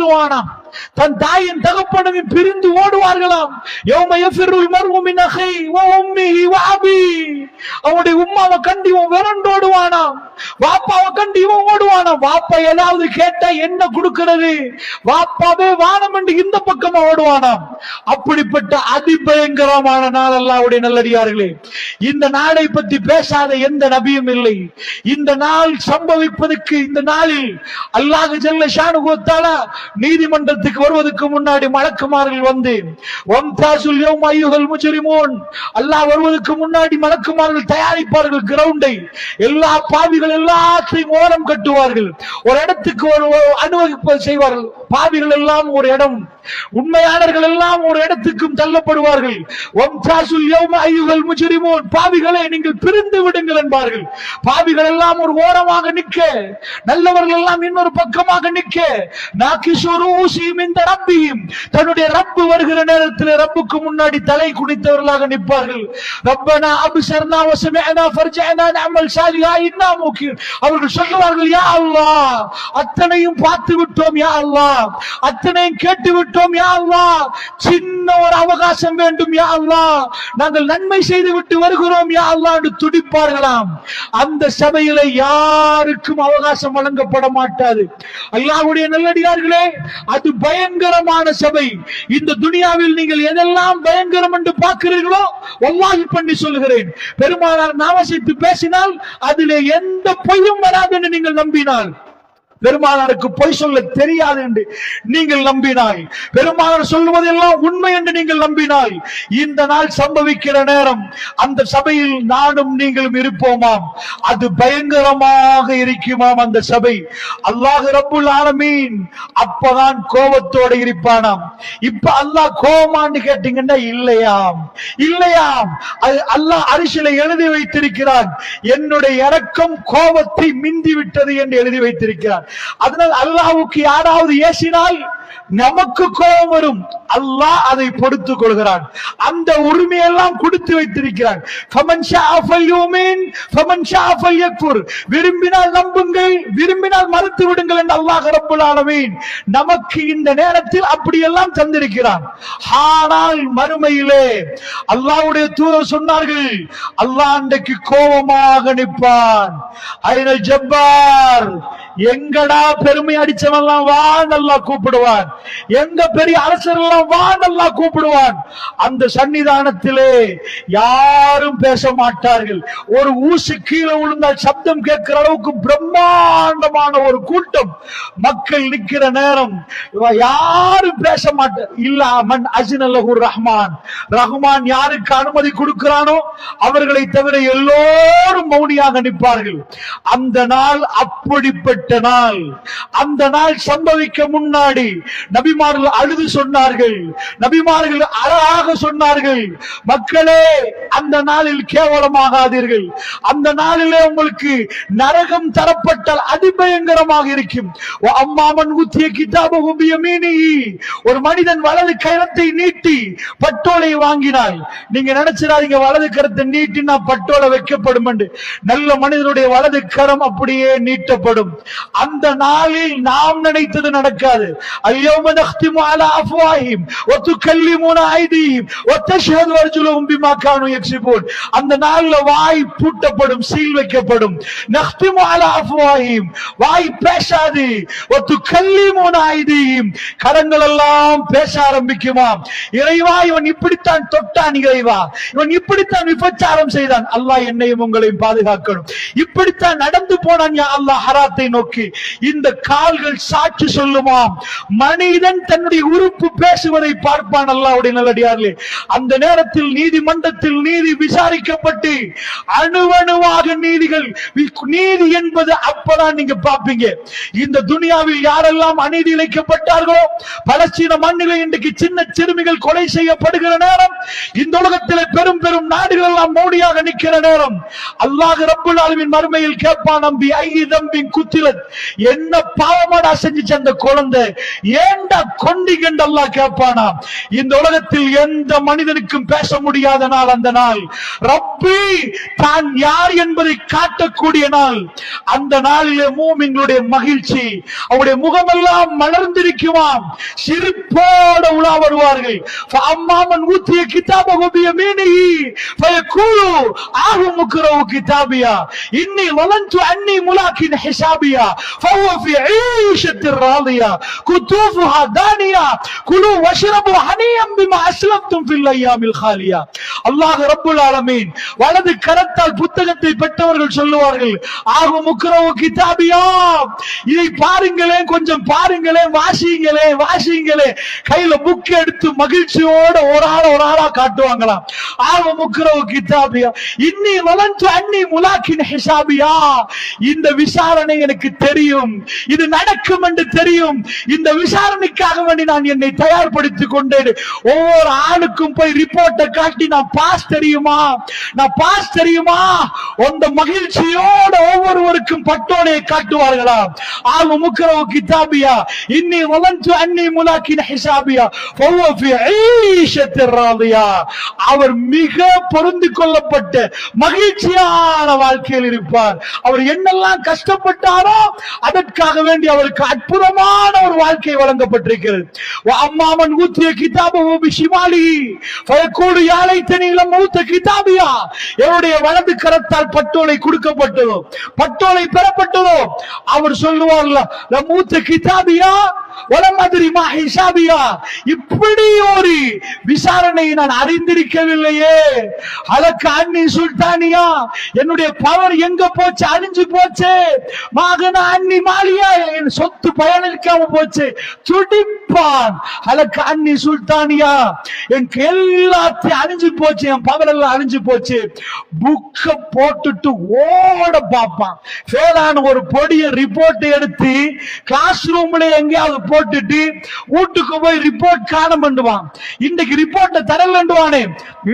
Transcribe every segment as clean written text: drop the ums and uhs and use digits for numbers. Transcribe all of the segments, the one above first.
ஓடுவானாம். தன் தாயின் தகப்பனையும் பிரிந்து ஓடுவார்களாம். அவனுடைய உம்மாவை கண்டு இவன் விரண்டு ஓடுவானாம். வாப்பாவை கண்டு இவன் ஓடுவானாம். வாப்பா ஏதாவது கேட்டா என்ன கொடுக்கிறது, வாப்பாவே வானம் என்று இந்த பக்கமா ஓடுவானாம். அப்படிப்பட்ட அதிபயங்கரமான நாள் அல்லாஹ்வுடைய நல்லடியார்களே. இந்த நாளை பற்றி பேசாத எந்த நபியும் இல்லை. இந்த நாள் சம்பவிப்பதற்கு இந்த நாளில் அல்லாஹ் ஜல்ல ஷானுஹு வ தஆலா நீதிமன்றத்துக்கு வருவதற்கு முன்னாடி மலக்குமார்கள் வந்து வம்தாசுல் யௌம அய்யுஹல் முஜ்ரிமூன், அல்லாஹ் வருவதற்கு முன்னாடி மலக்குமார்கள் தயாரிப்பார்கள் கிரவுண்டை. எல்லா பாவிகள் எல்லாத்தையும் ஓரம் கட்டுவார்கள். ஒரு இடத்துக்கு ஒரு அனுமதிப்பு செய்வார்கள். பாவிகள் எல்லாம் ஒரு இடம், உண்மையாளர்கள் எல்லாம் ஒரு இடத்துக்கும் தள்ளப்படுவார்கள். வம்தாசுல் யௌம அய்யுஹல் முஜ்ரிமூன், பாவிகளே நீங்கள் பிரிந்து விடுங்கள் என்பார்கள். பாவிகள் எல்லாம் ஒரு ஓரமாக நிற்க, நல்லவர்கள் எல்லாம் இன்னொரு பக்கமாக நிற்க, தன்னுடைய ரப்பு வருகிற நேரத்தில் ரப்புக்கு முன்னாடி தலை குனித்தவர்களாக நிற்பார்கள். ரப்பனா அப்சர்னா வ சமிஅனா ஃபர்ஜஅனா நஅமல் சாலிஹா இன்னா முகீன். அவர்கள் சொல்வார்கள், யா அல்லாஹ் அத்தனையும் பார்த்து விட்டோம், யா அல்லாஹ் அத்தனையும் கேட்டு விட்டோம், யா அல்லாஹ் சின்ன ஒரு அவகாசம் வேண்டும், யா அல்லாஹ் நாங்கள் நன்மை செய்து விட்டு வருகிறோம், யா அல்லாஹ் என்று துடிப்பார்களாம். அந்த சபையில யாருக்கும் அவகாசம் வழங்கப்பட மாட்டாது. அல்லாஹ்வுடைய நல்லடியார்களே, அது பயங்கரமான சபை. இந்த துனியாவில் நீங்கள் எதெல்லாம் பயங்கரம் என்று பார்க்கிறீர்களோ வல்லாஹி பண்ணி சொல்கிறேன், பெருமானார் நாமசித்து பேசினால் அதிலே எந்த பொய்யும் வராது என்று நீங்கள் நம்பினால், பெருமானாருக்கு பொய் சொல்ல தெரியாது என்று நீங்கள் நம்பினாய், பெருமானார் சொல்வதெல்லாம் உண்மை என்று நீங்கள் நம்பினாய், இந்த நாள் சம்பவிக்கிற நேரம் அந்த சபையில் நானும் நீங்களும் இருப்போமாம். அது பயங்கரமாக இருக்குமாம் அந்த சபை. அல்லாஹ் ரப்புல் ஆலமீன் அப்பதான் கோபத்தோடு இருப்பானாம். இப்ப அல்லாஹ் கோபமான்னு கேட்டீங்கன்னா இல்லையாம், இல்லையாம். அல்லாஹ் அரிசில எழுதி வைத்திருக்கிறான், என்னுடைய இரக்கம் கோபத்தை மிந்தி விட்டது என்று எழுதி வைத்திருக்கிறான். அதனால் அல்லாஹ்வுக்கு யாராவது ஏசினால் நமக்கு கோபம் வரும், அல்லாஹ் அதை பொறுத்துக் கொள்கிறான். அந்த உரிமையெல்லாம் கொடுத்து வைத்திருக்கிறான். விரும்பினால் நம்புங்கள், விரும்பினால் மறுத்து விடுங்கள் என்று அல்லாஹ் ரப்புல் ஆலமீன் நமக்கு இந்த நேரத்தில் அப்படியெல்லாம் தந்திருக்கிறான். ஆனால் மறுமையிலே அல்லாஹ்வுடைய தூதர் சொன்னார்கள், அல்லாஹ் அன்றைக்கு கோபமாக நிற்பான். ஐனல் ஜப்பார், எங்கடா பெருமை அடிச்சவெல்லாம் வா நல்லா கூப்பிடுவான், எங்க பெரிய அரசர் எல்லாம் வா நல்லா கூப்பிடுவான். அந்த சன்னிதானத்திலே யாரும் பேச மாட்டார்கள். ஒரு ஊசி கீழே விழுந்தால் சப்தம் கேட்கிற அளவுக்கு பிரம்மாண்டமான ஒரு கூட்டம் மக்கள் நிற்கிற நேரம் யாரும் பேச மாட்டார். இல்லா மன் அஜ்னலஹு ரஹ்மான், ரஹ்மான் யாருக்கு அனுமதி கொடுக்கிறானோ அவர்களை தவிர எல்லோரும் மௌனியாக நிற்பார்கள். அந்த நாள் அப்படிப்பட்ட நாள். அந்த நாள் சம்பவிக்க முன்னாடி நபிமார்கள் அழுது சொன்னார்கள், நபிமார்கள் அழகாக சொன்னார்கள், மக்களே அந்த நாளில் கேவலமாகாதீர்கள், அந்த நாளிலே உங்களுக்கு நரகம் தரப்பட்டால் அதிபயங்கரமாக இருக்கும். அம்மாமன் ஊத்திய கிதாபஹு பியமீனிஹி, ஒரு மனிதன் வலது கரத்தை நீட்டி பட்டோலை வாங்கினாள். நீங்க நினைச்சிடாதீங்க வலது கரத்தை நீட்டினா பட்டோலை வைக்கப்படும் என்று. நல்ல மனிதனுடைய வலது கரம் அப்படியே நீட்டப்படும். அந்த நாளில் நாம் நினைத்தது நடக்காது. அல்யௌம நக்திமு அலா அஃப்வாஹிம் வ துகல்லிமுனா ஐதீஹிம் வ தஷ்ஹது அர்ஜுலுஹும் பிமா கானூ யக்ஸிபூன். அந்த நாள்ல வாய் பூட்டப்படும், சீல் வைக்கப்படும். நக்திமு அலா அஃப்வாஹிம், வாய் பேசாது. வ துகல்லிமுனா ஐதீஹிம், கரங்கள் எல்லாம் பேச ஆரம்பிக்குமாம். இறைவா இவன் இப்படித்தான் தொட்டான், இறைவா இவன் இப்படித்தான் விபச்சாரம் செய்தான், அல்லாஹ் என்னையும் உங்களையும் பாதுகாக்கணும், இப்படித்தான் நடந்து போனான் யா அல்லாஹ் ஹராத்தை நோக்கி. இந்த கால்கள் சாட்சி சொல்லுமாம். மனிதன் தன்னுடைய உறுப்பு பேசுவதை பார்ப்பான் அல்லாஹ்வுடைய நல்லடியார்களே. அந்த நேரத்தில் நீதிமன்றத்தில் நீதி விசாரிக்கப்பட்டு அணுவணுவாக நீதிகள், நீதி என்பது அப்பதான் நீங்க பார்ப்பீங்க. இந்த துனியாவில் யாரெல்லாம் அநீதி இழைக்கப்பட்டார்களோ, பலஸ்தீன மண்ணிலே இன்றைக்கு சின்ன சிறுமிகள் கொலை செய்யப்படுகிற நேரம், இந்த உலகத்திலே பெரும் பெரும் நாடுகள் எல்லாம் மௌனியாக நிற்கிற நேரம், அல்லாஹ் ரப்புல் ஆலமீன் மறுமையில் கேட்பான், நம்பி ஐ தம்பின் குத்திலத், என்ன பாவமாடா செஞ்சுச்சு அந்த குழந்தை, ஏன் ஏண்டா கொண்டீங்க என்று அல்லாஹ் கேட்பானா? இந்த உலகத்தில் எந்த மனிதனுக்கும் பேச முடியாத நாள் அந்த நாள். ரப்பி தான் யார் என்பதை காட்டக்கூடிய நாள். அந்த நாளிலே மூமின்களுடைய மகிழ்ச்சி, அவருடைய முகமெல்லாம் மலர்ந்திருக்குமாம். சிரிப்போடு உலா வருவார்கள். அம்மாமன் ஊத்திய கிதாபஹு பியமீனிஹி ஃபயகூலு ஆஹு முக்ரவு கிதாபியா இன்னி வலன்து அன்னி முலாகின் ஹிசாபியா ஃபஹுவ ஃபீ ஈஷத்திர் ராதியா குதூஃபுஹா தானியா குலு வஷ்ரபு ஹனியம் பிமா அஸ்லம்தும் ஃபில் அய்யாமில் காலியா. அல்லாஹ் ரப்புல் ஆலமீன் வலது கரத்தால் புத்தகத்தை பெற்றவர்கள் சொல்லுவார்கள், ஆஹு முக்ரவு கிதாபியா, இதை பாருங்களேன், கொஞ்சம் பாருங்களேன், வாசிங்களே. கையில புக் எடுத்து மகிழ்ச்சியோட ஒரு ஆளா காட்டுவாங்களாம். ஆஹு முக்ரவு கிதாபியா இன்னி வலன்து அன்னி முலாகின் ஹிசாபியா, இந்த விசாரணை எனக்கு தெரியும், இது நடக்கும் என்று தெரியும், இந்த விசாரணைக்காக வேண்டி நான் என்னை தயார்படுத்திக் கொண்டேன். ஒவ்வொரு ஆளுக்கும் போய் ரிப்போர்ட்டை காட்டி நான் பாஸ் தெரியுமா அந்த மகிழ்ச்சியோட ஒவ்வொருவருக்கும் பட்டோலையை காட்டுவார்களா? ஆகு முக்ரவு கிதாபியா இன்னி வலன்து அன்னி முலாகின் ஹிசாபியா ஃபஹுவ ஃபீ ஈஷத்திர் ராதியா, அவர் மிக பொருந்திக் கொள்ளப்பட்ட மகிழ்ச்சியான வாழ்க்கையில் இருப்பார். அவர் என்னெல்லாம் கஷ்டப்பட்டாரோ அதற்காக வேண்டி அவருக்கு அற்புதமான ஒரு வாழ்க்கை வழங்கப்பட்டிருக்கிறது. அம்மாமன் ஊத்திய கிதாபஹு பிஷிமாலிஹி ஃபயகூலு யா லைத்தனி லம் ஊத கிதாபியா, அவருடைய வலது கரத்தால் பட்டோலை கொடுக்கப்பட்டதோ, பட்டோலை பெறப்பட்டதோ, அவர் சொல்லுவார்ல லம் ஊத கிதாபியா வலம் அத்ரி மா ஹிசாபியா, இப்படி ஒரு விசாரணையை நான் அறிந்திருக்கவில்லையே. அலக்க அன்னி சுல்தானியா, என்னுடைய பவர் எங்க போச்சு, அழிஞ்சு போச்சு. மகன அன்னி மாலியா, என் சொத்து பயனளிக்காம போச்சு. துடிப்பான். அலக்க அன்னி சுல்தானியா, என் எல்லாத்தையும் அழிஞ்சு போச்சு, என் பவர் எல்லாம் அழிஞ்சு போச்சு. புக்க போட்டுட்டு ஓட பார்ப்பான். ஃபேலான ஒரு பொடிய ரிப்போர்ட் எடுத்து கிளாஸ் ரூம்ல எங்கேயாவது போட்டுட்டு வீட்டுக்கு போய் ரிப்போர்ட் காண பண்ணுவான். இன்னைக்கு ரிப்போர்ட்டை தரலண்டுவானே,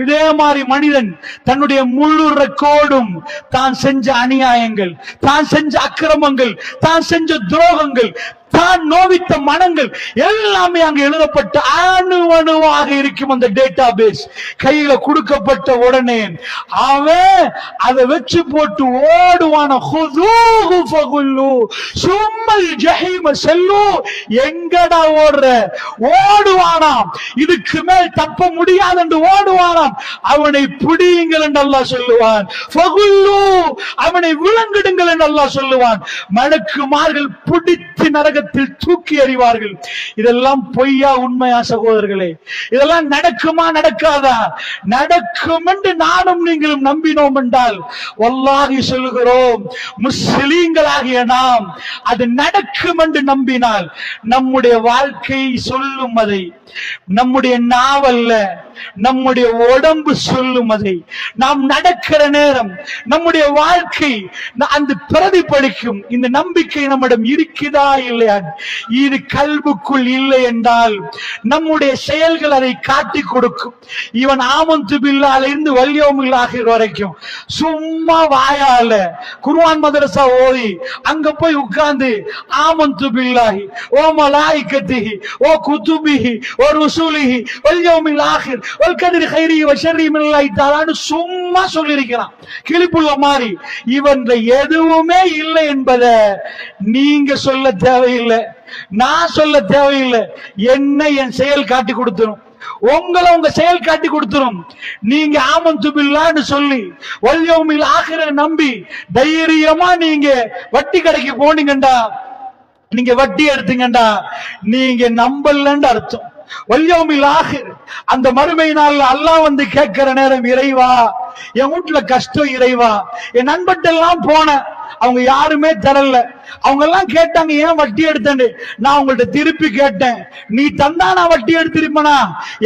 இதே மாதிரி மனிதன் தன்னுடைய முழு ரெக்கார்டும், தான் செஞ்ச அநியாயங்கள், தான் செஞ்ச அக்கிரமங்கள், தான் செஞ்ச துரோகங்கள், தான் நோவித்த மனங்கள் எல்லாமே அங்க எழுதப்பட்ட அணுவாக இருக்கும். அந்த டேட்டா பேஸ் கையில கொடுக்கப்பட்ட உடனே அவன் அதை வச்சு போட்டு ஓடுவான. சும்மல் ஜஹீம செல்லு, எங்கடா ஓடுற, ஓடுவானாம். இதுக்கு மேல் தப்ப முடியாது என்று ஓடுவானாம். அவனை பிடியுங்கள் என்று அல்லாஹ் சொல்லுவான். அவனை விலங்கிடுங்கள் என்று அல்லாஹ் சொல்லுவான். மலக்குமார்கள் பிடித்து நரக தூக்கி எறிவார்கள். இதெல்லாம் பொய்யா உண்மையா சகோதரர்களே? இதெல்லாம் நடக்குமா நடக்காதா? நடக்கும் என்று நானும் நீங்களும் நம்பினோம் என்றால் வல்லாஹி சொல்லுகிறோம், முஸ்லிம்களாகிய நாம் அது நடக்கும் என்று நம்பினால் நம்முடைய வாழ்க்கை சொல்லும் அதை, நம்முடைய நாவல்ல நம்முடைய உடம்பு சொல்லும் அதை. நாம் நடக்கிற நேரம் நம்முடைய வாழ்க்கை அந்த பிரதிபலிக்கும். இந்த நம்பிக்கை நம்மிடம் இருக்குதா இல்லையா? இது கல்புக்குள் இல்லை என்றால் நம்முடைய செயல்கள் அதை காட்டி கொடுக்கும். இவன் ஆமன்து பில்லாஹ் இருந்து வல்யௌமில் ஆகிர் வரைக்கும் சும்மா வாயால குர்ஆன் மதரசா ஓதி அங்க போய் உட்கார்ந்து ஆமன்து பில்லாஹி ஓ மலாயிகத்திஹி ஓ குதுபிஹி ஓ ருசூலிஹி வல்யௌமில் ஆகிர் வல் கத்ரி கைரிஹி வ ஷர்ரிஹி மினல்லாஹி தஆலான்னு சும்மா சொல்லியிருக்கிறான். கிளிப்புள்ள மாதிரி இவன் எதுவுமே இல்லை என்பதை நீங்க சொல்ல தேவையில்லை, நான் சொல்ல தேவையில்லை. என்ன என் செயல் காட்டி கொடுத்துரும், உங்களை உங்க செயல் காட்டி கொடுத்துரும். நீங்க ஆமன்து பில்லாஹ்னு சொல்லி வல்யௌமில் ஆகிர நம்பி தைரியமா நீங்க வட்டி கடைக்கு போனீங்கண்டா, நீங்க வட்டி எடுத்தீங்கண்டா, நீங்க நம்பலன்னு அர்த்தம். வல்யௌமில் ஆகிர், அந்த மறுமை நாள்ல அல்லாஹ் வந்து கேட்கிற நேரம், இறைவா என் வீட்டுல கஷ்டம், இறைவா என் நண்பட்டெல்லாம் போன, அவங்க யாருமே தரல, அவங்க எல்லாம் கேட்டாங்க ஏன் வட்டி எடுத்தேன்னு, நான் உங்கள்ட்ட திருப்பி கேட்டேன், நீ தந்தா நான் வட்டி எடுத்திருப்பனா?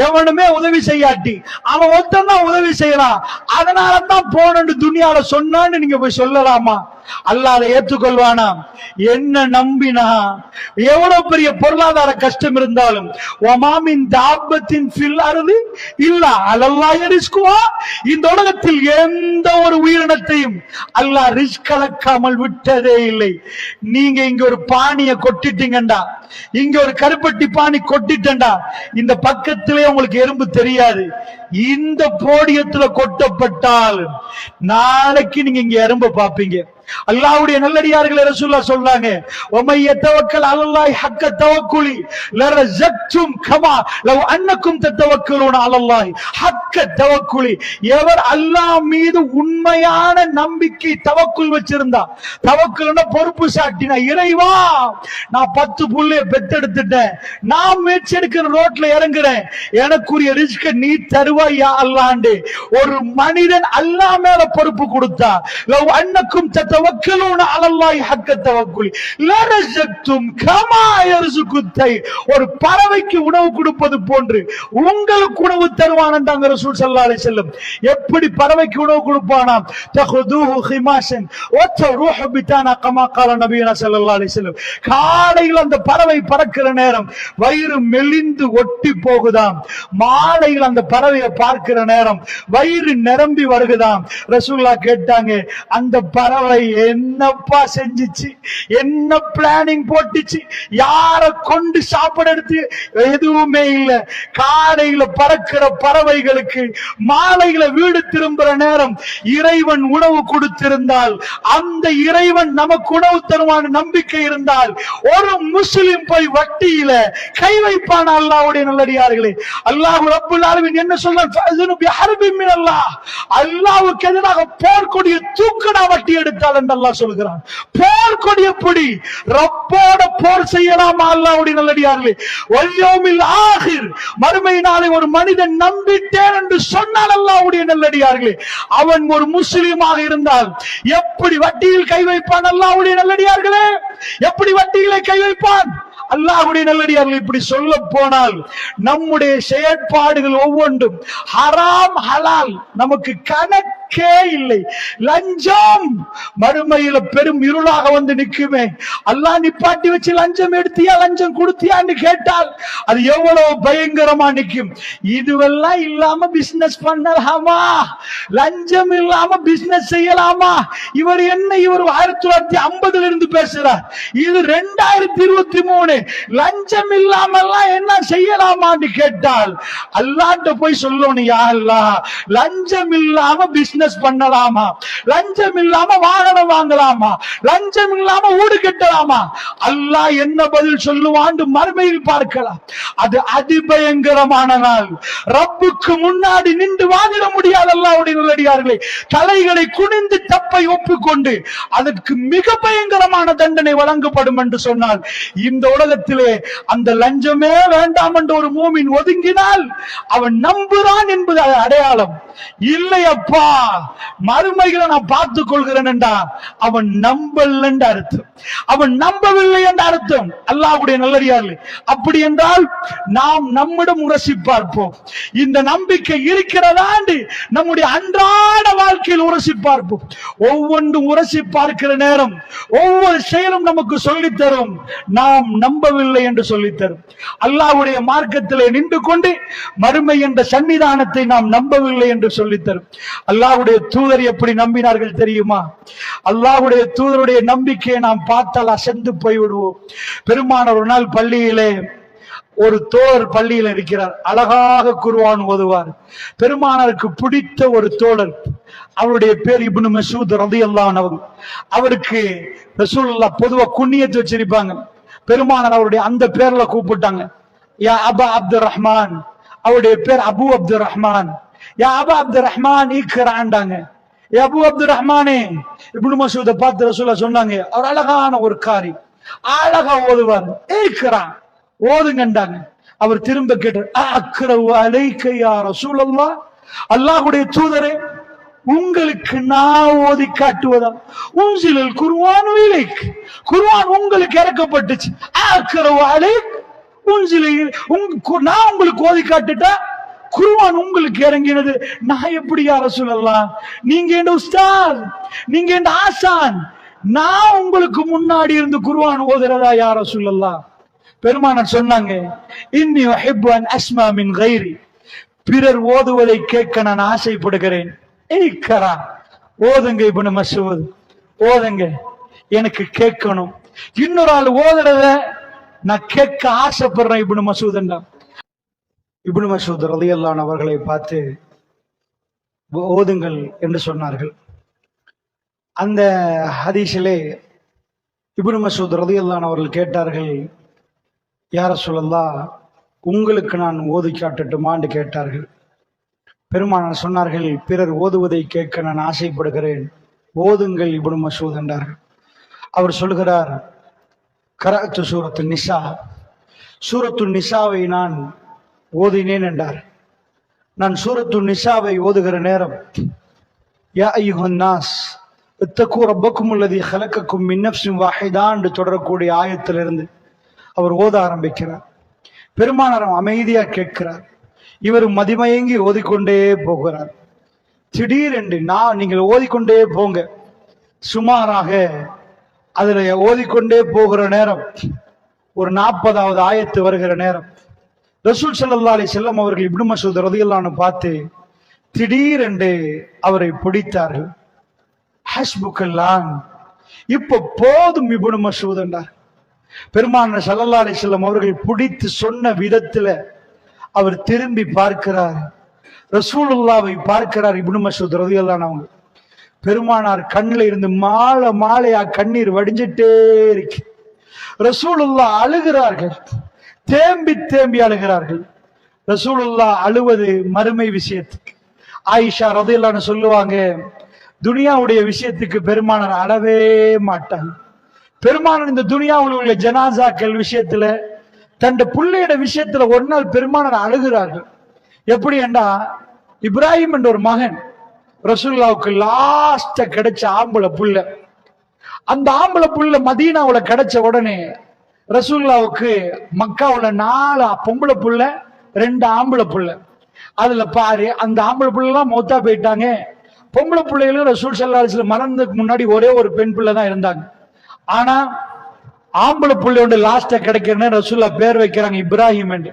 எவனுமே உதவி செய்யாட்டி அவன் ஒருத்தன் தான் உதவி செய்யறான், அதனாலதான் போனன்னு துனியால சொன்னான்னு நீங்க போய் சொல்லலாமா? அல்லாஹ் அதை ஏற்றுக்கொள்வானா? என்ன நம்பினா எவ்வளவு பெரிய பொருளாதார கஷ்டம் இருந்தாலும் ஒமாமின் தாபத்தின் ஃபில் அர்தி இல்லா அலல்லாஹ் ரிஸ்குஹா, இந்த உலகத்தில் எந்த ஒரு உயிரினத்தையும் அல்லாஹ் ரிஸ்க் கலக்காமல் விட்டதே இல்லை. நீங்க இங்க ஒரு பானிய கொட்டிட்டீங்கண்டா, இங்க ஒரு கருப்பட்டி பானி கொட்டிட்டா, இந்த பக்கத்திலே உங்களுக்கு எறும்பு தெரியாது. இந்த போடியத்துல கொட்டப்பட்டால் நாளைக்கு நீங்க இங்க எறும்பு பாப்பீங்க. அல்லாஹ்வுடைய நல்லடியார்களே, ரசூலுல்லாஹ் சொல்றாங்க, வமை யதவக்கல் அலல்லாஹி ஹக்க தவக்குலி லரஸக்தும் கமா லவ் அன்னக்கும் ததவக்கலூன அலல்லாஹி ஹக்க தவக்குலி. எவர் அல்லாஹ் மீது உண்மையான நம்பிக்கை தவக்குல் வச்சிருந்தா, தவக்குல்னா பொறுப்பு சாட்டினா, இறைவா நான் 10 புள்ளைய பெத்தெடுத்துட்டேன், நான் முயற்சி எடுக்கிற ரோட்ல இறங்குறேன், எனக்குரிய ரிஸ்க நீ தருவாய் யா அல்லாஹ்ண்டு ஒரு மனிதன் அல்லாஹ் மேல பொறுப்பு கொடுத்தா, லவ் அன்னக்கும் ததவக்கலூன அலல்லாஹி ஹக்க தவக்குலி லரஸக்தும் கமா யர்ஸுகுத் தைர். ஒரு பறவைக்கு உணவு கொடுப்பது போன்று உங்களுக்கு உணவு தருவான்ன்றாங்க ரசூல் ஸல்லல்லாஹு அலைஹி வஸல்லம். எப்படி பறவைக்கு உணவு கொடுப்பானாம்? தஹதுஹு ஹிமாஷன் வ தரூஹு பிதானா கமா قال நபியனா ஸல்லல்லாஹு அலைஹி வஸல்லம். காலையில் அந்த பறவை பறக்கிற நேரம் வயிறு மெலிந்து ஒட்டி போகுதாம், மாலையில் அந்த பறவையை பார்க்கிற நேரம் வயிறு நிரம்பி வருகுதாம். ரசூலுல்லாஹ் கேட்டாங்க, அந்த பறவை என்னப்பா செஞ்சிச்சு, என்ன பிளானிங் போட்டுச்சு, யார கொண்டு சாப்பிட எடுத்து? எதுவுமே இல்ல. காலையில பறக்கிற பறவைகளுக்கு மாலையில வீடு திரும்புற நேரம் இறைவன் உணவு கொடுத்திருந்தால், அந்த இறைவன் நமக்கு உணவு தருவான நம்பிக்கை இருந்தால், ஒரு முஸ்லிம் போய் வட்டியில கை வைப்பான்? அல்லாஹ்வுடைய நல்லடியார்களே, அல்லாஹ் ரப்புல் ஆலமீன் என்ன சொல்றான்? அல்லாஹ்வுக்கு எதிராக போர்க்கொடிய தூக்கடா வட்டி எடுத்தால் என்று அல்லாஹ் சொல்கிறான். போர்க்கொடிய பிடி, ரப்போட போர் செய்யலாமா? அல்லாஹ்வுடைய நல்லடியார்களே, வல்யௌமில் ஆகிர், மறுமை நாளை ஒரு மனிதன் நம்பிட்டேன் என்று சொன்னால், அல்லாஹ்வுடைய நல்லடியார்களே, அவன் ஒரு முஸ்லிமாக இருந்தால் எப்படி வட்டியில் கை வைப்பான்? அல்லாஹ்வுடைய நல்லடியார்களே, எப்படி வட்டியிலே கை வைப்பான்? அல்லாஹ்வுடைய நல்லடியார்கள், இப்படி சொல்ல போனால் நம்முடைய செயற்பாடுகள் ஒவ்வொன்றும் ஹராம் ஹலால் நமக்கு கணக்கே இல்லை. லஞ்சம் மறுமையில பெரும் இருளாக வந்து நிக்குமே. அல்லாஹ் நிப்பாட்டி வச்சு லஞ்சம் எடுத்தியா, லஞ்சம் கொடுத்தியான்னு கேட்டால் அது எவ்வளவு பயங்கரமா நிக்கும். இதுவெல்லாம் இல்லாம பிசினஸ் பண்ணலாமா? லஞ்சம் இல்லாம பிசினஸ் செய்யலாமா? இவர் என்ன, இவர் 1950 இருந்து பேசுறார், இது 2023. லஞ்சம் இல்லாம என்ன செய்யலாமான்னு கேட்டால் அல்லாஹ்ட்ட போய் சொல்லணும், யா அல்லாஹ், லஞ்சம் இல்லாம பிசினஸ் பண்ணலாமா? லஞ்சம் இல்லாம வாகனம் வாங்கலாமா? லஞ்சம் இல்லாம வீடு கட்டலாமா? அல்லாஹ் என்ன பதில் சொல்லுவான்னு மறுமையில் பார்க்கலாம். அது அதிபயங்கரமான நாள். ரப்புக்கு முன்னாடி நின்று வாதிட முடியாது. அல்லாஹ்வுடைய நல்லடியார்களே, தலைகளை குனிந்து தப்பை ஒப்புக்கொண்டு அதற்கு மிக பயங்கரமான தண்டனை வழங்கப்படும் என்று சொன்னால், இந்த உலகத்திலே அந்த லஞ்சமே வேண்டாம் என்று ஒரு மூமின் ஒதுங்கினால் அவன் நம்புறான் என்பது அடையாளம். இல்லையப்பா, மறுமைகளை நான் பார்த்துக் கொள்கிறேன் என்றா அவன் நம்பல் என்று அர்த்தம், அவன் நம்பவில்லை என்ற அர்த்தம். அல்லாஹ்வுடைய நல்லடியார்களே, அப்படி என்றால் நாம் நம்மிடம் உரசி பார்ப்போம். இந்த நம்பிக்கை இருக்கிறதாண்டு நம்முடைய அன்றாட வாழ்க்கையில் உரசி பார்ப்போம். ஒவ்வொன்றும் உரசி பார்க்கிற நேரம் ஒவ்வொரு செயலும் நமக்கு சொல்லித்தரும் நாம் நம்பவில்லை என்று சொல்லித்தரும். அல்லாஹ்வுடைய மார்க்கத்திலே நின்று கொண்டு மறுமை என்ற சன்னிதானத்தை நாம் நம்பவில்லை என்று சொல்லித்தரும். அல்லாஹ்வுடைய தூதர் எப்படி நம்பினார்கள் தெரியுமா? அல்லாஹ்வுடைய தூதருடைய நம்பிக்கையை நாம் பார்த்தால் அசந்து போய்விடுவோம். பெருமானார் ஒரு நாள் பள்ளியிலே, ஒரு தோழர் பள்ளியில் இருக்கிறார், அழகாக குர்ஆன் ஓதுவார். பெருமானாருக்கு பிடித்த ஒரு தோழர், அவருடைய பேர் இப்னு மஸ்ஊத் ரலியல்லாஹு அன்ஹு. அவருக்கு ரசூலுல்லாஹ் பொதுவா குன்னியத் வச்சிருப்பாங்க. பெருமானார் அவருடைய அந்த பேர்ல கூப்பிட்டாங்க, யா அபா அப்துர் ரஹ்மான். அவருடைய பேர் அபு அப்துர் ரஹ்மான். யா அபா அப்துர் ரஹ்மான் இக்ராண்டாங்க. யா அபு அப்துர் ரஹ்மானே. இப்னு மஸ்ஊத பார்த்து ரசூலுல்லாஹ் சொன்னாங்க, அவர் அழகான ஒரு காரி, அழகா ஓதுவார், இக்ரா ஓதுங்கண்டாங்க. அவர் திரும்ப கேட்டார், அக்ரவு அலைக யா ரசூலல்லாஹ், அல்லாஹ்வுடைய தூதரே, உங்களுக்கு நான் ஓதி காட்டுவதா? உன்சிலல் குர்ஆன் இலைக், குர்ஆன் உங்களுக்கு இறக்கப்பட்டுச்சு. அக்ரவு அலைக் உன்சிலல், நான் உங்களுக்கு ஓதி காட்டுட்டா குர்ஆன் உங்களுக்கு இறங்கினது, நான் எப்படி யா ரசூலல்லாஹ்? நீங்க என்ன உஸ்தாத், நீங்க என்ன ஆசான், நான் உங்களுக்கு முன்னாடி இருந்து குர்ஆன் ஓதுறதா யா ரசூலல்லாஹ்? பெருமானார் சொன்னாங்க, இன்னி உஹிப்பு அன் அஸ்மா மின் கைரி, பிறர் ஓதுவதை கேட்க நான் ஆசைப்படுகிறேன். ஓதுங்க இப்னு மஸ்ஊத், ஓதுங்க, எனக்கு கேட்கணும். இன்னொரு ஆள் ஓதுறத நான் கேட்க ஆசைப்படுறேன். இப்னு மசூத் என்றான். இப்னு மசூத் ரலியல்லாஹு அன்ஹு அவர்களை பார்த்து ஓதுங்கள் என்று சொன்னார்கள். அந்த ஹதீஸிலே இப்னு மசூத் ரலியல்லாஹு அன்ஹு அவர்கள் கேட்டார்கள், யா ரசூலல்லாஹ், உங்களுக்கு நான் ஓதி காட்டட்டுமா என்று கேட்டார்கள். பெருமானார் சொன்னார்கள், பிறர் ஓதுவதை கேட்க நான் ஆசைப்படுகிறேன், ஓதுங்கள் இப்னு மசூத் என்றார்கள். அவர் சொல்கிறார், கரஅத்து சூரத்து நிசா, சூரத்து நிசாவை நான் ஓதினேன் என்றார். நான் சூரத்து நிசாவை ஓதுகிற நேரம், யா அய்யுஹன் நாஸ் இத்தகு ரப்பக்கும் அல்லதி ஹலக்கக்கும் மின் நஃப்ஸின் வாஹிதா என்று தொடரக்கூடிய ஆயத்திலிருந்து அவர் ஓத ஆரம்பிக்கிறார். பெருமானார் அமைதியா கேட்கிறார். இவர் மதிமயங்கி ஓதிக்கொண்டே போகிறார். திடீரென்று நீங்கள் ஓதிக்கொண்டே போங்க, சுமாராக அதுல ஓதிக்கொண்டே போகிற நேரம் ஒரு 40வது ஆயத்து வருகிற நேரம் ரசூல் ஸல்லல்லாஹு அலைஹி வஸல்லம் அவர்கள் இப்னு மசூத் ரலியல்லாஹு அன்ஹு பார்த்து திடீரென்று அவரை பிடித்தார்கள். ஹஸ்புக்கல்லான், இப்ப போதும் இப்னு மசூத் என்றார். பெருமானார் ஸல்லல்லாஹு அலைஹி வஸல்லம் அவர்கள் பிடித்து சொன்ன விதத்துல அவர் திரும்பி பார்க்கிறார், ரசூலுல்லாவை பார்க்கிறார். இப்னு மசூத் ரலியல்லாஹு அன்ஹு அவங்க பெருமானார் கண்ணில் இருந்து மாலையா கண்ணீர் வடிஞ்சிட்டே இருக்கு. ரசூலுல்லாஹ் அழுகிறார்கள், தேம்பி தேம்பி அழுகிறார்கள். ரசூலுல்லாஹ் அழுவது மறுமை விஷயத்துக்கு. ஆயிஷா ரலியல்லாஹு அன்ஹா சொல்லுவாங்க, துனியாவுடைய விஷயத்துக்கு பெருமானார் அழவே மாட்டாங்க. பெருமானார் இந்த துனியாவில் உள்ள ஜனாசாக்கள் விஷயத்துல, தன் பிள்ளையோட விஷயத்துல ஒரு நாள் பெருமானார் அழுகிறார்கள். எப்படி என்றா, இப்ராஹிம் என்ற ஒரு மகன் ரசூலுல்லாவுக்கு லாஸ்ட கிடைச்ச ஆம்பளை புள்ள. அந்த ஆம்பளை புள்ள மதீனாவுல கிடைச்ச உடனே ரசூலுல்லாவுக்கு மக்காவுல 4 பொம்பளை புள்ள 2 ஆம்பளை புள்ள. அதுல பாரு, அந்த ஆம்பளை புள்ள எல்லாம் மௌத்தா போயிட்டாங்க. பொம்பளை பிள்ளைகளும் ரசூல் ஸல்லல்லாஹு அலைஹி வஸல்லம் மரணத்துக்கு முன்னாடி ஒரே ஒரு பெண் பிள்ளை தான் இருந்தாங்க. ஆனா ஆம்பளை பிள்ளையோட லாஸ்ட கிடைக்கிறேன்னு ரசூல்லா பேர் வைக்கிறாங்க இப்ராஹிம் என்று.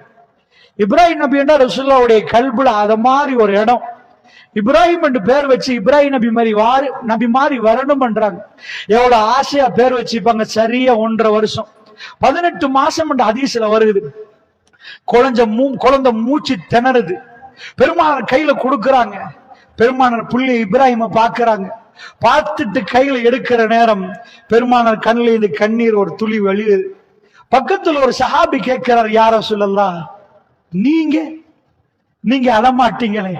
இப்ராஹிம் நபி என்றா ரசூலுல்லாவுடைய கல்புல அத மாதிரி ஒரு இடம். இப்ராஹிம் என்று பேர் வச்சு இப்ராஹிம் நபி மாதிரி வரணும் பண்றாங்க. எவ்வளவு ஆசையா பேர் வச்சுப்பாங்க. சரியா 1.5 வருஷம் 18 மாசம் என்று ஹதீஸ்ல வருது. குழந்தை மூச்சு திணறுது. பெருமானார் கையில கொடுக்கறாங்க. பெருமானார் புள்ளி இப்ராஹிம பாக்குறாங்க. பார்த்துட்டு கையில எடுக்கிற நேரம் பெருமானார் கண்ணில் இருந்து கண்ணீர் ஒரு துளி வெளியுது. பக்கத்துல ஒரு சஹாபி கேட்கிறார், யா ரசூலல்லாஹ், நீங்க அழமாட்டீங்களே,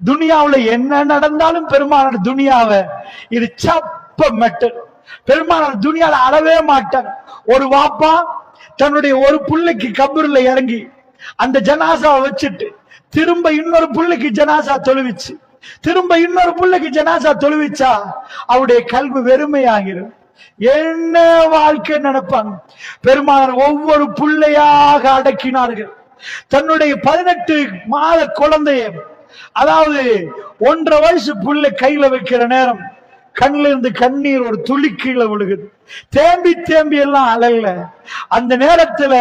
துனியாவுல என்ன நடந்தாலும் பெருமானார் துனியாவை இது சப்ப மெட்டல், பெருமானார் துனியால அழவே மாட்டாங்க. ஒரு வாப்பா தன்னுடைய ஒரு புள்ளைக்கு கபூர்ல இறங்கி அந்த ஜனாசாவை வச்சுட்டு திரும்ப இன்னொரு புள்ளைக்கு ஜனாசா தொழுவிச்சு, திரும்ப இன்னொரு புள்ளைக்கு ஜனாசா தொழுவிச்சா அவருடைய கல்வி வெறுமையாகிரும். என்ன வாழ்க்கை நடப்பாங்க. பெருமானார் ஒவ்வொரு புள்ளையாக அடக்கினார்கள். தன்னுடைய 18 மாத குழந்தைய, அதாவது 1.5 வயசு புள்ளை கையில வைக்கிற நேரம் கண்ணில இருந்து கண்ணீர் ஒரு துளி கீழே விழுகுது. தேம்பி தேம்பி எல்லாம் அழல. அந்த நேரத்துல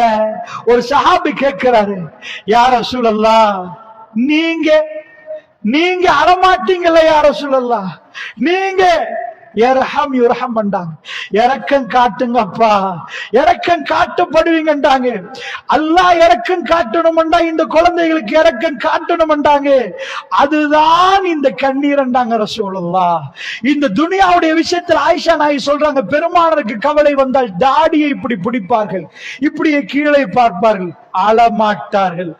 ஒரு சஹாபி கேட்கிறாரு, யா ரசூலல்லாஹ், நீங்க அழமாட்டீங்கல்ல யா ரசூலல்லாஹ், நீங்க இரக்கம் காட்டுங்கப்பா, இரக்கம் காட்டப்படுவீங்கன்றாங்க. அல்லாஹ் இரக்கம் காட்டணும்டா, இந்த குழந்தைகளுக்கு இரக்கம் காட்டணும்ன்றாங்க. அதுதான் இந்த கண்ணீர்ன்றாங்க ரசூலுல்லாஹ். இந்த துனியாவுடைய விஷயத்தில் ஆயிஷா நாயகி சொல்றாங்க, பெருமானாருக்கு கவலை வந்தால் தாடியை இப்படி பிடிப்பார்கள், இப்படியே கீழே பார்ப்பார்கள், அழமாட்டார்கள்.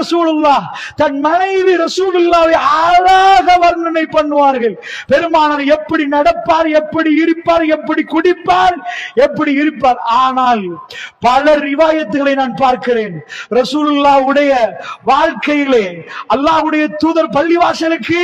ரசூலுல்லாஹ் தன் மனைவி ரசூலுல்லாவை அழகாக வர்ணனை பண்ணுவார்கள். பெருமானார் எப்படி நடப்பார், எப்படி இருப்பார், எப்படி குடிப்பார், எப்படி இருப்பார். ஆனால் பல ரிவாயத்துகளை நான் பார்க்கிறேன். ரசூலுல்லாஹ்வுடைய வாழ்க்கையிலே அல்லாஹ்வுடைய தூதர் பள்ளிவாசலுக்கு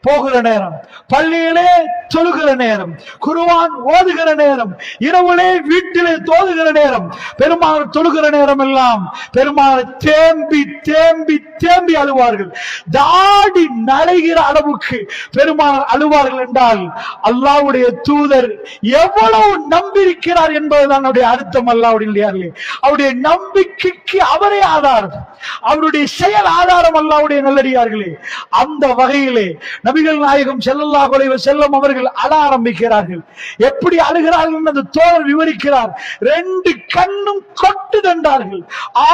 போகிற நேரம், பள்ளியிலே தொழுகிற நேரம், குர்ஆன் ஓதுகிற நேரம், இரவுலே வீட்டிலே தோதுகிற நேரம், பெருமானார் தொழுகிற நேரம் எல்லாம் பெருமானார் தேம்பி தேம்பி தேம்பி அழுவார்கள். தாடி நடைகிற அளவுக்கு பெருமானார் அழுவார்கள் என்றால் அல்லாஹ்வுடைய தூதர் எவ்வளவு நம்பியிருக்கிறார் என்பதுதான் அவருடைய அர்த்தம். அல்லாஹ்வுடைய அவருடைய நம்பிக்கைக்கு அவரே ஆதாரம், அவருடைய செயல் ஆதாரம். அல்லாஹ்வுடைய நல்லடியார்களே, அந்த வகையிலே நபிகள் நாயகம் ஸல்லல்லாஹு அலைஹி வஸல்லம் அவர்கள் அழ ஆரம்பிக்கிறார்கள். எப்படி அழுகிறார்கள் அந்த தோழர் விவரிக்கிறார். 2 கண்ணும் கொட்டுதென்றார்கள்.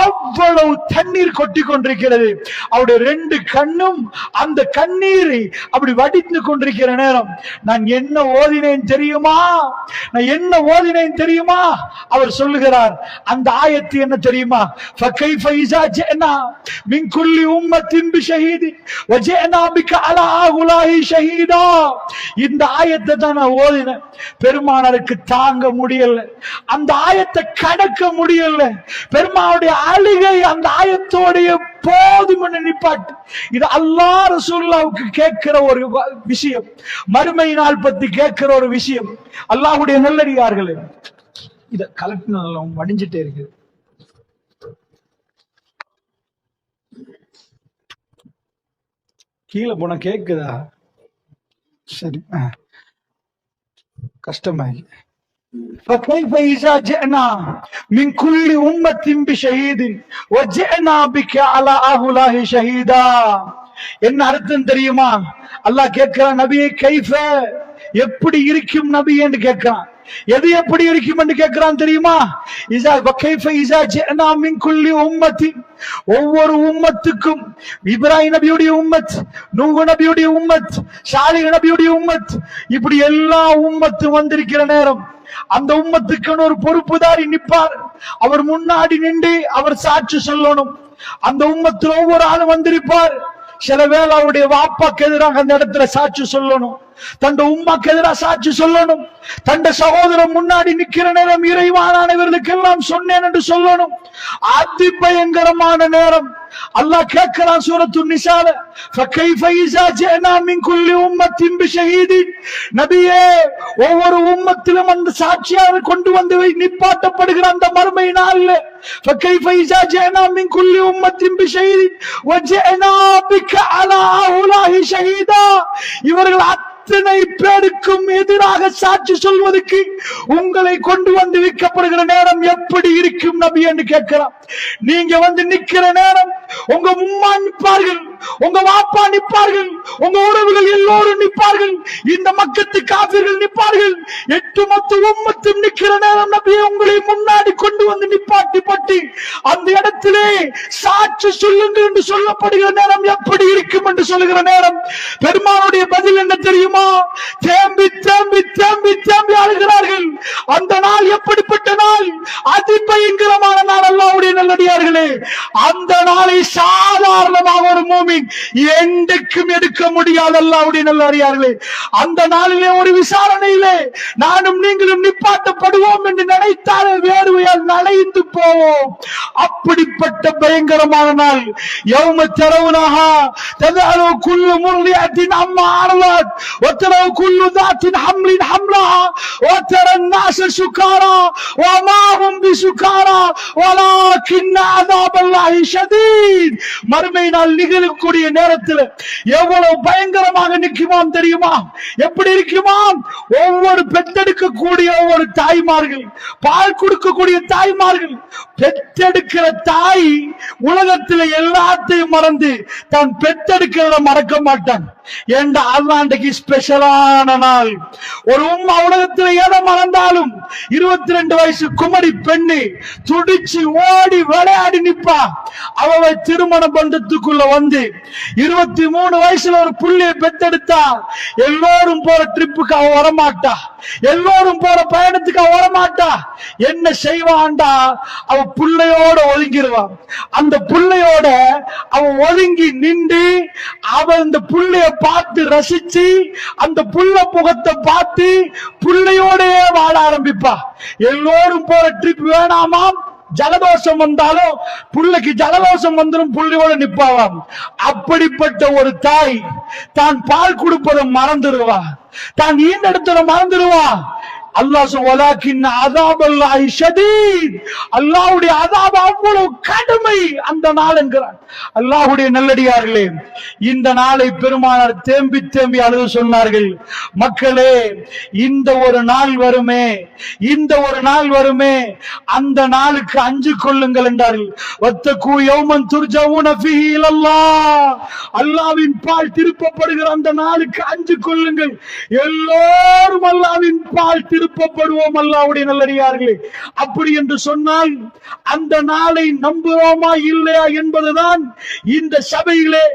அவ்வளவு தண்ணீர் கொட்டி கொண்டிருக்கிறது. அவருடைய 2 கண்ணும் அந்த கண்ணீரை அப்படி வடித்து கொண்டிருக்கிற நேரம், நான் என்ன ஓதினேன் தெரியுமா, நான் என்ன ஓதினேன் தெரியுமா? அவர் சொல்லுகிறார், அந்த ஆயத்து என்ன தெரியுமா? فَكَيْفَ إِذَا جِئْنَا مِنْ كُلِّ أُمَّةٍ بِشَهِيدٍ وَجِئْنَا بِكَ عَلَى هَؤُلَاءِ شَهِيدًا. இந்த ஆயத்தை தான் நான் ஓதினேன். பெருமானாருக்கு தாங்க முடியல, அந்த ஆயத்தை கடக்க முடியல. பெருமானுடைய அழுகை அந்த ஆயத்தோடைய போதும் நிப்பாட்டு. இது அல்லாஹ் ரசூலுல்லாஹ்வுக்கு கேட்கிற ஒரு விஷயம், மறுமை நாள் பத்தி கேட்கிற ஒரு விஷயம். அல்லாஹ்வுடைய நல்லடியார்களே, இத கலெக்ட் வடிஞ்சிட்டே இருக்கு. கீழே போன கேக்குதா? சரி, கஷ்டமாயி. فكيف إذا جئنا من كل أمة بشهيد وجئنا بك على هؤلاء شهيدا. என்ன அர்த்தம் தெரியுமா? அல்லாஹ் கேட்கிறான், நபியே கைஃப, எப்படி இருக்கும் நபி என்று கேட்கிறான். எது எப்படி இருக்கும் என்று கேட்கிறான் தெரியுமா? ஒவ்வொரு உம்மத்துக்கும், இப்ராஹிம் நபியுடைய உம்மத், நூஹ் நபியுடைய உம்மத், சாலிஹ் நபியுடைய உம்மத், இப்படி எல்லா உம்மத்தும் வந்திருக்கிற நேரம் அந்த உம்மத்துக்கு ஒரு பொறுப்புதாரி நிற்பார். அவர் முன்னாடி நின்று அவர் சாட்சி சொல்லணும். அந்த உம்மத்தில் ஒவ்வொரு ஆளும் வந்திருப்பார். சில வேளை அவருடைய வாப்பாக்கு எதிராக அந்த இடத்துல சாட்சி சொல்லணும், தன் உம்மாக்கு எதிராக சாட்சி சொல்லணும், தன் சகோதரன் முன்னாடி நிக்கிற நேரம் இறைவானவர்களுக்கு எல்லாம் சொன்னேன் என்று சொல்லணும். அதி பயங்கரமான நேரம். அல்லாஹ் கேட்கிறான் சூரத்து நிசால, فكيف إذا جئنا من كل أمة بشهيد. நபியே, ஒவ்வொரு உம்மத்திலும் அந்த சாட்சியாக கொண்டு வந்து நிப்பாட்டப்படுகிற அந்த மறுமை நாள்ல فكيف إذا جئنا من كل أمة بشهيد وجئنا بك على هؤلاء شهيدا. இவர்கள் அத்தனை பேருக்கும் எதிராக சாட்சி சொல்வதற்கு உங்களை கொண்டு வந்து வைக்கப்படுகிற நேரம் எப்படி இருக்கும் நபி என்று கேட்கிறார். நீங்க வந்து நிக்கிற நேரம் உங்க உம்மா நிற்பார்கள், உங்க வாப்பா நிற்பார்கள், உங்க உறவுகள் எல்லோரும் நிற்பார்கள், இந்த மக்கத்து காபிர்கள் நிற்பார்கள், 8 மொத்த உம்மத்தும் நிக்கிற நேரம் நபியை உங்களை முன்னாடி கொண்டு வந்து நிப்பாட்டி பட்டி அந்த இடத்திலே சாட்சி சொல்லுங்கள் என்று சொல்லப்படுகிற நேரம் எப்படி இருக்கும் என்று சொல்லுகிற நேரம் பெருமானுடைய பதில் என்ன தெரியுமா? தேம்பி தேம்பி தேம்பி தேம்பி அழுகிறார்கள். அந்த நாள் எப்படிப்பட்ட நாள்? அதி பயங்கரமான நாள். அல்லாஹ்வுடைய நல்லடியார்களே, அந்த நாளை சாதாரணமாக ஒரு மூமின் என்றைக்கும் எடுக்க முடியாது. அல்லாஹ்வுடைய நல்லடியார்களே, அந்த நாளிலே ஒரு விசாரணையிலே நானும் நீங்களும் நிப்பாட்டப்படுவோம் என்று நினைத்தாலே வேர்வையால் நனைந்து போவோம். அப்படிப்பட்ட பயங்கரமான நாள். யௌம தரவுனஹா ததஅலு குல்லு முர்லிஅத்தின் அம்மா அர்லத் وترى كل ذات حمل حملها وترى الناس سكارى وما هم بسكارى ولكن عذاب الله شديد. மறுமை நாள் நிகழக்கூடிய நேரத்தில் எவ்வளவு பயங்கரமாக நிற்குமாம் தெரியுமா? எப்படி இருக்குமாம்? ஒவ்வொரு பெற்றெடுக்கக்கூடிய ஒவ்வொரு தாய்மார்கள், பால் கொடுக்கக்கூடிய தாய்மார்கள், பெற்றெடுக்கிற தாய் உலகத்தில் எல்லாத்தையும் மறந்து தான் பெற்றெடுக்கிறத மறக்க மாட்டான். ஏண்டா அல்லாண்டைக்கு ஸ்பெஷலான நாள். ஒரு உம்மா உலகத்தில் எதை மறந்தாலும் 22 வயசு குமரி பெண்ணு துடிச்சு ஓடி விளையாடி நிப்பா. அவ திருமண பந்தத்துக்குள்ள வந்து 23 வயசுல ஒரு புள்ளைய பெத்தெடுத்தா எல்லோரும் போற ட்ரிப்புக்கு அவ வரமாட்டா, எல்லோரும் போற பயணத்துக்கு அவ வரமாட்டா. என்ன செய்வான்டா? அவ புள்ளையோட ஒதுங்கிடுவான். அந்த புள்ளையோட அவ ஒதுங்கி நின்று அவ இந்த புள்ளைய பார்த்து ரசிச்சு அந்த புள்ள முகத்தை பார்த்து புள்ளையோடயே வாழ ஆரம்பிப்பா. எல்லோரும் போற ட்ரிப் வேணாமாம், ஜலதோஷம் வந்தாலும் புள்ளைக்கு ஜலதோஷம் வந்துடும், புள்ளையோட நிப்பாவாம். அப்படிப்பட்ட ஒரு தாய் தான் பால் கொடுப்பதை மறந்துடுவா, தான் ஈண்டெடுத்ததை மறந்துடுவா. அல்லாஹ் வலாக்கின் அஸாபல்லாஹி ஷதீத், அல்லாஹ்வுடைய அஸாப் அவ்வளவு கடுமை அந்த நாள் என்கிறார். அல்லாஹ்வுடைய நல்லடியார்களே, இந்த நாளை பெருமானார் தேம்பி தேம்பி அழுது சொன்னார்கள், மக்களே இந்த ஒரு நாள் வருமே, இந்த ஒரு நாள் வருமே, அந்த நாளுக்கு அஞ்சு கொள்ளுங்கள் என்றார்கள். வத்தகு யௌமன் துர்ஜஊன ஃபீஹி இலல்லாஹ், அல்லாஹ்வின் பால் திருப்பப்படுகிற அந்த நாளுக்கு அஞ்சு கொள்ளுங்கள். எல்லோரும் அல்லாஹ்வின் பால் திருப்பப்படுவோம். அல்லாஹ்வுடைய நல்லடியார்களே, அப்படி என்று சொன்னால் அந்த நாளை நம்புவோமா இல்லையா என்பதுதான் இந்த சபையிலே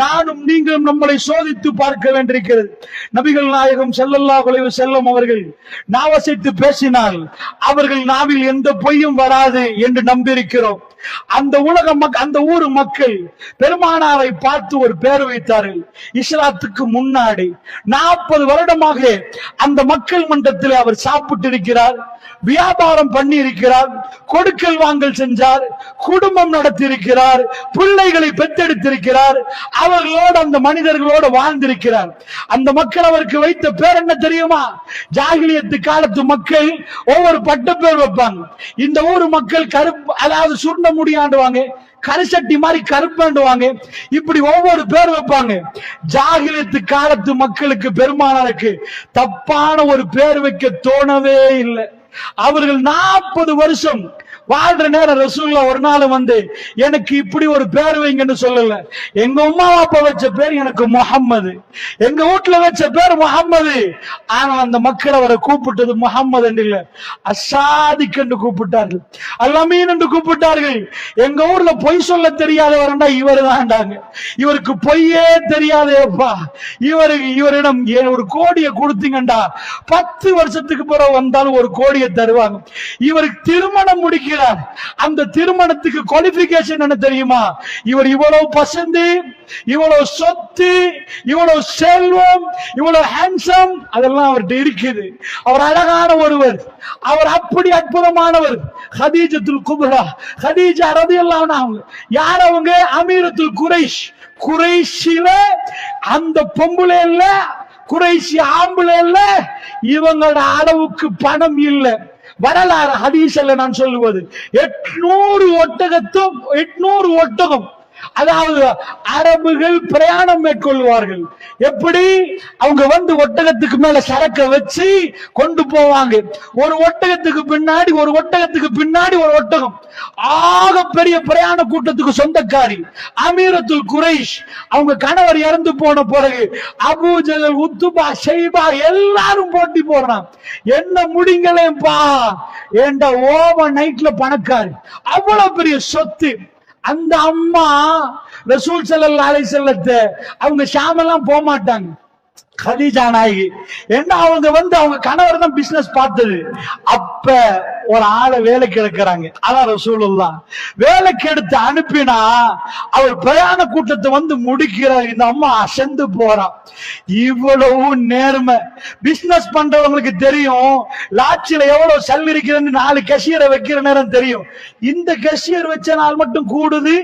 நானும் நீங்களும் நம்மளை சோதித்து பார்க்க வேண்டியிருக்கிறது. நபிகள் நாயகம் ஸல்லல்லாஹு அலைஹி வஸல்லம் அவர்கள் நாவசைத்து பேசினால் அவர்கள் நாவில் எந்த பொய்யும் வராது என்று நம்பியிருக்கிறோம். அந்த அந்த ஊர் மக்கள் பெருமானாரை பார்த்து ஒரு பேர் வைத்தார்கள். இஸ்லாத்துக்கு முன்னாடி 40 வருடமாக அந்த மக்கள் மன்றத்தில் அவர் சாப்பிட்டு இருக்கிறார், வியாபாரம் பண்ணி இருக்கிறார், கொடுக்கல் வாங்கல் செஞ்சார், குடும்பம் நடத்தி இருக்கிறார், பிள்ளைகளை பெற்றெடுத்திருக்கிறார், அவர்களோடு அந்த மனிதர்களோடு வாழ்ந்திருக்கிறார். அந்த மக்கள் அவருக்கு வைத்த பேர் என்ன தெரியுமா? ஜாகிலியத்து காலத்து மக்கள் ஒவ்வொரு பட்ட பேர் வைப்பாங்க. இந்த ஊர் மக்கள் கருப்பு, அதாவது சுருண்ட முடியாண்டுவாங்க, கரிசட்டி மாதிரி கருப்பாண்டுவாங்க, இப்படி ஒவ்வொரு பேர் வைப்பாங்க. ஜாகிலியத்து காலத்து மக்களுக்கு பெருமானாருக்கு தப்பான ஒரு பேர் வைக்க தோணவே இல்லை. அவர்கள் 40 வருஷம் வாழ்ற நேரம் ரசூலுல்லாஹ் ஒரு நாள் வந்து எனக்கு இப்படி ஒரு பேர் வைங்கன்னு சொல்லல. எங்க அம்மா அப்பா வச்ச பேர் எனக்கு முஹம்மது, எங்க வீட்டுல வச்ச பேர் முஹம்மது. ஆனா அந்த மக்கள் அவரை கூப்பிட்டது முஹம்மது என்று இல்ல, அசாதிக் என்று கூப்பிட்டார்கள், அல்-அமீன் என்று கூப்பிட்டார்கள். எங்க ஊர்ல பொய் சொல்ல தெரியாதவர்னா இவர் தான்டாங்க, இவருக்கு பொய்யே தெரியாதேப்பா, இவரிடம் ஒரு கோடியை கொடுத்தீங்கண்டா 10 வருஷத்துக்கு பிறகு வந்தாலும் ஒரு கோடியை தருவாங்க. இவருக்கு திருமணம் முடிக்க, அந்த திருமணத்துக்கு குவாலிஃபிகேஷன் என்ன தெரியுமா? இவர் இவ்வளவு பசந்து, இவ்வளவு சொத்து, இவ்வளவு செல்வம், இவ்வளவு ஹேண்ட்ஸம், அதெல்லாம் அவர்கிட்ட இருக்குது. அவர் அழகான ஒருவர், அவர் அப்படி அற்புதமானவர். ஹதீஜத்துல் குப்ரா, ஹதீஜா ரலியல்லாஹு அன்ஹா, யார் அவங்க? அமீரத்துல் குரைஷ். குரைஷில அந்த பொம்பளை இல்ல, குரைஷி ஆம்பளை இல்ல, இவங்களோட அளவுக்கு பணம் இல்லை. வரலாறு ஹதீஸ்ல நான் சொல்லுவது 800 ஒட்டகம், அதாவது அரபுகள் பிரயாணம் மேற்கொள்வார்கள். எப்படி? அவங்க வந்து ஒட்டகத்துக்கு மேல சரக்க வச்சு கொண்டு போவாங்க. ஒரு ஒட்டகத்துக்கு பின்னாடி ஒரு ஒட்டகம். ஆக பெரிய பிரயாண கூட்டத்துக்கு சொந்தக்காரி அமீரத்துல் குரைஷ். அவங்க கணவர் இறந்து போன பிறகு அபூ ஜஹல், உத்பா, ஷைபா எல்லாரும் போட்டி போடுறான், என்ன முடிங்களேப்பா, ஏண்டா ஓவர் நைட்ல பணக்காரி, அவ்வளவு பெரிய சொத்து. அந்த அம்மா ரசூல் ஸல்லல்லாஹு அலைஹி வஸல்லம் அவங்க ஷாமெல்லாம் போக மாட்டாங்க. கதீஜா நாயகி என்ன, அவங்க வந்து அவங்க கணவர் தான் பிசினஸ் பார்த்தது. அப்ப ஒரு ஆளை வேலைக்கு எடுக்கிறாங்க, அதான் ரசூலுல்லாஹ். வேலைக்கு எடுத்து அனுப்பினா அவர் பிரயாண கூட்டத்தை வந்து முடிக்கிறார். இந்த அம்மா அசந்து போறான். இவ்வளவு நேர்மை பிசினஸ் பண்றவங்களுக்கு தெரியும், லாட்சியில எவ்வளவு சல் இருக்குதுன்னு 4 கேஷியரை வைக்கிற நேரம் தெரியும். இந்த கேஷியர் வச்ச நாள் மட்டும் கூடுது,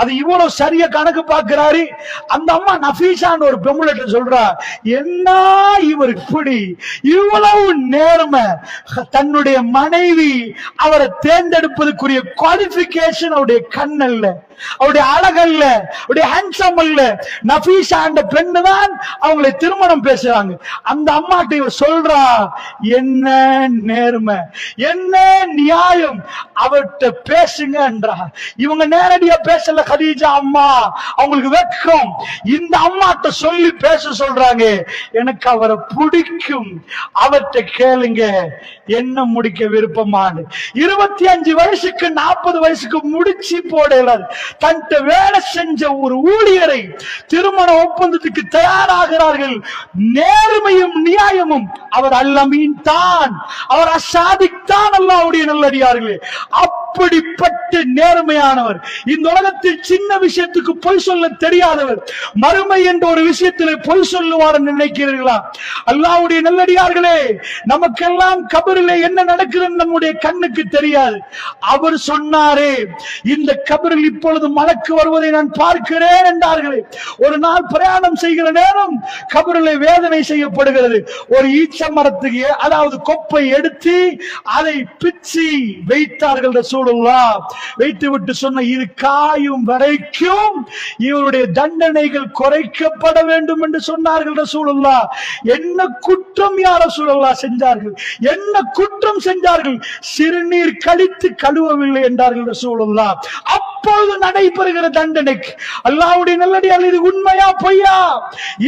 அது இவ்வளவு சரியா கணக்கு பாக்குறாரு. அந்த அம்மா நஃபீஷான்னு ஒரு பெண்ணுகிட்ட சொல்றா, என்ன இவர் இப்படி இவ்வளவு நேர்மை, தன்னுடைய மனைவி அவரை தேர்ந்தெடுப்பதற்குரிய குவாலிஃபிகேஷன் அவருடைய கண் அல்ல, அவருடைய அழகல்ல, அவருடைய ஹேண்ட்ஸம் அல்ல, நஃபீஷா என்ற பெண்ணு தான் அவங்களை திருமணம் பேசுறாங்க. அந்த அம்மாட்ட இவர் சொல்றா, என்ன நேர்மை, என்ன நியாயம், அவர்கிட்ட பேசுங்க என்றா. இவங்க நேரடியா பேசல கதீஜா அம்மா, அவங்களுக்கு வெட்கம். இந்த அம்மாட்ட சொல்லி பேச சொல்றாங்க, எனக்கு அவரை பிடிக்கும், அவர்கிட்ட கேளுங்க, என்ன முடிக்க விருப்பமானு. 25 வயசுக்கு 40 வயசுக்கு முடிச்சு போடலாது. தன்ட்ட வேலை செஞ்ச ஒரு ஊழியரை திருமண ஒப்பந்தத்துக்கு தயாராகிறார்கள். நேர்மையும் நியாயமும் அவர் அல்-அமீன் தான், அவர் அசாதிக் தான். அல்லாஹ்வுடைய நல்லடியார்களே, அப்படிப்பட்ட நேர்மையானவர், இந்த உலகத்தில் சின்ன விஷயத்துக்கு பொய் சொல்ல தெரியாதவர், மறுமை என்ற ஒரு விஷயத்திலே பொய் சொல்லுவார் நினைக்கிறீர்களா? அல்லாஹ்வுடைய நல்லடியார்களே, நமக்கெல்லாம் கபரிலே என்ன நடக்குதுன்னு நம்முடைய கண்ணுக்கு தெரியாது. அவர் சொன்னாரே, இந்த கபரில் இப்பொழுது மலக்கு வருவதை நான் பார்க்கிறேன் என்றார்களே. ஒரு நாள் பிரயாணம் செய்கிற நேரம் கபரிலே வேதனை செய்யப்படுகிறது. ஒரு ஈச்ச மரத்துக்கு, அதாவது கொப்பை எடுத்து அதை பிச்சு வைத்தார்கள் ரசூலுல்லாஹ். வைத்து விட்டு சொன்ன, இது காயும் வரைக்கும் இவருடைய தண்டனைகள் குறைக்கப்பட வேண்டும் என்று சொன்னார்கள் ரசூலுல்லாஹ். என்ன குற்றம் யா ரசூலுல்லாஹ் செஞ்சார்கள்? என்ன குற்றம் செஞ்சார்கள்? சிறுநீர் கழித்து கழுவவில்லை என்றார்கள் ரசூலுல்லாஹ். அப்பொழுது நடைபெறுகிற தண்டனைக்கு அல்லாஹ்வுடைய நல்லடியார், இது உண்மையா பொய்யா?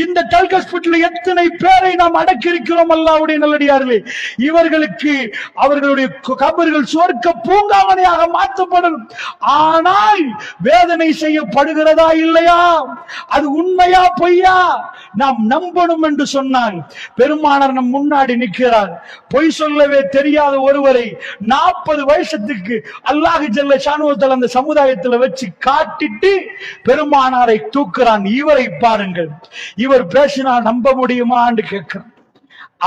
இந்த டல்க் ஹாஸ்பிடலில் எத்தனை பேரை நாம் அடக்கி இருக்கிறோம் அல்லாஹ்வுடைய நல்லடியார்களே. இவர்களுக்கு அவர்களுடைய கபர்கள் சுவர்க்க பூங்காவனையாக மாற்றப்படும். ஆனால் வேதனை செய்யப்படுகிறதா இல்லையா? அது உண்மையா பொய்யா? நாம் நம்பணும் என்று சொன்னால், பெருமானார் நம் முன்னாடி நிற்கிறார். பொய் சொல்லவே தெரியாத ஒருவரை 40 வருஷத்துக்கு அல்லாஹ் ஜல்ல ஷானுவத்தால் அந்த சமுதாயத்தில் வச்சு காட்டிட்டு பெருமானாரை தூக்குறான். இவரை பாருங்கள், இவர் பேசினா நம்ப முடியுமா என்று கேட்கிறார்.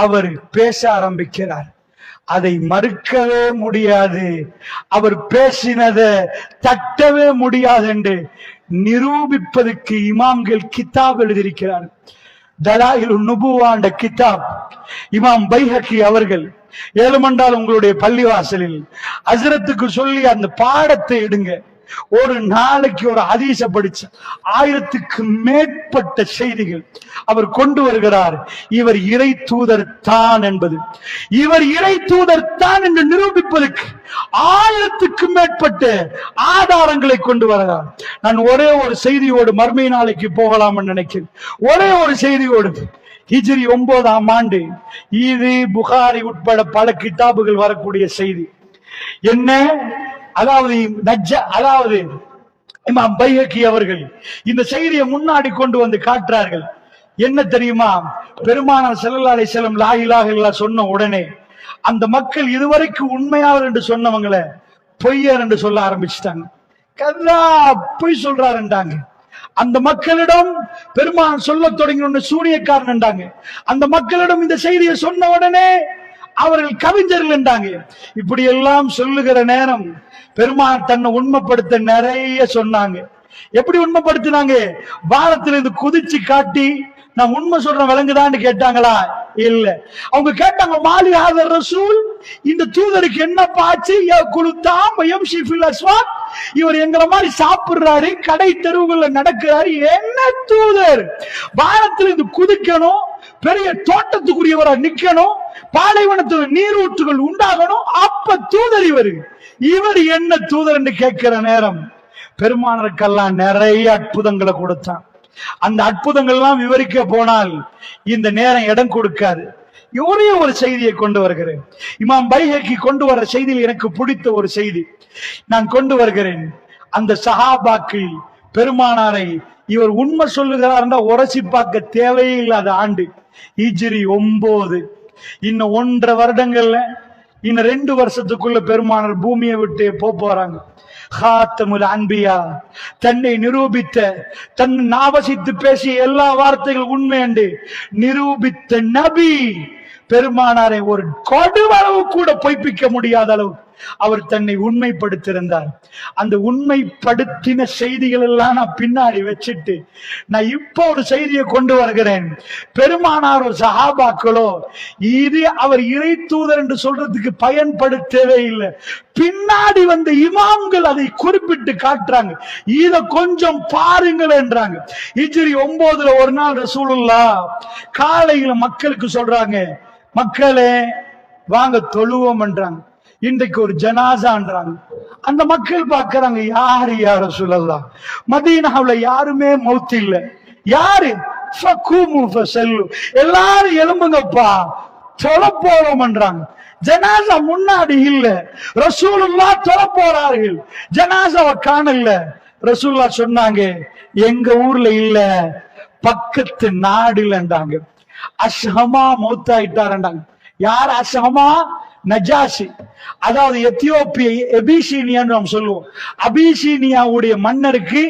அவர் பேச ஆரம்பிக்கிறார். அதை மறுக்கவே முடியாது, அவர் பேசினதை தட்டவே முடியாது என்று நிரூபிப்பதற்கு இமாம்கள் கிதாப் எழுதியிருக்கிறார். தலாயிலுன் நுபுவா என்ற கிதாப் இமாம் பைஹக்கி அவர்கள், ஏழுமண்டால் உங்களுடைய பள்ளிவாசலில் ஹஸ்ரத்துக்கு சொல்லி அந்த பாடத்தை எடுங்க. ஒரு நாளைக்கு ஒரு ஹதீஸ படிச்ச 1000க்கு மேற்பட்ட செய்திகள் அவர் கொண்டு வருகிறார். இவர் இறை தூதர் தான் என்பது, இவர் இறை தூதர் தான் என்று நிரூபிப்பதற்கு 1000க்கு மேற்பட்ட ஆதாரங்களை கொண்டு வருகிறார். நான் ஒரே ஒரு செய்தியோடு மர்மை நாளைக்கு போகலாம் நினைக்கிறேன். ஒரே ஒரு செய்தியோடு, ஹிஜ்ரி 9ஆம் ஆண்டு, இது புகாரி உட்பட பல கிதாபுகள் வரக்கூடிய செய்தி. என்ன? அதாவது இமாம் பைஹக்கி அவர்கள் இந்த செய்தியை முன்னாடி கொண்டு வந்து காட்டுறார்கள். என்ன தெரியுமா? பெருமானார் ஸல்லல்லாஹு அலைஹி வஸல்லம் லா இலாஹ இல்லல்லாஹ் சொன்ன உடனே அந்த மக்கள் இதுவரைக்கும் உண்மையாளர் என்று சொன்னவங்களை பொய்யர் என்று சொல்ல ஆரம்பிச்சுட்டாங்க. கதா பொய் சொல்றாருன்றாங்க. அந்த மக்களிடம் பெருமானார் சொல்ல தொடங்கின சூனியக்காரன் என்றாங்க. அந்த மக்களிடம் இந்த செய்தியை சொன்ன உடனே அவர்கள் கவிஞர்கள் என்றாங்க. இப்படி எல்லாம் சொல்லுகிற நேரம் பெருமானார் தன்னை உண்மைப்படுத்த நிறைய சொன்னாங்க. எப்படி உண்மைப்படுத்தினாங்க? வானத்திலிருந்து குதிச்சு காட்டி, நான் உண்மை சொல்றேன் விளங்குதான்னு கேட்டாங்களா? இல்ல. அவங்க கேட்டாங்க, மாலி ஹாதர் ரசூல், இந்த தூதருக்கு என்ன பாச்சு? இவர் எங்களை மாதிரி சாப்பிடுறாரு, கடை தெருவுகள்ல நடக்கிறாரு, என்ன தூதர்? வானத்திலிருந்து குதிக்கணும், பெரிய தோட்டத்துக்குரியவரா நிக்கணும், பாலைவனத்தில் நீரூற்றுகள் உண்டாகணும், அப்ப தூதர் இவர் என்ன தூதர் என்று கேட்கிற நேரம் பெருமானருக்கெல்லாம் நிறைய அற்புதங்களை கொடுத்தான். அந்த அற்புதங்கள் எல்லாம் விவரிக்க போனால் இந்த நேரம் இடம் கொடுக்காது. ஒரே ஒரு செய்தியை கொண்டு வருகிறேன். இமாம் பைஹக்கி கொண்டு வர செய்தியில் எனக்கு பிடித்த ஒரு செய்தி நான் கொண்டு வருகிறேன். அந்த சஹாபாக்கள் பெருமானாரை இவர் உண்மை சொல்லுகிறார் உரசி பார்க்க தேவையே இல்லாத ஆண்டு ஹிஜ்ரி 9. இன்னும் 1.5 வருடங்கள்ல, இன்னும் 2 வருஷத்துக்குள்ள பெருமானார் பூமியை விட்டு போறாங்க. ஹாத்தமுல் அன்பியா, தன்னை நிரூபித்த, தன் நாவசித்து பேசிய எல்லா வார்த்தைகள் உண்மை என்று நிரூபித்த நபி பெருமானாரை ஒரு கொடுவளவு கூட பொய்ப்பிக்க முடியாத அளவு அவர் தன்னை உண்மைப்படுத்தியிருந்தார். அந்த உண்மைப்படுத்தின செய்திகள் எல்லாம் நான் பின்னாடி வச்சுட்டு நான் இப்போ ஒரு செய்தியை கொண்டு வருகிறேன். பெருமானாரோ சஹாபாக்களோ இது அவர் இறை தூதர் என்று சொல்றதுக்கு பயன்படுத்தவே இல்லை. பின்னாடி வந்த இமாம்கள் அதை குறிப்பிட்டு காட்டுறாங்க. இத கொஞ்சம் பாருங்கள் என்றாங்க. ஹிஜ்ரி 9 ஒரு நாள் ரசூலுல்லாஹ் காலையில மக்களுக்கு சொல்றாங்க, மக்களே வாங்க தொழுவோம் என்றாங்க. இன்றைக்கு ஒரு ஜனாசான்றாங்க. அந்த மக்கள் பார்க்கறாங்க, யாரு யார ரசூலுல்லாஹ்? மதீனாவுல யாருமே மௌத் இல்ல. யாரு? ஃபகூமு ஃபஸல்லு, எல்லாரும் எழும்புங்கப்பா தொழ போறோம் என்றாங்க. ஜனாசா முன்னாடி இல்ல, ரசூலுல்லாஹ் தொழ போறார்கள். ஜனாசாவை காணல. ரசூலுல்லாஹ் சொன்னாங்க, எங்க ஊர்ல இல்ல, பக்கத்து நாடுலன்றாங்க. அஷ்ஹமா மௌத்தாயிட்டாருன்றாங்க. யார் அஷ்ஹமா? நஜாஷி, அதாவது எத்தியோப்பிய எபிசீனியான்னு நாம் சொல்லுவோம். அபிசீனியாவுடைய மன்னருக்கு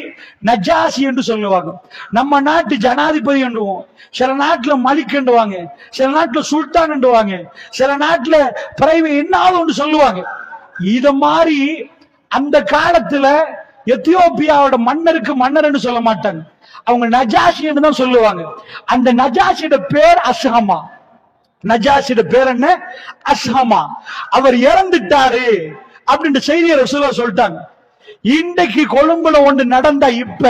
நஜாஷி என்று சொல்லுவாங்க. நம்ம நாட்டு ஜனாதிபதி என்றுவோம், சில நாட்டுல மலிக் என்றுவாங்க, சில நாட்டுல சுல்தான் என்றுவாங்க, சில நாட்டுல பிரைவேட் என்னாவது ஒன்று சொல்லுவாங்க. இத மாதிரி அந்த காலத்துல எத்தியோப்பியாவோட மன்னருக்கு மன்னர் என்று சொல்ல மாட்டாங்க, அவங்க நஜாஷி என்று தான் சொல்லுவாங்க. அந்த நஜாஷியோட பேர் அஸ்ஹமா. நஜாஷியோட பேர் என்ன? அஸ்ஹமா. அவர் இறந்துட்டாரு அப்படின்ற செய்தியை ரசூலுல்லாஹ் சொல்லிட்டாங்க. இன்றைக்கு கொழும்புல ஒன்று நடந்தா, இப்ப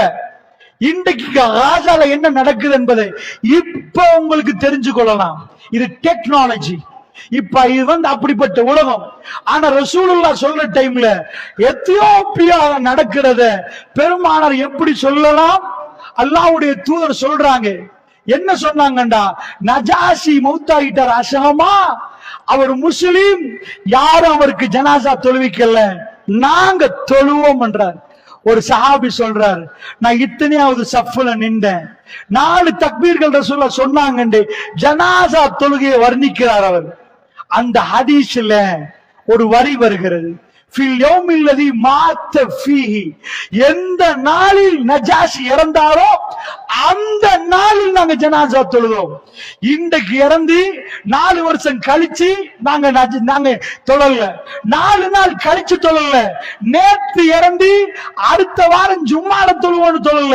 இன்றைக்கு காசால என்ன நடக்குது என்பதை இப்ப உங்களுக்கு தெரிஞ்சு கொள்ளலாம். இது டெக்னாலஜி. இப்ப இது அப்படிப்பட்ட உலகம். ஆனா ரசூலுல்லாஹ் சொல்ற டைம்ல எத்தியோப்பியால நடக்கிறத பெருமானார் எப்படி சொல்லலாம்? அல்லாஹ்வுடைய தூதர் சொல்றாங்க. என்ன சொன்னாங்கண்டா, நஜாஷி மௌத்தாகிட்டார், அஸ்ஹமா அவர் முஸ்லிம், யாரும் அவருக்கு ஜனாசா தொழுவிக்கல, நாங்க தொழுவோம் என்றார். ஒரு சஹாபி சொல்றார், நான் இத்தனையாவது சஃப்ல நின்றேன், 4 தக்பீர்கள் ரசூலுல்லாஹ் சொன்னாங்க, ஜனாசா தொழுகையை வர்ணிக்கிறார் அவர். அந்த ஹதீஸ்ல ஒரு வரி வருகிறது, எந்த நாளில் நஜாஷி இறந்தாரோ அந்த நாளில் நாங்க ஜனாசா தொழுதோம். இன்றைக்கு இறந்து 4 வருஷம் கழிச்சு நாங்க தொழல, 4 நாள் கழிச்சு தொழல, நேற்று இறந்து அடுத்த வாரம் ஜும்மால தொழுவோன்னு தொழல.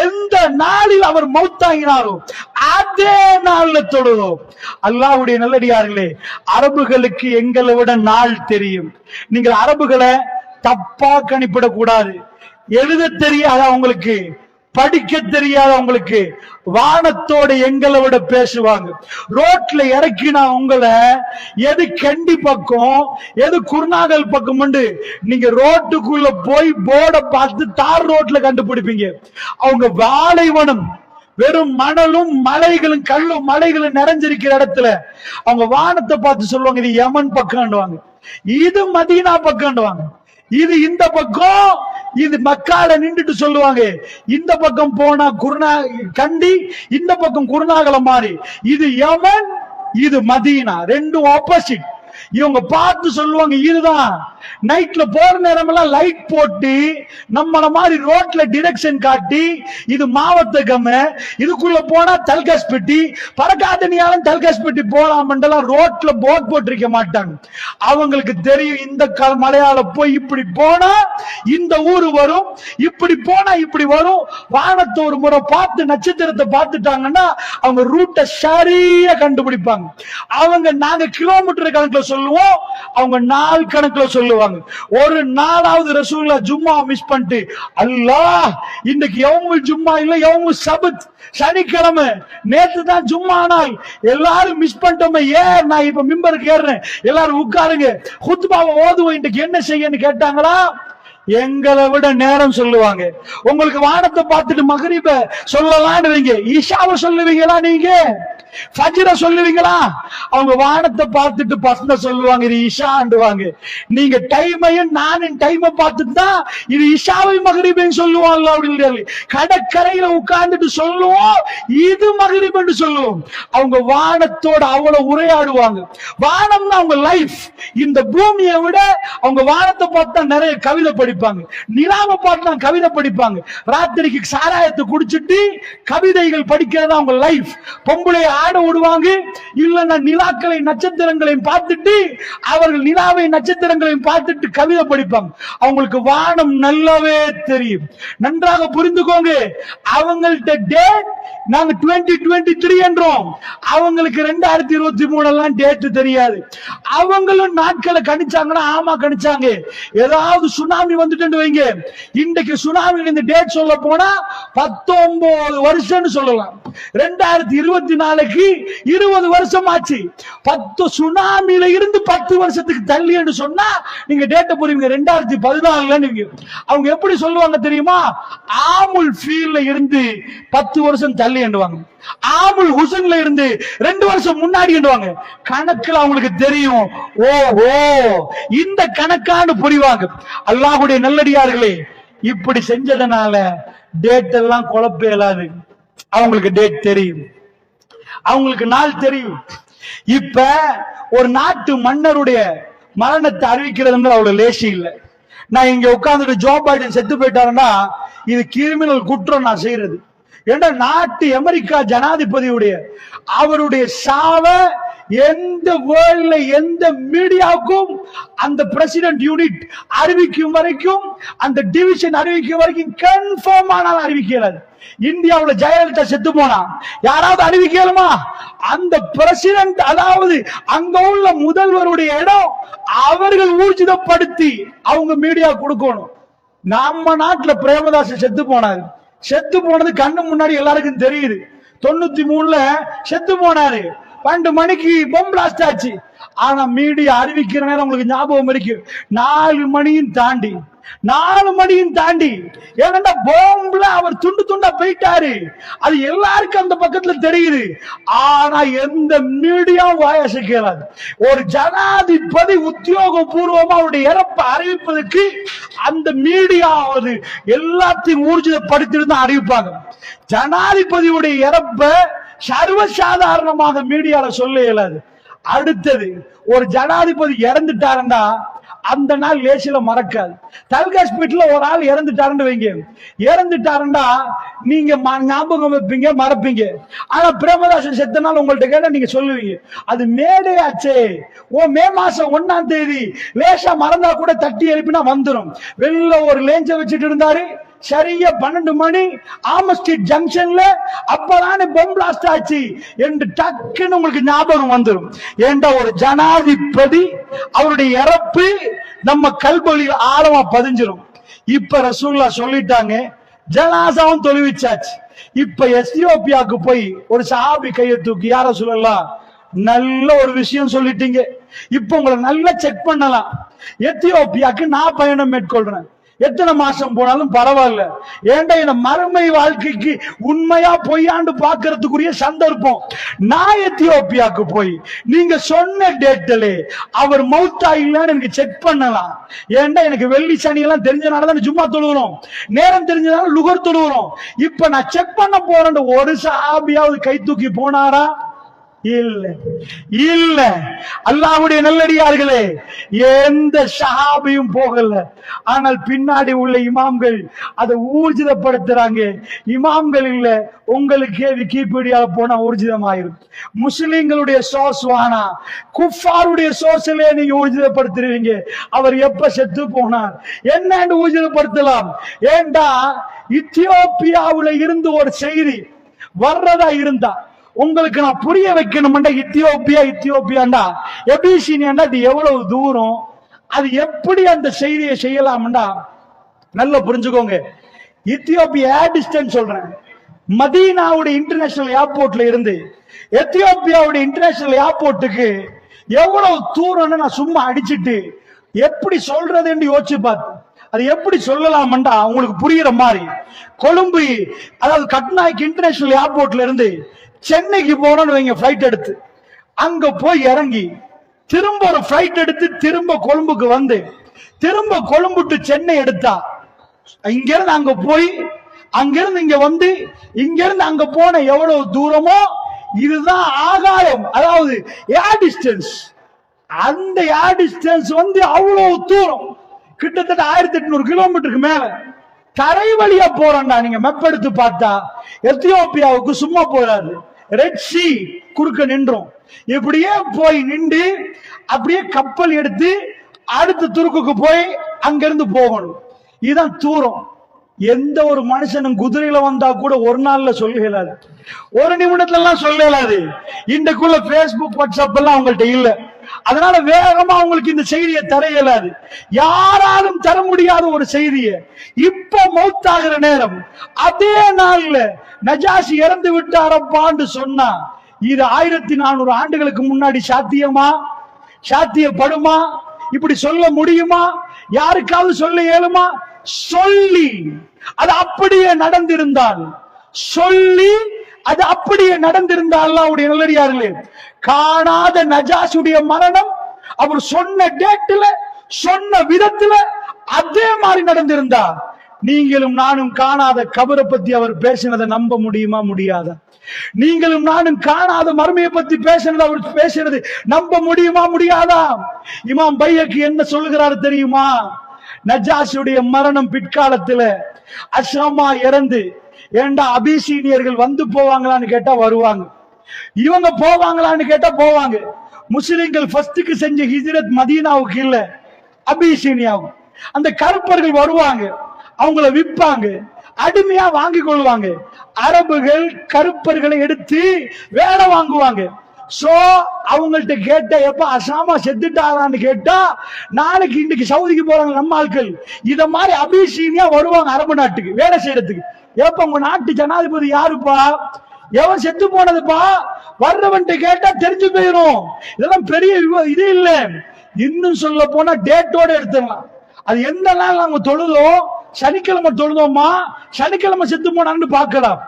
எந்த நாளில் அவர் மௌத்தாகினாரோ அதே நாள்ல தொழுதோம். அல்லாஹ்வுடைய நல்லடியார்களே, அரபுகளுக்கு எங்களை விட நாள் தெரியும். நீங்கள் அரபுகளை தப்பா கணிப்பிடக்கூடாது. எழுத தெரியாத அவங்களுக்கு, படிக்க தெரியாத அவங்களுக்கு வானத்தோட எங்களை விட பேசுவாங்க. ரோட்ல இறக்கினா உங்களை எது கண்டி பக்கம் எது குருநாகல் பக்கம் நீங்க ரோட்டுக்குள்ள போய் போர்டை பார்த்து தார் ரோட்ல கண்டுபிடிப்பீங்க. அவங்க வாழைவனம் வெறும் மணலும் மலைகளும் கல்லும் மலைகளும் நிறைஞ்சிருக்கிற இடத்துல அவங்க வானத்தை பார்த்து சொல்லுவாங்க, இது யமன் பக்கம்டுவாங்க, இது மதீனா பக்கம்டுவாங்க, இது இந்த பக்கம், இது மக்கால நின்றுட்டு சொல்லுவாங்க, இந்த பக்கம் போனா கண்டி, இந்த பக்கம் குருநாகலம் மாறி, இது யமன் இது மதீனா, ரெண்டும் ஆப்போசிட். இவங்க பார்த்து சொல்லுவாங்க, இதுதான். நைட்ல போற நேரம் எல்லாம் லைட் போட்டு நம்மள மாதிரி ரோட்ல டிரெக்ஷன் காட்டி, இது மாவட்டகம், இதுக்குள்ள போனா தல்காஸ் பெட்டி, பறக்காதனியாலும் தல்காஸ் பெட்டி போலாம், ரோட்ல போர்ட் போட்டிருக்க மாட்டாங்க. அவங்களுக்கு தெரியும், இந்த மலையாள போய் இப்படி போனா இந்த ஊரு வரும், இப்படி போனா இப்படி வரும். வானத்தை ஒரு முறை பார்த்து நட்சத்திரத்தை பார்த்துட்டாங்கன்னா அவங்க ரூட்டை சரியா கண்டுபிடிப்பாங்க. நாங்க கிலோமீட்டர் கணக்குல சொல்லுவோம், அவங்க நாள் கணக்குல சொல்லுவாங்க. ஒரு நாளாவது ரசூலுல்லாஹ் ஜும்மா மிஸ் பண்ணிட்டு, அல்லாஹ் இன்னைக்கு யௌமுல் ஜும்மா இல்ல யௌமுல் சபத், சனிக்கிழமை, நேத்து தான் ஜும்மா நாள், எல்லாரும் மிஸ் பண்ணிட்டோமே, ஏன் நான் இப்ப மிம்பருக்கு ஏறுறேன், எல்லாரும் உட்காருங்க குத்பாவை ஓதுவோம், இன்னைக்கு என்ன செய்யன்னு கேட்டாங்களா? எங்களை விட நேரம் சொல்லுவாங்க. உங்களுக்கு வானத்தை பார்த்துட்டு மகரிப சொல்லலாம்னு வைங்க, ஈஷாவை சொல்லுவீங்களா? நீங்க ஃபஜ்ர சொல்லுவீங்களா? அவங்க வானத்தை பார்த்துட்டு பசங்க சொல்லுவாங்க, இது இஷாண்டுவாங்க. நீங்க டைமையும் நானும் டைமை பார்த்துட்டு தான் இது இஷாவை மகரிபையும் சொல்லுவாங்க. அப்படி கடற்கரையில உட்கார்ந்துட்டு சொல்லுவோம், இது மகரிபன்னு சொல்லுவோம். அவங்க வானத்தோட அவ்வளவு உரையாடுவாங்க. வானம் தான் அவங்க லைஃப். இந்த பூமியை விட அவங்க வானத்தை பார்த்தா நிறைய கவிதை படிப்பாங்க, நிலாவை பார்த்து தான் கவிதை படிப்பாங்க. ராத்திரிக்கு சாராயத்தை குடிச்சிட்டு கவிதைகள் படிக்கிறது அவங்க லைஃப். பொம்பளைய ஆட விடுவாங்க, இல்ல நிலாக்களை நட்சத்திரங்களையும் பார்த்துட்டு அவர்கள் நிலாவை நட்சத்திரங்களையும் பார்த்துட்டு கவிதை படிப்பாங்க. அவங்களுக்கு வானம் நல்லாவே தெரியும். நன்றாக புரிந்துக்கோங்க. அவங்கள்ட்ட டேட் நாங்க 2023 என்றோம், அவங்களுக்கு 2023 எல்லாம் டேட் தெரியாது. அவங்களும் நாட்களை கணிச்சாங்கன்னா ஆமா கணிச்சாங்க. ஏதாவது சுனாமி வந்துட்டு வைங்க, இன்றைக்கு சுனாமி இந்த டேட் சொல்ல போனா 19 வருஷம் சொல்லலாம். 2024 20 வருஷம் ஆச்சு. 10 சுனாமியில இருந்து 10 வருஷத்துக்கு தள்ளி என்று சொன்னா நீங்க டேட்டை புரியுங்க. 2014 அவங்க எப்படி சொல்லுவாங்க தெரியுமா? ஆமுல் ஃபீல்ல இருந்து 10 வருஷம் தள்ளி என்றுவாங்க, ஆமுல் ஹுசன்ல இருந்து 2 வருஷம் முன்னாடி என்றுவாங்க. கணக்குல அவங்களுக்கு தெரியும், ஓ ஓ இந்த கணக்கான்னு புரிவாங்க. அல்லாஹ்வுடைய நல்லடியார்களே, இப்படி செஞ்சதனால டேட் எல்லாம் குழப்ப இயலாது. அவங்களுக்கு டேட் தெரியும், அவங்களுக்கு நாள் தெரியும். இப்ப ஒரு நாட்டு மன்னருடைய மரணத்தை அறிவிக்கிறது அவ்வளவு லேசி இல்லை. நான் இங்க உட்கார்ந்துட்டு ஜோ பைடன் செத்து போயிட்டாருன்னா இது கிரிமினல் குற்றம் நான் செய்யறது. ஏன்னா நாட்டு அமெரிக்கா ஜனாதிபதியுடைய அவருடைய சாவ எந்த வேர்ல்ட்ல எந்த மீடியாவுக்கும் அந்த பிரசிடென்ட் யூனிட் அறிவிக்கும் வரைக்கும், அந்த டிவிஷன் அறிவிக்கும் வரைக்கும் கன்ஃபார்ம் ஆனால் அறிவிக்கிறார். இந்தியாவுல ஜெயலலிதா செத்து போனா யாராவது அறிவிக்கலுமா? அந்த பிரசிடென்ட், அதாவது அங்க உள்ள முதல்வருடைய இடம் அவர்கள் ஊர்ஜிதப்படுத்தி அவங்க மீடியா கொடுக்கணும். நம்ம நாட்டுல பிரேமதாஸ் செத்து போனாரு. செத்து போனது கண்ணு முன்னாடி எல்லாருக்கும் தெரியுது. 93ல செத்து போனாரு. 12 மணிக்கு பொம் பிளாஸ்ட் ஆச்சு. ஆனா மீடியா அறிவிக்கிற நேரம் உங்களுக்கு ஞாபகம் இருக்கு, 4 மணியும் தாண்டி ஏன்னா பொம்புல அவர் துண்டு துண்டா போயிட்டாரு. அது எல்லாருக்கும் அந்த பக்கத்துல தெரியுது. ஆனா எந்த மீடியா வாயசைக்கிறார். ஒரு ஜனாதிபதி உத்தியோகபூர்வமா அவருடைய இறப்பை அறிவிப்பதற்கு அந்த மீடியா எல்லாத்தையும் ஊர்ஜிதப்படுத்திட்டு தான் அறிவிப்பாங்க. ஜனாதிபதியுடைய இறப்பை சர்வசாதாரணமாக மீடியால சொல்ல இயலாது. அடுத்தது ஒரு ஜனாதிபதி இறந்துட்டாருன்னா அந்த நாள் லேசில மறக்காது. தல்காஸ்பீட்ல ஒரு ஆள் இறந்துட்டாருன்னு வைங்க, இறந்துட்டாருன்னா நீங்க ஞாபகம் வைப்பீங்க, மறப்பீங்க. ஆனா பிரேமதாசன் செத்த நாள் உங்கள்ட்ட கேட்டா நீங்க சொல்லுவீங்க அது மேடே ஆச்சே, மே மாசம் 1ஆம் தேதி லேசா மறந்தா கூட தட்டி எழுப்பினா வந்துடும். வெளில ஒரு லேஞ்ச வச்சுட்டு இருந்தாரு. சரியா 12 மணி ஆமஸ்ட்ரீட் ஜங்ஷன்ல அப்பதானே பொம் பிளாஸ்ட் ஆச்சு என்று டக்குன்னு உங்களுக்கு ஞாபகம் வந்துடும். ஏண்டா ஒரு ஜனாதிபதி அவருடைய இறப்பு நம்ம கல்பொலியில் ஆழமா பதிஞ்சிரும். இப்ப ரசூலுல்லாஹ் சொல்லிட்டாங்க, ஜனாசாவும் தொழுவிச்சாச்சு. இப்ப எத்தியோப்பியாவுக்கு போய் ஒரு சஹாபி கையை தூக்கி, யார சொல்லலாம், நல்ல ஒரு விஷயம் சொல்லிட்டீங்க, இப்ப உங்களை நல்லா செக் பண்ணலாம். எத்தியோப்பியாவுக்கு நான் பயணம் மேற்கொள்றேன். எத்தனை மாசம் போனாலும் பரவாயில்ல. ஏண்டா இந்த மறுமை வாழ்க்கைக்கு உண்மையா பொய்யாண்டு பாக்குறதுக்குரிய சந்தர்ப்பம். நான் எத்தியோப்பியாவுக்கு போய் நீங்க சொன்ன டேட்ல அவர் மௌத்தா இல்லன்னு எனக்கு செக் பண்ணலாம். ஏண்டா எனக்கு வெள்ளி சனி எல்லாம் தெரிஞ்சனாலதான் சும்மா தொழுகிறோம், நேரம் தெரிஞ்சதால லுகர் தொழுகிறோம். இப்ப நான் செக் பண்ண போறேன். ஒரு சஹாபியாவது கை தூக்கி போனாரா? இல்ல. அல்லாஹ்வுடைய நல்லடியார்களே, எந்த சஹாபியும் போகல. ஆனால் பின்னாடி உள்ள இமாம்கள் அதை ஊர்ஜிதப்படுத்துறாங்க. இமாம்கள் இல்ல, உங்களுக்கே விக்கிபீடியால போனா ஊர்ஜிதமாயிரும். முஸ்லிம்களுடைய சோர்ஸ் வானா, குஃபாருடைய சோர்ஸ்ல நீங்க ஊர்ஜிதப்படுத்துறீங்க. அவர் எப்ப செத்து போனார் என்னன்னு ஊர்ஜிதப்படுத்தலாம். ஏண்டா எத்தியோப்பியாவுல இருந்து ஒரு செய்தி வர்றதா இருந்தா உங்களுக்கு நான் புரிய வைக்கணும்டா. எத்தியோப்பியாண்டா எபிசினியாண்டா அது எவ்வளவு தூரம், அது எப்படி அந்த செய்தியை செய்யலாம்டா நல்லா புரிஞ்சுக்கோங்க. எத்தியோப்பியா டிஸ்டன்ஸ் சொல்றேன். மதீனாவுடைய இன்டர்நேஷனல் ஏர்போர்ட்ல இருந்து எத்தியோப்பியாவுடைய இன்டர்நேஷனல் ஏர்போர்ட்டுக்கு எவ்வளவு தூரம்னு நான் சும்மா அடிச்சுட்டு எப்படி சொல்றதுன்னு யோசிச்சு பார்த்தேன். அது எப்படி சொல்லலாம்டா உங்களுக்கு புரியுற மாதிரி. கொழும்பு, அதாவது கட்நாயக் இன்டர்நேஷனல் ஏர்போர்ட்ல இருந்து சென்னைக்கு போனோம்னு வைங்க, பிளைட் எடுத்து அங்க போய் இறங்கி திரும்ப ஒரு பிளைட் எடுத்து திரும்ப கொழும்புக்கு வந்து திரும்ப கொழும்பு டு சென்னை எடுத்தா, இங்க இருந்து அங்க போய் அங்கிருந்து இங்க வந்து இங்க இருந்து அங்க போன எவ்வளவு தூரமோ இதுதான் ஆகாயம், அதாவது ஏர் டிஸ்டன்ஸ். அந்த ஏர் டிஸ்டன்ஸ் அவ்வளவு தூரம், கிட்டத்தட்ட 1800 கிலோமீட்டருக்கு மேல தரை வழியா போறோம்டா. நீங்க மெப் எடுத்து பார்த்தா எத்தியோப்பியாவுக்கு சும்மா போறாரு, ரெட் சி குறுக்க நின்றோம். இப்படியே போய் நின்று அப்படியே கப்பல் எடுத்து அடுத்த துருக்குக்கு போய் அங்கிருந்து போகணும். இதுதான் தூரம். எந்த ஒரு மனுஷனும் குதிரையில வந்தா கூட ஒரு நாள்ல சொல்ல இயலாது, ஒரு நிமிடத்துல எல்லாம் சொல்ல இயலாது. இன்றைக்குள்ள பேஸ்புக் வாட்ஸ்அப் எல்லாம் உங்கள்கிட்ட இல்ல, அதனால வேகமா உங்களுக்கு இந்த செய்தியை தர இயலாது. யாராலும் தர முடியாத ஒரு செய்தியை இப்ப மௌத்தாகிற நேரம் அதே நாள்ல நஜாஷி இறந்து விட்டாரப்பான்னு சொன்னா இது 1400 ஆண்டுகளுக்கு முன்னாடி சாத்தியமா? சாத்தியப்படுமா? இப்படி சொல்ல முடியுமா? யாருக்காவது சொல்ல இயலுமா? சொல்லி அது அப்படியே நடந்திருந்தால், சொல்லி அது அப்படியே நடந்திருந்தால் அல்லாஹ்வுடைய நல்லடியார்களே, காணாத நஜாஷுடைய மரணம் அவர் சொன்ன டேட்ல சொன்ன விதத்துல அதே மாதிரி நடந்திருந்தா நீங்களும் நானும் காணாத கபரை பத்தி அவர் பேசினதை நம்ப முடியுமா? முடியாதா? நீங்களும் நானும் காணாத மர்மையை பத்தி பேசினது அவர் பேசினது நம்ப முடியுமா? முடியாதா? இமாம் பையக்கு என்ன சொல்லுகிறாரு தெரியுமா? நஜாஷியுடைய மரணம் பிற்காலத்துல அஸ்ஸாமா இறந்து, ஏண்டா அபிசீனியர்கள் வந்து போவாங்களான்னு கேட்டா வருவாங்க, இவங்க போவாங்களான்னு கேட்டா போவாங்க. முஸ்லிம்கள் ஃபர்ஸ்டுக்கு செஞ்ச ஹிஜ்ரத் மதீனாவுக்கு இல்ல, அபிசீனியாவுக்கு. அந்த கருப்பர்கள் வருவாங்க, அவங்கள விற்பாங்க, அடிமையா வாங்கி கொள்வாங்க. அரபுகள் கருப்பர்களை எடுத்து வேலை வாங்குவாங்க. சோ அவங்கள்ட்ட கேட்ட, எப்ப அசாமா செத்துட்டாரான்னு கேட்டா, நாளைக்கு இன்னைக்கு சவுதிக்கு போறாங்க நம்ம ஆட்கள், இத மாதிரி அபிசீனியா வருவாங்க அரபு நாட்டுக்கு வேலை செய்யறதுக்கு. எப்ப உங்க நாட்டு ஜனாதிபதி யாருப்பா, எவன் செத்து போனதுப்பா, வர்றவன்ட்டு கேட்டா தெரிஞ்சு போயிரும். இதெல்லாம் பெரிய இது இல்ல. இன்னும் சொல்ல போனா டேட்டோட எடுத்துடலாம். அது எந்த நாள் நாங்க தொழுதோம், சனிக்கிழமை தொழுதோமா, சனிக்கிழமை செத்து போனான்னு பார்க்கலாம்.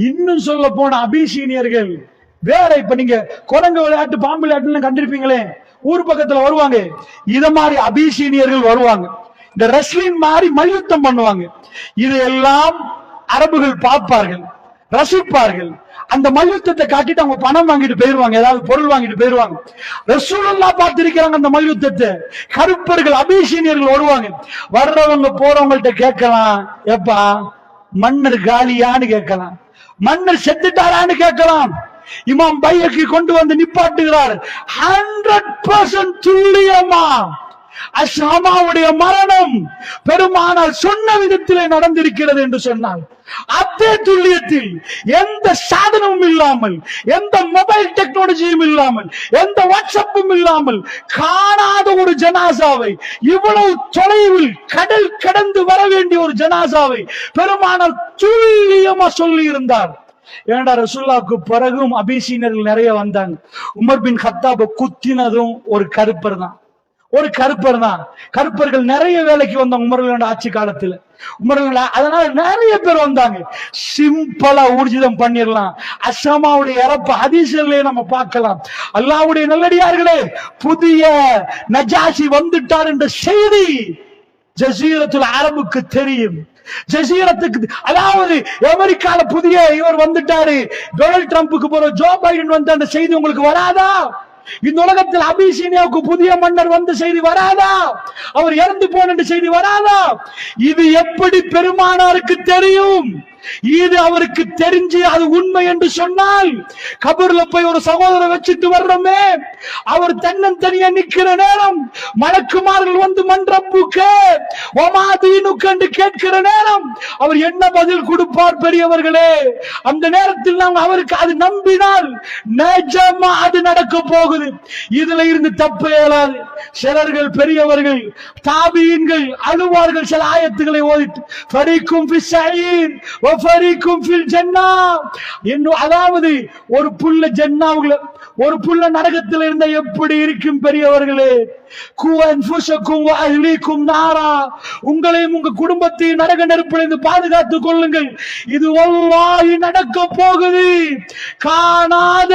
இன்னும் சொல்ல போன அபிசீனியர்கள் வேற. இப்ப நீங்க குரங்கு விளையாட்டு, பாம்பு விளையாட்டு கண்டிருப்பீங்களே, ஊர் பக்கத்துல வருவாங்க. இத மாதிரி அபிசீனியர்கள் வருவாங்க. இந்த ரெஸ்லிங் மாதிரி மல்யுத்தம் பண்ணுவாங்க. இதையெல்லாம் அரபுகள் பார்ப்பார்கள், ரசிப்பார்கள். அந்த மல்யுத்தத்தை காட்டிட்டு அவங்க பணம் வாங்கிட்டு போயிருவாங்க, ஏதாவது பொருள் வாங்கிட்டு போயிருவாங்க. ரசூலுல்லாஹ் பார்த்திருக்கிறாங்க அந்த மல்யுத்தத்தை. கருப்பர்கள் அபிசீனியர்கள் வருவாங்க. வர்றவங்க போறவங்கள்ட்ட கேட்கலாம், எப்பா மன்னர் காலியான்னு கேட்கலாம், மன்னர் செத்துட்டாரான்னு கேட்கலாம். இமாம் பையக்கு கொண்டு வந்து நிப்பாட்டுகிறார். 100% துல்லியமா அஸ்ஸாமாவுடைய மரணம் பெருமானார் சொன்ன விதத்திலே நடந்திருக்கிறது என்று சொன்னால், அதே துல்லியத்தில் எந்த சாதனமும் இல்லாமல், எந்த மொபைல் டெக்னாலஜியும் இல்லாமல், எந்த வாட்ஸ்அப்பும் இல்லாமல் காணாத ஒரு ஜனாசாவை, இவ்வளவு தொலைவில் கடல் கடந்து வர வேண்டிய ஒரு ஜனாசாவை பெருமானார் துல்லியமா சொல்லி இருந்தார். ஏண்டா ரசூலுல்லாஹ்வுக்கு பிறகும் அபிசீனியர்கள் நிறைய வந்தாங்க. உமர் பின் கத்தாப குத்தினதும் ஒரு கருப்பர் தான், ஒரு கருப்பர் தான். கருப்பர்கள் நிறைய வேலைக்கு வந்தாங்க உமர்களோட ஆட்சி காலத்துல. உமர்கள் அதனால நிறைய பேர் வந்தாங்க. சிம்பிளா ஊர்ஜிதம் பண்ணிடலாம். அஸ்ஸாமாவுடைய இறப்பு ஹதீஸ்லயே நம்ம பார்க்கலாம். அல்லாஹ்வுடைய நல்லடியார்களே, புதிய நஜாஷி வந்துட்டார் என்ற செய்தி ஜஸீரத்துல் அரபுக்கு தெரியும். ஜஸீரத்துக்கு, அதாவது அமெரிக்கால புதிய இவர் வந்துட்டாரு, டொனால்ட் ட்ரம்புக்கு போற ஜோ பைடன் வந்த அந்த செய்தி உங்களுக்கு வராதா? இந்த உலகத்தில் அபிசீனியாவுக்கு புதிய மன்னர் வந்த செய்தி வராதா? அவர் இறந்து போன செய்தி வராதா? இது எப்படி பெருமானாருக்கு தெரியும்? இது அவருக்கு தெரிஞ்சு அது உண்மை என்று சொன்னால், கபர்ல போய் ஒரு சகோதரரை வச்சுட்டு வர்றோமே, அவர் தன்னந்தனியா நிக்கிற நேரம் மலக்குமார்கள் வந்து மன்றப்புக்கு ஒமாதீனுக்கு கேட்கிற நேரம் அவர் என்ன பதில் கொடுப்பார் பெரியவர்களே? அந்த நேரத்தில் நாம் அவருக்கு அது நம்பினால் நிஜமா அது நடக்க போகுது. இதுல இருந்து தப்பு இயலாது. சிலர்கள் பெரியவர்கள் தாபீன்கள் அழுவார்கள் சில ஆயத்துக்களை ஓதிட்டு, ஃபரீக்கும் ஃபிஸ்ஸஈர் வஃபரீக்கும் ஃபில் ஜன்னah, அதாவது ஒரு புள்ள ஜன்னாவுல, ஒரு புள்ள நரகத்தில் இருந்தா எப்படி இருக்கும் பெரியவர்களே? கூ அன்ஃபுஸக்கும் வ அஹ்லீக்கும் நாரா, உங்களையும் உங்க குடும்பத்தையும் நரக நெருப்பிலிருந்து பாதுகாத்துக் கொள்ளுங்கள். இது வல்லாஹி நடக்க போகுது. காணாத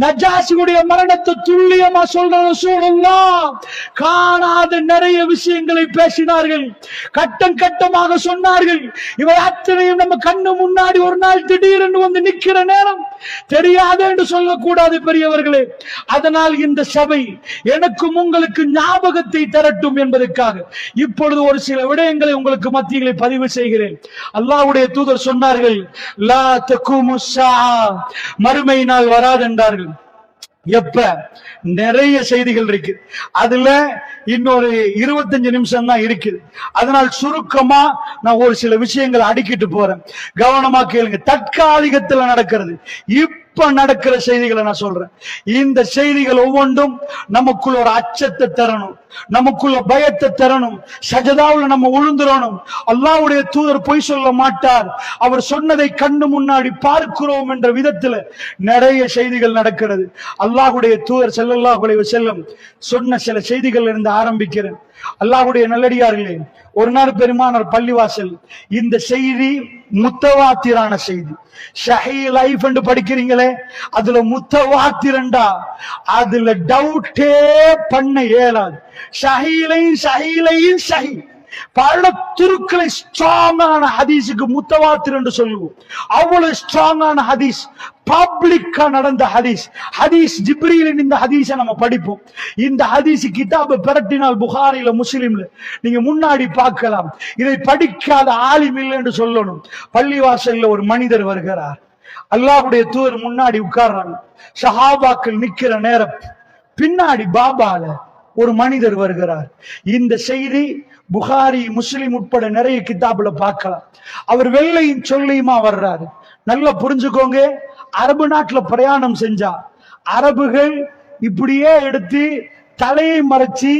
நஜாஷியுடைய மரணத்தை துல்லியமா சொல்ற ரசூலுல்லாஹ் காணாத நிறைய விஷயங்களை பேசினார்கள், கட்டம் கட்டமாக சொன்னார்கள். இவை அத்தனையும் நம்ம கண்ணு முன்னாடி ஒரு நாள் திடீரென்று வந்து நிக்கிற நேரம் தெரியாது என்று சொல்லக்கூடாது பெரியவர்களே. அதனால் இந்த சபை எனக்கும் உங்களுக்கு ஞாபகத்தை தரட்டும் என்பதற்காக இப்பொழுது ஒரு சில விடயங்களை உங்களுக்கு மத்தியிலே பதிவு செய்கிறேன். அல்லாஹ்வுடைய தூதர் சொன்னார்கள், லா தகுமு ஸாஅ, மறுமை நாள் வராது என்றார்கள். எப்ப? நிறைய செய்திகள் இருக்கு, அதுல இன்னொரு 25 நிமிஷம் தான் இருக்குது. அதனால் சுருக்கமா நான் ஒரு சில விஷயங்களை அடிக்கிட்டு போறேன், கவனமா கேளுங்க. தற்காலிகத்துல நடக்கிறது, இப்ப நடக்கிற செய்திகளை நான் சொல்றேன். இந்த செய்திகள் ஒவ்வொன்றும் நமக்குள்ள ஒரு அச்சத்தை தரணும், நமக்குள்ள பயத்தை தரணும். சஜதாவுல நம்ம உழுந்துறணும். அல்லாஹ்வுடைய தூதர் பொய் சொல்ல மாட்டார், அவர் சொன்னதை கண்ணு முன்னாடி பார்க்கிறோம் என்ற விதத்துல நிறைய செய்திகள் நடக்கிறது. அல்லாஹ்வுடைய தூதர் ஸல்லல்லாஹு அலைஹி வஸல்லம் சொன்ன சில செய்திகள் இருந்து ஆரம்பிக்கிறேன். அல்லாஹ்வுடைய நல்லடியார்களே, ஒரு நாள் பெருமானார் பள்ளிவாசல், இந்த செய்தி முத்தவாத்திரான செய்தி. ஸஹீஹ் லைஃப் என்று படிக்கிறீங்களே, அதுல முத்தவாத்திரண்டா, அதுல டவுட்டே பண்ண இயலாது. ஸஹீலைன் ஸஹீலைன் ஸஹீஹ், பல துருக்களை ஸ்ட்ராங்கான ஹதீஸுக்கு முத்தவாத்திர் என்று சொல்லுவோம். அவ்வளவு ஸ்ட்ராங்கான ஹதீஸ், பப்ளிக்கா நடந்த ஹதீஸ். ஹதீஸ் ஜிப்ரீலின் இந்த ஹதீஸை நம்ம படிப்போம். இந்த ஹதீஸ் கிதாபை பிரட்டினால் புகாரில முஸ்லிம்ல நீங்க முன்னாடி பார்க்கலாம். இதை படிக்காத ஆலிம் இல்லை என்று சொல்லணும். பள்ளிவாசல்ல ஒரு மனிதர் வருகிறார். அல்லாஹ்வுடைய தூதர் முன்னாடி உட்கார்றாங்க. சஹாபாக்கள் நிக்கிற நேரம் பின்னாடி பாபால ஒரு மனிதர் வருகிறார். இந்த செய்தி புகாரி முஸ்லிம் உட்பட நிறைய கிதாபுல பார்க்கலாம். அவர் வெள்ளையும் சொல்லியுமா வர்றாரு. நல்லா புரிஞ்சுக்கோங்க, அரபு நாட்டுல பிரயாணம் செஞ்சா அரபுகள் இப்படியே எடுத்து தலையை மறைச்சு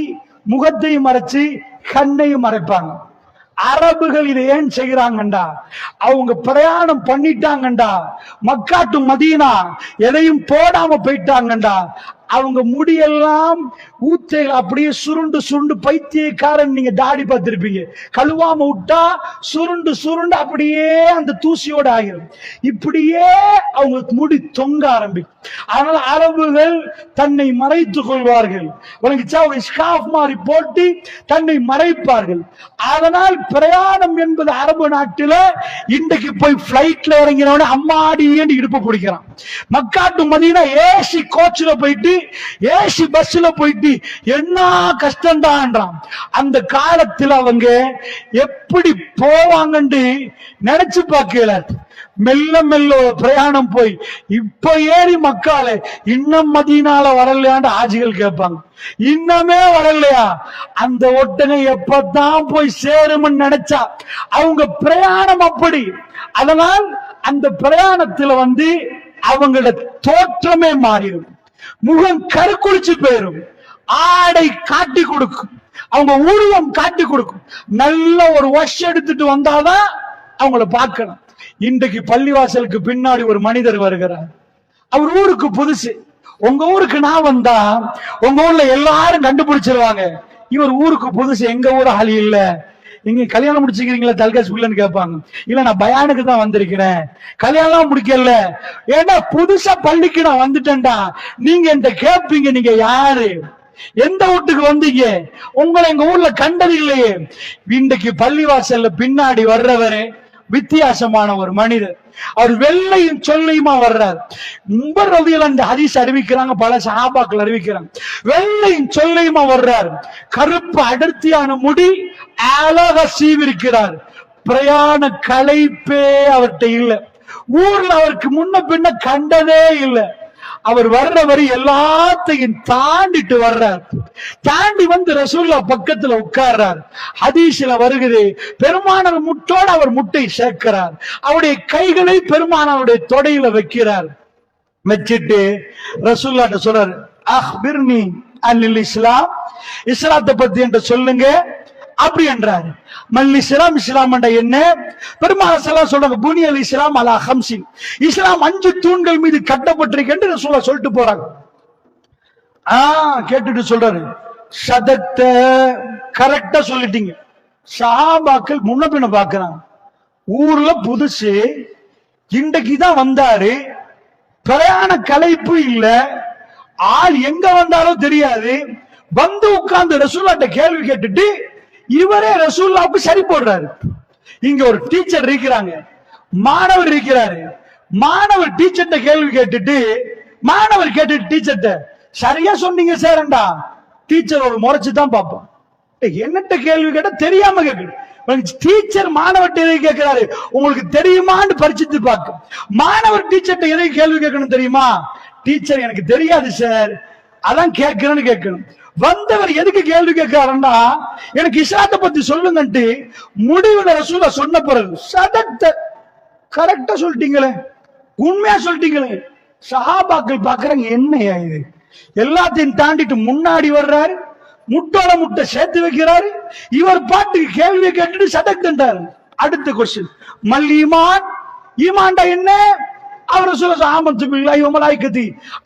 முகத்தையும் மறைச்சு கண்ணையும் மறைப்பாங்க. அரபுகள் இதை ஏன் செய்யறாங்கண்டா, அவங்க பிரயாணம் பண்ணிட்டாங்கண்டா, மக்கா டு மதீனா எதையும் போடாம போயிட்டாங்கண்டா, அவங்க முடியெல்லாம் ஊத்தைகள் அப்படியே சுருண்டு சுருண்டு, பைத்தியக்காரன் நீங்க தாடி பார்த்திருப்பீங்க, கழுவாம விட்டா சுருண்டு சுருண்டு அப்படியே அந்த தூசியோட ஆகிரும். இப்படியே அவங்க முடி தொங்க ஆரம்பிக்கும். அதனால அரபுகள் தன்னை மறைத்துக் கொள்வார்கள். ஸ்கார்ஃப் மாதிரி போட்டு தன்னை மறைப்பார்கள். அதனால் பிரயாணம் என்பது அரபு நாட்டில இன்றைக்கு போய் பிளைட்ல இறங்கினவன அம்மாடி இடுப்பு பிடிக்கிறான். மக்கா டு மதீனா ஏசி கோச்ல போயிட்டு ஏசி பஸ்ல போயிட்டு என்ன கஷ்டம்டான்றான். அந்த காலத்தில் அவங்க எப்படி போவாங்கன்னு நினைச்சு பார்க்கல. மெல்ல மெல்ல பிரயாணம் போய் இப்ப ஏறி மக்கால இன்னும் மதீனால வரலையாண்டு ஆஜிகள் கேட்பாங்க. இன்னமே வரலையா? அந்த ஒட்டனை எப்பதான் போய் சேரும்னு நினைச்சா அவங்க பிரயாணம் அப்படி. அதனால் அந்த பிரயாணத்துல அவங்களோட தோற்றமே மாறிடும். முகம் கருக்குளிச்சு போயிரும். ஆடை காட்டி கொடுக்கும். அவங்க உருவம் காட்டி கொடுக்கும். நல்ல ஒரு வாஷ் எடுத்துட்டு வந்தாதான் அவங்கள பார்க்கணும். இன்றைக்கு பள்ளிவாசலுக்கு பின்னாடி ஒரு மனிதர் வருகிறார். அவர் ஊருக்கு புதுசு. உங்க ஊருக்கு நான் வந்தா உங்க ஊர்ல எல்லாரும் கண்டுபிடிச்சிருவாங்க, இவர் ஊருக்கு புதுசு, எங்க ஊர் ஆளி இல்ல. நீங்க கல்யாணம் முடிச்சுக்கிறீங்களா தல்காஸ் பிள்ளைன்னு கேட்பாங்க. இல்ல நான் பயானுக்கு தான் வந்திருக்கிறேன், கல்யாணம் முடிக்கல. ஏன்னா புதுசா பள்ளிக்கு நான் வந்துட்டேன்டா. நீங்க இந்த கேட்பீங்க, நீங்க யாரு, எந்த வீட்டுக்கு வந்தீங்க, உங்களை எங்க ஊர்ல கண்டது இல்லையே. இன்றைக்கு பள்ளிவாசல்ல பின்னாடி வர்றவரு வித்தியாசமான ஒரு மனிதர். அவர் வெள்ளையும் சொல்லையுமா வர்றார். அந்த ஹதீஸ் அறிவிக்கிறாங்க, பல சஹாபாக்கள் அறிவிக்கிறாங்க. வெள்ளையும் சொல்லையுமா வர்றார். கருப்பு அடர்த்தியான முடி, அழகா சீவிருக்கிறார். பிரயாண களைப்பே அவர்கிட்ட இல்லை. ஊர்ல அவருக்கு முன்ன பின்ன கண்டதே இல்லை. அவர் வர்ற வரை எல்லாத்தையும் தாண்டிட்டு வர்றார். தாண்டி ரசூலுல்லாஹ் பக்கத்துல உட்கார்றார். ஹதீஸ்ல வருகிறது, பெருமானார் முட்டோடு அவர் முட்டை சேர்க்கிறார். அவருடைய கைகளை பெருமானாருடைய தொடையில வைக்கிறார். வச்சிட்டு ரசூலுல்லாஹ் சொல்றார், அக்பிர்னி அனில் இஸ்லாம், இஸ்லாத்தை பத்தி என்று சொல்லுங்க அப்படி என்றார். மல் இஸ்லாம், இஸ்லாம் என்ன? பெருமானார் சொல்றாங்க, புனியல் இஸ்லாம் அலா ஹம்சின், இஸ்லாம் 5 தூண்கள் மீது கட்டப்பட்டிருக்கு என்று ரசூலுல்லாஹ் சொல்லிட்டு போறாங்க. கேட்டுட்டு சொல்றாரு, சதத்த கரெக்டா சொல்லிட்டீங்க. சஹாபாக்கள் முன்ன பின்ன பாக்குறாங்க. ஊர்ல புதுசு, இன்றைக்குதான் வந்தாரு, பிரயாண களைப்பு இல்ல, ஆள் எங்க வந்தாலும் தெரியாது. உட்கார்ந்து ரசூலுல்லாஹ்ட்ட கேள்வி கேட்டுட்டு இவரே ரசூலுல்லாஹ்வுக்கு சரி போடுறாரு. இங்க ஒரு டீச்சர் இருக்கிறாங்க, மாணவர் இருக்கிறாரு. மாணவர் டீச்சர்ட்ட கேள்வி கேட்டுட்டு, மாணவர் கேட்டுட்டு டீச்சர்ட்ட சரியா சொன்னீங்க சார்ண்டா. டீச்சர் ஒரு முறைச்சுதான் பார்ப்போம். என்னட்ட கேள்வி கேட்ட தெரியாம கேட்கு. டீச்சர் மாணவர்கிட்ட எதை கேட்கிறாரு, உங்களுக்கு தெரியுமான்னு பரிச்சித்து பார்க்கும். மாணவர் டீச்சர்ட்ட எதை கேள்வி கேட்கணும் தெரியுமா? டீச்சர் எனக்கு தெரியாது சார், அதான் கேட்கிறேன்னு கேட்கணும். வந்தவர் எதுக்கு கேள்வி கேட்கிறாருன்னா, எனக்கு இஸ்லாத்தை பத்தி சொல்லுங்கன்ட்டு முடிவுல ரசூலுல்லாஹ் சொன்ன பிறகு சதக்த கரெக்டா சொல்லிட்டீங்களே, உண்மையா சொல்லிட்டீங்களே. சஹாபாக்கள் பாக்குறாங்க, என்னையா இது, எல்லாத்தையும் தாண்டிட்டு முன்னாடி வர்றாரு, முட்டோட முட்டை சேர்த்து வைக்கிறாரு. இவர் பாட்டுக்கு கேள்வியை கேட்டுட்டு சதக்தன்றாரு. அடுத்த கொஸ்டின், மல் ஈமான், ஈமான்டா என்ன? அவர் சொல்ல ஆமன்து பில்லாஹி வ மலாயிகத்தி,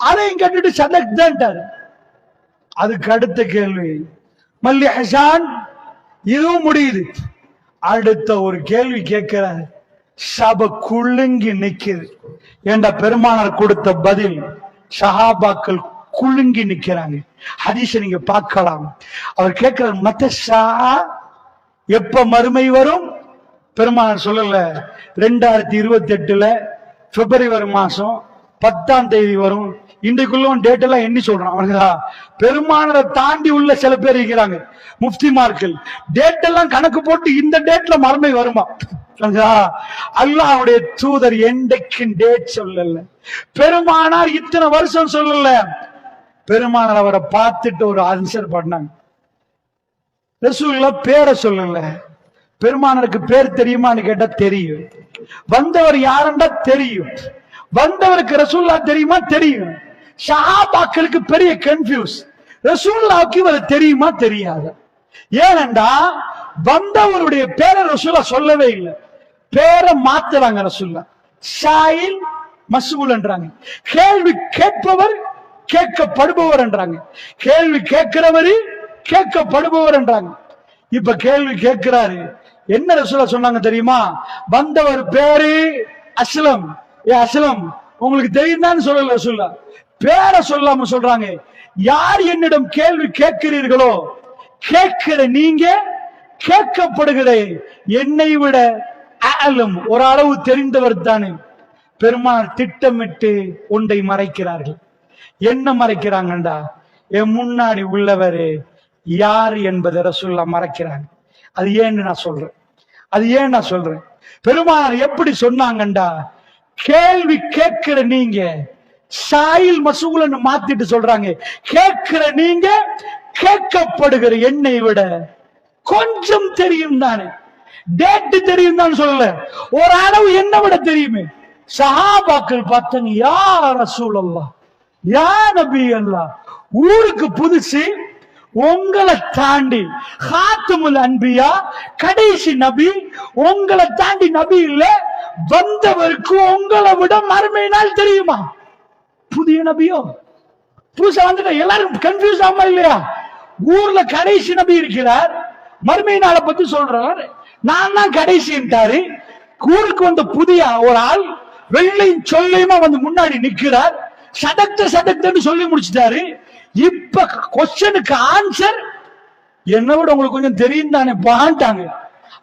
அதையும் கேட்டுட்டு சதக்தன்றாரு. அதுக்கு அடுத்த கேள்வி மல் இஹ்சான், இதுவும் முடியுது. அடுத்த ஒரு கேள்வி கேட்கிறார். சபை குலுங்கி நிக்குது. ஏண்டா பெருமானார் கொடுத்த பதில், சஹாபாக்கள் குலுங்கி நிக்கிறாங்க. ஹதீஸை நீங்க பார்க்கலாம். அவர் கேட்கிறார், மத்த ஷா, எப்ப மறுமை வரும் பெருமானார் சொல்லல. 2028 பிப்ரவரி மாசம் 10ஆம் தேதி வரும். இன்றைக்குள்ள டேட் எல்லாம் எண்ணி சொல்றான். பெருமானரை தாண்டி உள்ள சில பேர் இருக்கிறாங்க முஃப்திமார்கள், டேட் எல்லாம் கணக்கு போட்டு இந்த டேட்ல மறுமை வருமா? அல்லாஹ்வுடைய தூதர் என்றைக்கும் டேட் சொல்லல. பெருமானார் இத்தனை வருஷம் சொல்லல. பெருமானார் அவரை பார்த்துட்டு ஒரு ஆன்சர் பண்ணாங்க. ரசூலுல்லாஹ் பேரை சொல்லல. பெருமானாருக்கு பேர் தெரியுமான்னு கேட்டா தெரியும். வந்தவர் யாருண்டா தெரியும். வந்தவருக்கு ரசூலுல்லாஹ் தெரியுமா? தெரியும். சஹாபாக்களுக்கு பெரிய கன்ஃபியூஸ், ரசூலுல்லாஹ்வுக்கு இவரை தெரியுமா தெரியாது. ஏனண்டா வந்தவருடைய பேரை ரசூலுல்லாஹ் சொல்லவே இல்லை. பேரை மாத்துறாங்க ரசூலுல்லாஹ். ஷாயில் மஸ்ஊல் என்றாங்க. கேள்வி கேட்பவர் கேட்கப்படுபவர் என்றாங்க. கேள்வி கேட்கிறவரு கேட்கப்படுபவர் என்றாங்க. இப்ப கேள்வி கேட்கிறாரு. என்ன ரசூலுல்லாஹ் சொன்னாங்க தெரியுமா? வந்தவர் பேரு அஸ்லம். அஸ்லம் உங்களுக்கு தெரியுதான்னு சொல்லல ரசூலுல்லாஹ். பேரை சொல்லாம சொல்றாங்க. யார் என்னிடம் கேள்வி கேட்கிறீர்களோ, கேட்கிற நீங்க கேட்கப்படுகிற என்னை விட அலம் ஒரு அளவு தெரிந்தவர் தானே. பெருமாள் திட்டமிட்டு ஒன்றை மறைக்கிறார்கள். என்ன மறைக்கிறாங்கண்டா, என் முன்னாடி உள்ளவரு யார் என்பதை ரசூலுல்லாஹ் மறைக்கிறாங்க. அது ஏன்னு நான் சொல்றேன். பெருமாள் எப்படி சொன்னாங்கண்டா, கேள்வி கேட்கிற நீங்க ஷாயில் மஸ்ஊல்னு மாத்திட்டு சொல்றாங்க. கேட்கிற நீங்க கேட்கப்படுகிற என்னை விட கொஞ்சம் தெரியும் தானே. டேட் தெரியும் தான் சொல்லல, ஒரு அளவு என்ன விட தெரியுமே. சஹாபாக்கள் பார்த்தாங்க, யா ரசூலல்லாஹ், யா நபி அல்லாஹ், ஊருக்கு புதுசு, உங்களை தாண்டி ஹாத்தமுல் அன்பியா கடைசி நபி, உங்களை தாண்டி நபி இல்ல, வந்தவருக்கு உங்களை விட மறுமை நாள் தெரியுமா? புதிய நபியோ புதுசா வந்துட்ட, எல்லாரும் கன்ஃபியூஸ் ஆமா இல்லையா? ஊர்ல கடைசி நபி இருக்கிறார், மறுமை நாளை பத்தி சொல்றார், நான் தான் கடைசின்ட்டாரு. ஊருக்கு வந்த புதிய ஒரு ஆள் வெள்ளையும் சொல்லையுமா வந்து முன்னாடி நிக்கிறார். சடக்தன்னு சொல்லி முடிச்சிட்டாரு. இப்ப கொஸ்டனுக்கு ஆன்சர் என்ன விட உங்களுக்கு கொஞ்சம் தெரியும் தானே பாண்டாங்க.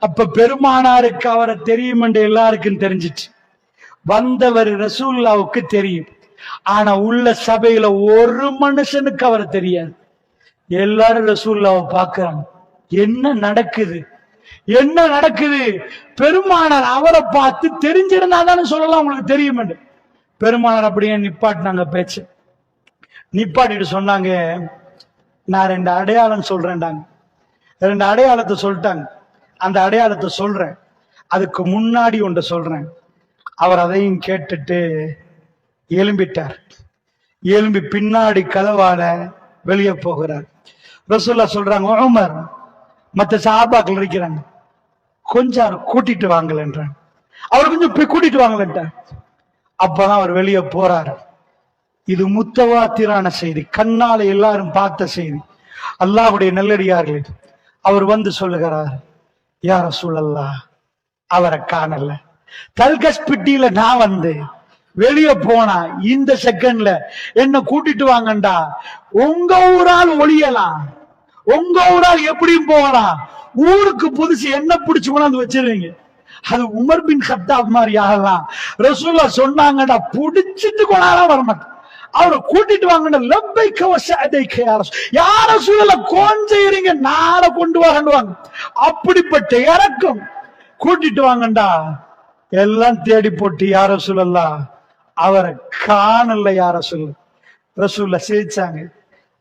அப்ப பெருமானாருக்கு அவரை தெரியும் என்று எல்லாருக்கும் தெரிஞ்சிச்சு. வந்தவர் ரசூலுல்லாஹ்வுக்கு தெரியும். ஆனா உள்ள சபையில ஒரு மனுஷனுக்கு அவரை தெரியாது. எல்லாரும் ரசூலுல்லாஹ்வை பார்க்கறாங்க. என்ன நடக்குது? பெருமானார் அவரை பார்த்து தெரிஞ்சிருந்தா தானே சொல்லலாம் உங்களுக்கு தெரியும் என்று. பெருமானார் அப்படியே நிப்பாட்டினாங்க பேச்சு. நிப்பாட்டிட்டு சொன்னாங்க, நான் 2 அடையாளம் சொல்றேன்டாங்க. 2 அடையாளத்தை சொல்லிட்டாங்க. அந்த அடையாளத்தை சொல்றேன், அதுக்கு முன்னாடி ஒன்று சொல்றேன். அவர் அதையும் கேட்டுட்டு எழும்பிட்டார். எழும்பி பின்னாடி கதவால வெளியே போகிறார். ரசூலுல்லாஹ் சொல்றாங்க, உமர் மற்ற சஹாபாக்கள் இருக்கிறாங்க, கொஞ்சம் கூட்டிட்டு வாங்கலன்றாங்க. அவர் கொஞ்சம் கூட்டிட்டு வாங்கலன்ட்டார். அப்பதான் அவர் வெளியே போறாரு. இது முத்தவாத்திரான செய்தி, கண்ணால எல்லாரும் பார்த்த செய்தி. அல்லாஹ்வுடைய நல்லடியார்களே, அவர் வந்து சொல்லுகிறார், யா ரசூலல்லாஹ், அவரை காணல. தல்கஸ்பிட்டியில நான் வந்து வெளியே போனா இந்த செகண்ட்ல என்ன கூட்டிட்டு வாங்கண்டா. உங்க ஊரால் ஒளியலாம், உங்க ஊரால் எப்படியும் போகலாம். ஊருக்கு புதுசு என்ன பிடிச்சு கொண்டாந்து வச்சிருவீங்க. அது உமர் பின் கத்தாப் மாதிரி ஆகலாம். ரசூலுல்லாஹ் சொன்னாங்கடா, புடிச்சிட்டு கொண்டாலாம் வரமாட்டேன், அவரை கூட்டிட்டு வாங்கடா. லப்பைக்க வஸஅதைக்க யா ரசூலல்லாஹ், கொஞ்சம் இருங்க, நாள கொண்டு வாங்க. அப்படிப்பட்ட இறக்கம். கூட்டிட்டு வாங்கண்டா. எல்லாம் தேடி போட்டு யா ரசூலல்லாஹ், அவரை காணல யா ரசூலுல்லாஹ். ரசூலுல்லாஹ் சிரிச்சாங்க.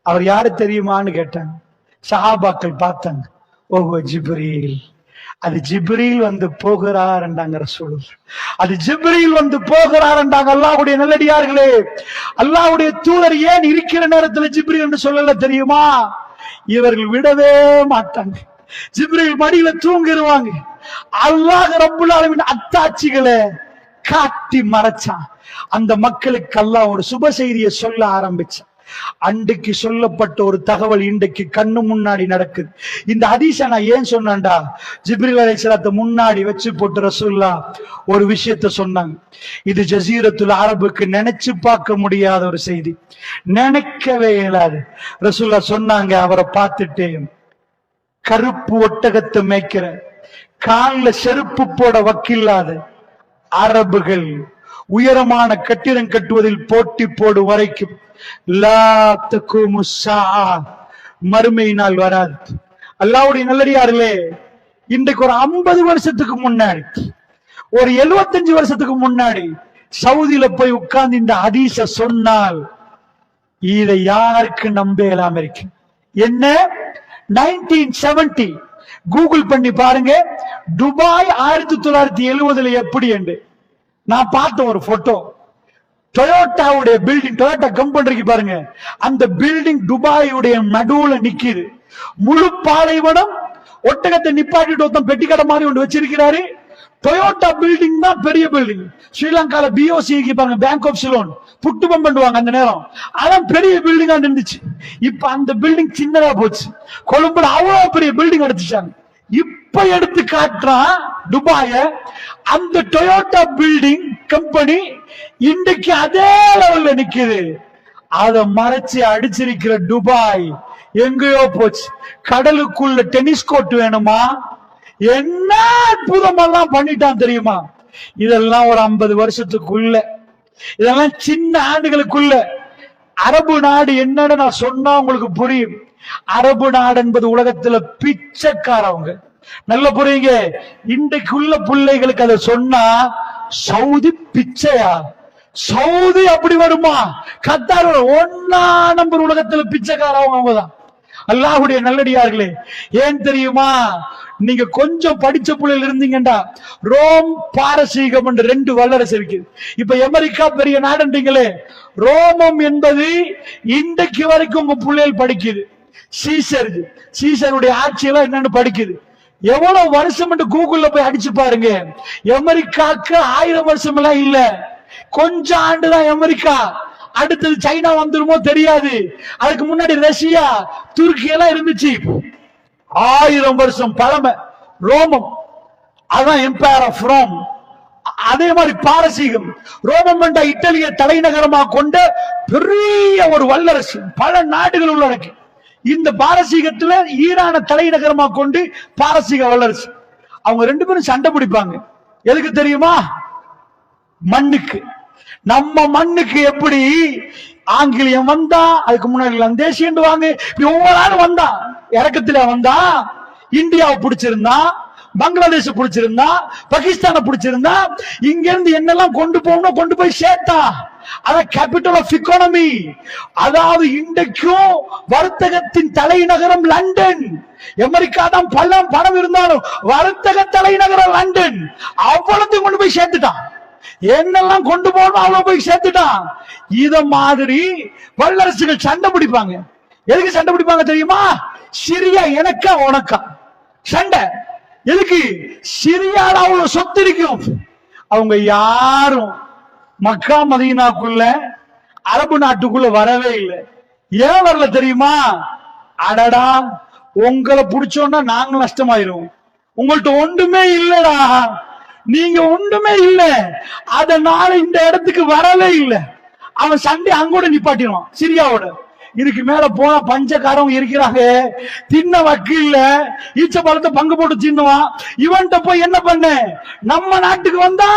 அவர் யாரு தெரியுமான்னு கேட்டாங்க. சஹாபாக்கள் பார்த்தாங்க. ஓஹோ, ஜிப்ரீல். அது ஜிப்ரீல் வந்து போகிறார் என்றாங்க ரசூலுல்லாஹ். அது ஜிப்ரீல் வந்து போகிறார் என்றாங்க. அல்லாஹ்வுடைய நல்லடியார்களே, அல்லாஹ்வுடைய தூதர் ஏன் இருக்கிற நேரத்துல ஜிப்ரீல் என்று சொல்லல தெரியுமா? இவர்கள் விடவே மாட்டாங்க. ஜிப்ரீல் மடியில தூங்கிடுவாங்க. அல்லாஹ் ரப்புல் ஆலமீன் அத்தாட்சிகளை காட்டி மறைச்சான். அந்த மக்களுக்கு அல்லாஹ் ஒரு சுப செய்தியை சொல்ல ஆரம்பிச்சான். அன்றைக்கு சொல்லப்பட்ட ஒரு தகவல் இன்றைக்கு கண்ணு முன்னாடி நடக்குது. இந்த ஹதீஸை நான் ஏன் சொன்னேன்டா, ஜிப்ரீல் அலைஹிஸ்ஸலாத்தை முன்னாடி வச்சு போட்டு ரசூலுல்லாஹ் ஒரு விஷயத்தை சொன்னாங்க. இது ஜஸீரத்துல் அரபுக்கு நினைச்சு பார்க்க முடியாத ஒரு செய்தி, நினைக்கவே இயலாது. ரசூலுல்லாஹ் சொன்னாங்க, அவரை பார்த்துட்டு கருப்பு ஒட்டகத்தை மேய்க்கிற, கால்ல செருப்பு போட வக்கில்லாத அரபுகள் உயரமான கட்டிடம் கட்டுவதில் போட்டி போடு வரைக்கும் லா தகுமு ஸாஅ, மறுமை நாள் வராது. அல்லாஹ்வுடைய நல்லடியார்களே, இன்றைக்கு ஒரு 50 வருஷத்துக்கு முன்னாடி, ஒரு 75 வருஷத்துக்கு முன்னாடி சவுதியில போய் உட்கார்ந்து இந்த ஹதீஸ சொன்னால் இதை யாருக்கு நம்ப இல்லாம இருக்கு. என்ன 1970 கூகுள் பண்ணி பாருங்க, துபாய் 1970 எப்படி என்று. நான் பார்த்த ஒரு போட்டோ, டொயோட்டாவுடைய பில்டிங், டொயோட்டா கம்பெனிக்கு பாருங்க, அந்த பில்டிங் துபாயுடைய நடுவுல நிக்குது. முழு பாலைவனம், ஒட்டகத்தை நிப்பாட்டிட்டு ஒருத்தன் பெட்டி கடை மாதிரி ஒன்று வச்சிருக்கிறாரு. டொயோட்டா பில்டிங் தான் பெரிய பில்டிங். ஸ்ரீலங்கால பிஓசி பாருங்க, பேங்க் ஆஃப் சிலோன் புட்டுபம் பண்ணுவாங்க அந்த நேரம், அதான் பெரிய பில்டிங்கா இருந்துச்சு. இப்ப அந்த பில்டிங் சின்னதா போச்சு. கொழும்புல அவ்வளவு பெரிய பில்டிங் எடுத்துச்சாங்க. இப்ப எடுத்து காட்டுறான் துபாய, அந்த டொயோட்டா பில்டிங் கம்பெனி இன்றைக்கு அதே லெவல்ல நிக்குது. அதை மறைச்சு அடிச்சிருக்கிற துபாய் எங்கேயோ போச்சு. கடலுக்குள்ள டென்னிஸ் கோர்ட் வேணுமா, என்ன அற்புதமெல்லாம் பண்ணிட்டான் தெரியுமா? இதெல்லாம் ஒரு 50 வருஷத்துக்குள்ள, இதெல்லாம் சின்ன ஆண்டுகளுக்குள்ள. அரபு நாடு என்னன்னு நான் சொன்னா உங்களுக்கு புரியும். அரபு நாடு என்பது உலகத்துல பிச்சைக்காரவங்க. நல்ல புரியுங்க. இன்றைக்குள்ள பிள்ளைகளுக்கு அதை சொன்னா சவுதி பிச்சையா, சவுதி அப்படி வருமா, கத்தார் 1 நம்பர் உலகத்துல பிச்சைக்காரவங்க அவங்கதான். அல்லாஹ்வுடைய நல்லடியார்களே, ஏன் தெரியுமா? நீங்க கொஞ்சம் படிச்ச பிள்ளைகள் இருந்தீங்கடா, ரோம் பாரசீகம் என்று 2 வல்லரசு இருக்கு. இப்ப அமெரிக்கா பெரிய நாடுன்றீங்களே, ரோமம் என்பது இன்றைக்கு வரைக்கும் உங்க பிள்ளைகள் படிக்குது. சீசருடைய ஆட்சியெல்லாம் என்னன்னு படிக்குது. எவ்வளவு வருஷம் என்று கூகுள்ல போய் அடிச்சு பாருங்க. அமெரிக்காக்கு 1000 வருஷம் எல்லாம் இல்ல, கொஞ்ச ஆண்டுதான் அமெரிக்கா. அடுத்தது சைனா வந்துருமோ தெரியாது. அதுக்கு முன்னாடி ரஷ்யா, துருக்கி எல்லாம் இருந்துச்சு. 1000 வருஷம் பழமை ரோமம், அதான் எம்பையர் ஆஃப் ரோம். அதே மாதிரி பாரசீகம், ரோமம் என்ற இத்தாலிய தலைநகரமா கொண்ட பெரிய ஒரு வல்லரசு, பல நாடுகள் உள்ளடக்கி. இந்த பாரசீகத்துல ஈரான தலைநகரமா கொண்டு பாரசீக வல்லரசு. அவங்க 2 பேரும் சண்டை பிடிப்பாங்க. எதுக்கு தெரியுமா? மண்ணுக்கு. நம்ம மண்ணுக்கு எப்படி ஆங்கிலேயம் வந்தா, அதுக்கு முன்னாடி தேசியம் வாங்க, இப்படி ஒவ்வொரு நாளும் வந்தா, இறக்கத்துல வந்தா, இந்தியாவை பிடிச்சிருந்தா, பங்களாதேஷ பிடிச்சிருந்தா, பாகிஸ்தான பிடிச்சிருந்தா, இங்க இருந்து என்னெல்லாம் கொண்டு போகணும் கொண்டு போய் சேர்த்தா. அத கேபிட்டல் ஆஃப் எக்கானமி. அதாவது இன்றைக்கும் வர்த்தகத்தின் தலைநகரம் லண்டன். அமெரிக்கா தான் பணம் இருந்தாலும் வர்த்தக தலைநகரம் லண்டன். அவ்வளத்தையும் கொண்டு போய் சேர்த்துட்டான். என்னெல்லாம் கொண்டு போகணும் அவ்வளவு போய் சேர்த்துட்டான். இத மாதிரி வல்லரசுகள் சண்டை பிடிப்பாங்க. எதுக்கு சண்டை பிடிப்பாங்க தெரியுமா? சிரியா எனக்கா உனக்கா சண்டை. எதுக்கு? சிரியால அவ்வளவு சொத்து இருக்கும். அவங்க யாரும் மக்கா மதீனாக்குள்ள, அரபு நாட்டுக்குள்ள வரவே இல்லை. ஏன் வரல தெரியுமா? அடடா, உங்களை பிடிச்சோன்னா நாங்க நஷ்டமாயிரும். உங்கள்ட்ட ஒன்றுமே இல்லடா, நீங்க ஒன்றுமே இல்லை, அதனால இந்த இடத்துக்கு வரவே இல்லை. அவன் சண்டை அங்கோட நிப்பாட்டிடுவான் சிரியாவோட. இதுக்கு மேல போனா பஞ்சக்காரங்க இருக்கிறாங்க, தின்ன வக்கு இல்ல, ஈச்ச பழத்தை பங்கு போட்டு தின்னுவான். இவன்கிட்ட போய் என்ன பண்ண? நம்ம நாட்டுக்கு வந்தா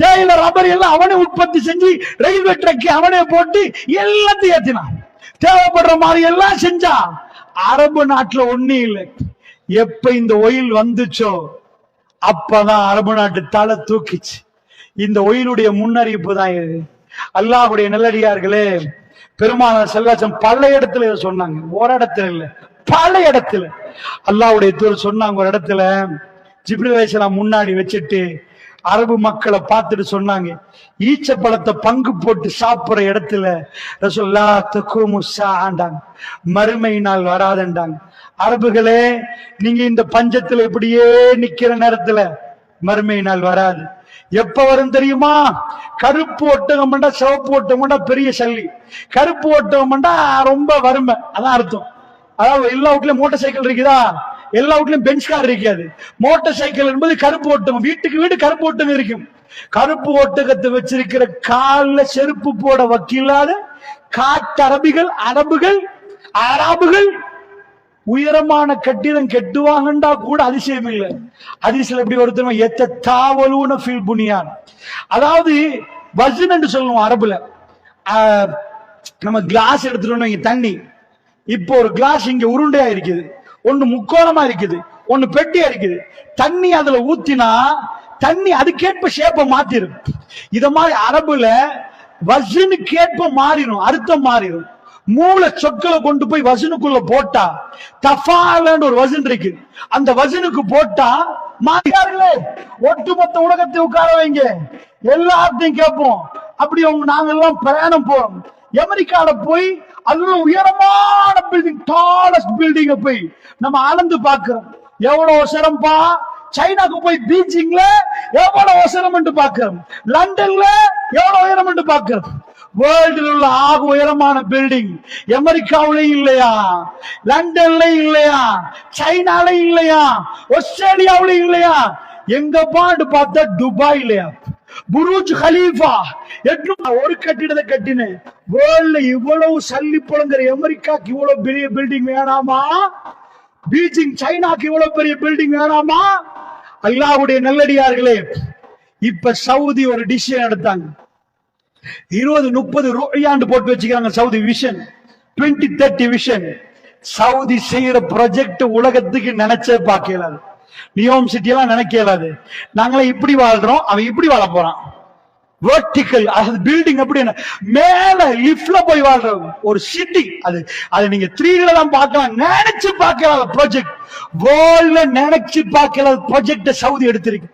தேயிலை ரப்பர் எல்லாம் அவனே உற்பத்தி செஞ்சு ரயில்வே ட்ரக் அவனே போட்டு எல்லாத்தையும் ஏத்தினான். தேவைப்படுற மாதிரி எல்லாம் செஞ்சான். அரபு நாட்டுல ஒண்ணு இல்லை. எப்ப இந்த ஒயில் வந்துச்சோ அப்பதான் அரபு நாட்டு தலை தூக்கிச்சு. இந்த ஒயிலுடைய முன்னறிவிப்பு தான் இது. அல்லாஹ்வுடைய நல்லடியார்களே, பெருமானார் ஸல்லல்லாஹு பல இடத்துல சொன்னாங்க, ஒரு இடத்துல இல்ல, பல இடத்துல. அல்லாஹ்வுடைய தூதர் சொன்னாங்க, ஒரு இடத்துல ஜிப்ரீல் அலைஹிஸ்ஸலாம் முன்னாடி வச்சுட்டு அரபு மக்களை பார்த்துட்டு சொன்னாங்க, ஈச்ச பழத்தை பங்கு போட்டு சாப்பிடுற இடத்துல ரசூலுல்லாஹ் தகுமு ஸாஅண்டாங்க, மறுமை நாள் வராதுண்டாங்க. அரபுகளே, நீங்க இந்த பஞ்சத்துல இப்படியே நிக்கிற நேரத்துல மறுமை நாள் வராது. எப்ப வரும் தெரியுமா? கருப்பு ஒட்டகம் பண்ணா, சிவப்பு ஒட்டகம் பண்ணா பெரிய சல்லி, கருப்பு ஒட்டகம் பண்ணா ரொம்ப வறுமை, அதான் அர்த்தம். அதாவது எல்லா வீட்லயும் மோட்டார் சைக்கிள் இருக்குதா, எல்லா வீட்லயும் பெஞ்ச் கார் இருக்காது. மோட்டார் சைக்கிள் என்பது கருப்பு ஒட்டகம், வீட்டுக்கு வீடு கருப்பு ஒட்டகம் இருக்கும். கருப்பு ஒட்டகத்தை வச்சிருக்கிற கால்ல செருப்பு போட வக்கில்லாத காட்டு அரபுகள் உயரமான கட்டிடம் கெட்டுவாங்கண்டா கூட அதிசயம் இல்லை. அதிசயம் எப்படி ஒருத்தர் எத்தாவலூன ஃபீல் புனியான், அதாவது வசன் என்று சொல்லுவோம் அரபுல. நம்ம கிளாஸ் எடுத்துட்டோம் தண்ணி, இப்போ ஒரு கிளாஸ் இங்க உருண்டையா இருக்குது, ஒண்ணு முக்கோணமா இருக்குது, ஒண்ணு பெட்டியா இருக்குது. தண்ணி அதுல ஊத்தினா தண்ணி அதுக்கேற்ப ஷேப்ப மாத்திரும். இத மாதிரி அரபுல வசனுக்கேற்ப மாறிடும், அர்த்தம் மாறிடும். மூளை சொற்களை கொண்டு போய் வசனுக்குள்ள போட்டா தஃபாலன்னு ஒரு வசன் இருக்கு, அந்த வசனுக்கு போட்டா மாறியார்களே ஒட்டுமொத்த உலகத்தை உட்கார வைங்க, எல்லாத்தையும் கேட்போம். அப்படி நாங்க எல்லாம் பிரயாணம் போறோம். அமெரிக்கால போய் அதுல உயரமான பில்டிங், டாலஸ்ட் பில்டிங்க போய் நம்ம அளந்து பாக்குறோம். எவ்வளவு சிரமப்பா. சைனாக்கு போய் பீச்சிங்ல எவ்வளவு உயரம் என்று பார்க்கிறோம், லண்டன்ல எவ்வளவு உயரம் என்று பார்க்கிறோம். வேர்ல்டில் உள்ள ஆக உயரமான பில்டிங் அமெரிக்காவிலையும் இல்லையா, லண்டன்லயும் இல்லையா, சைனாலையும் இல்லையா, ஆஸ்திரேலியாவிலையும் இல்லையா, எங்க பாண்டு பார்த்தா துபாய் இல்லையா, புருஜ் கலீஃபா ஒரு கட்டிடத்தை கட்டின. வேர்ல்ட்ல இவ்வளவு சல்லி புழங்குற அமெரிக்காக்கு இவ்வளவு பெரிய பில்டிங் வேணாமா? பீஜிங் சைனாக்கு இவ்வளவு பெரிய பில்டிங் வேணாமா? அல்லாஹ்வுடைய நல்லடியார்களே, இப்ப சவுதி ஒரு டிசிஷன் எடுத்தாங்க. 20-30 ரூபாய் போட்டு வச்சுக்கிறாங்க சவுதி விஷன், 2030 விஷன். சவுதி செய்யற ப்ராஜெக்ட் உலகத்துக்கு நினைச்சே பார்க்க இயலாது, நியோம் சிட்டி எல்லாம் நினைக்க இயலாது. நாங்களே இப்படி வாழ்றோம், அவன் இப்படி வாழ போறான். வெர்டிகல் பில்டிங் அப்படி மேல லிப்ட்ல போய் வாழ்ற ஒரு சிட்டி. அது நீங்க 3D தான் பார்க்கலாம், நினைச்சு பார்க்கலாம். ப்ராஜெக்ட் வேர்ல்ட்ல நினைச்சு பார்க்கலாம். ப்ராஜெக்ட் சவுதி எடுத்திருக்கு.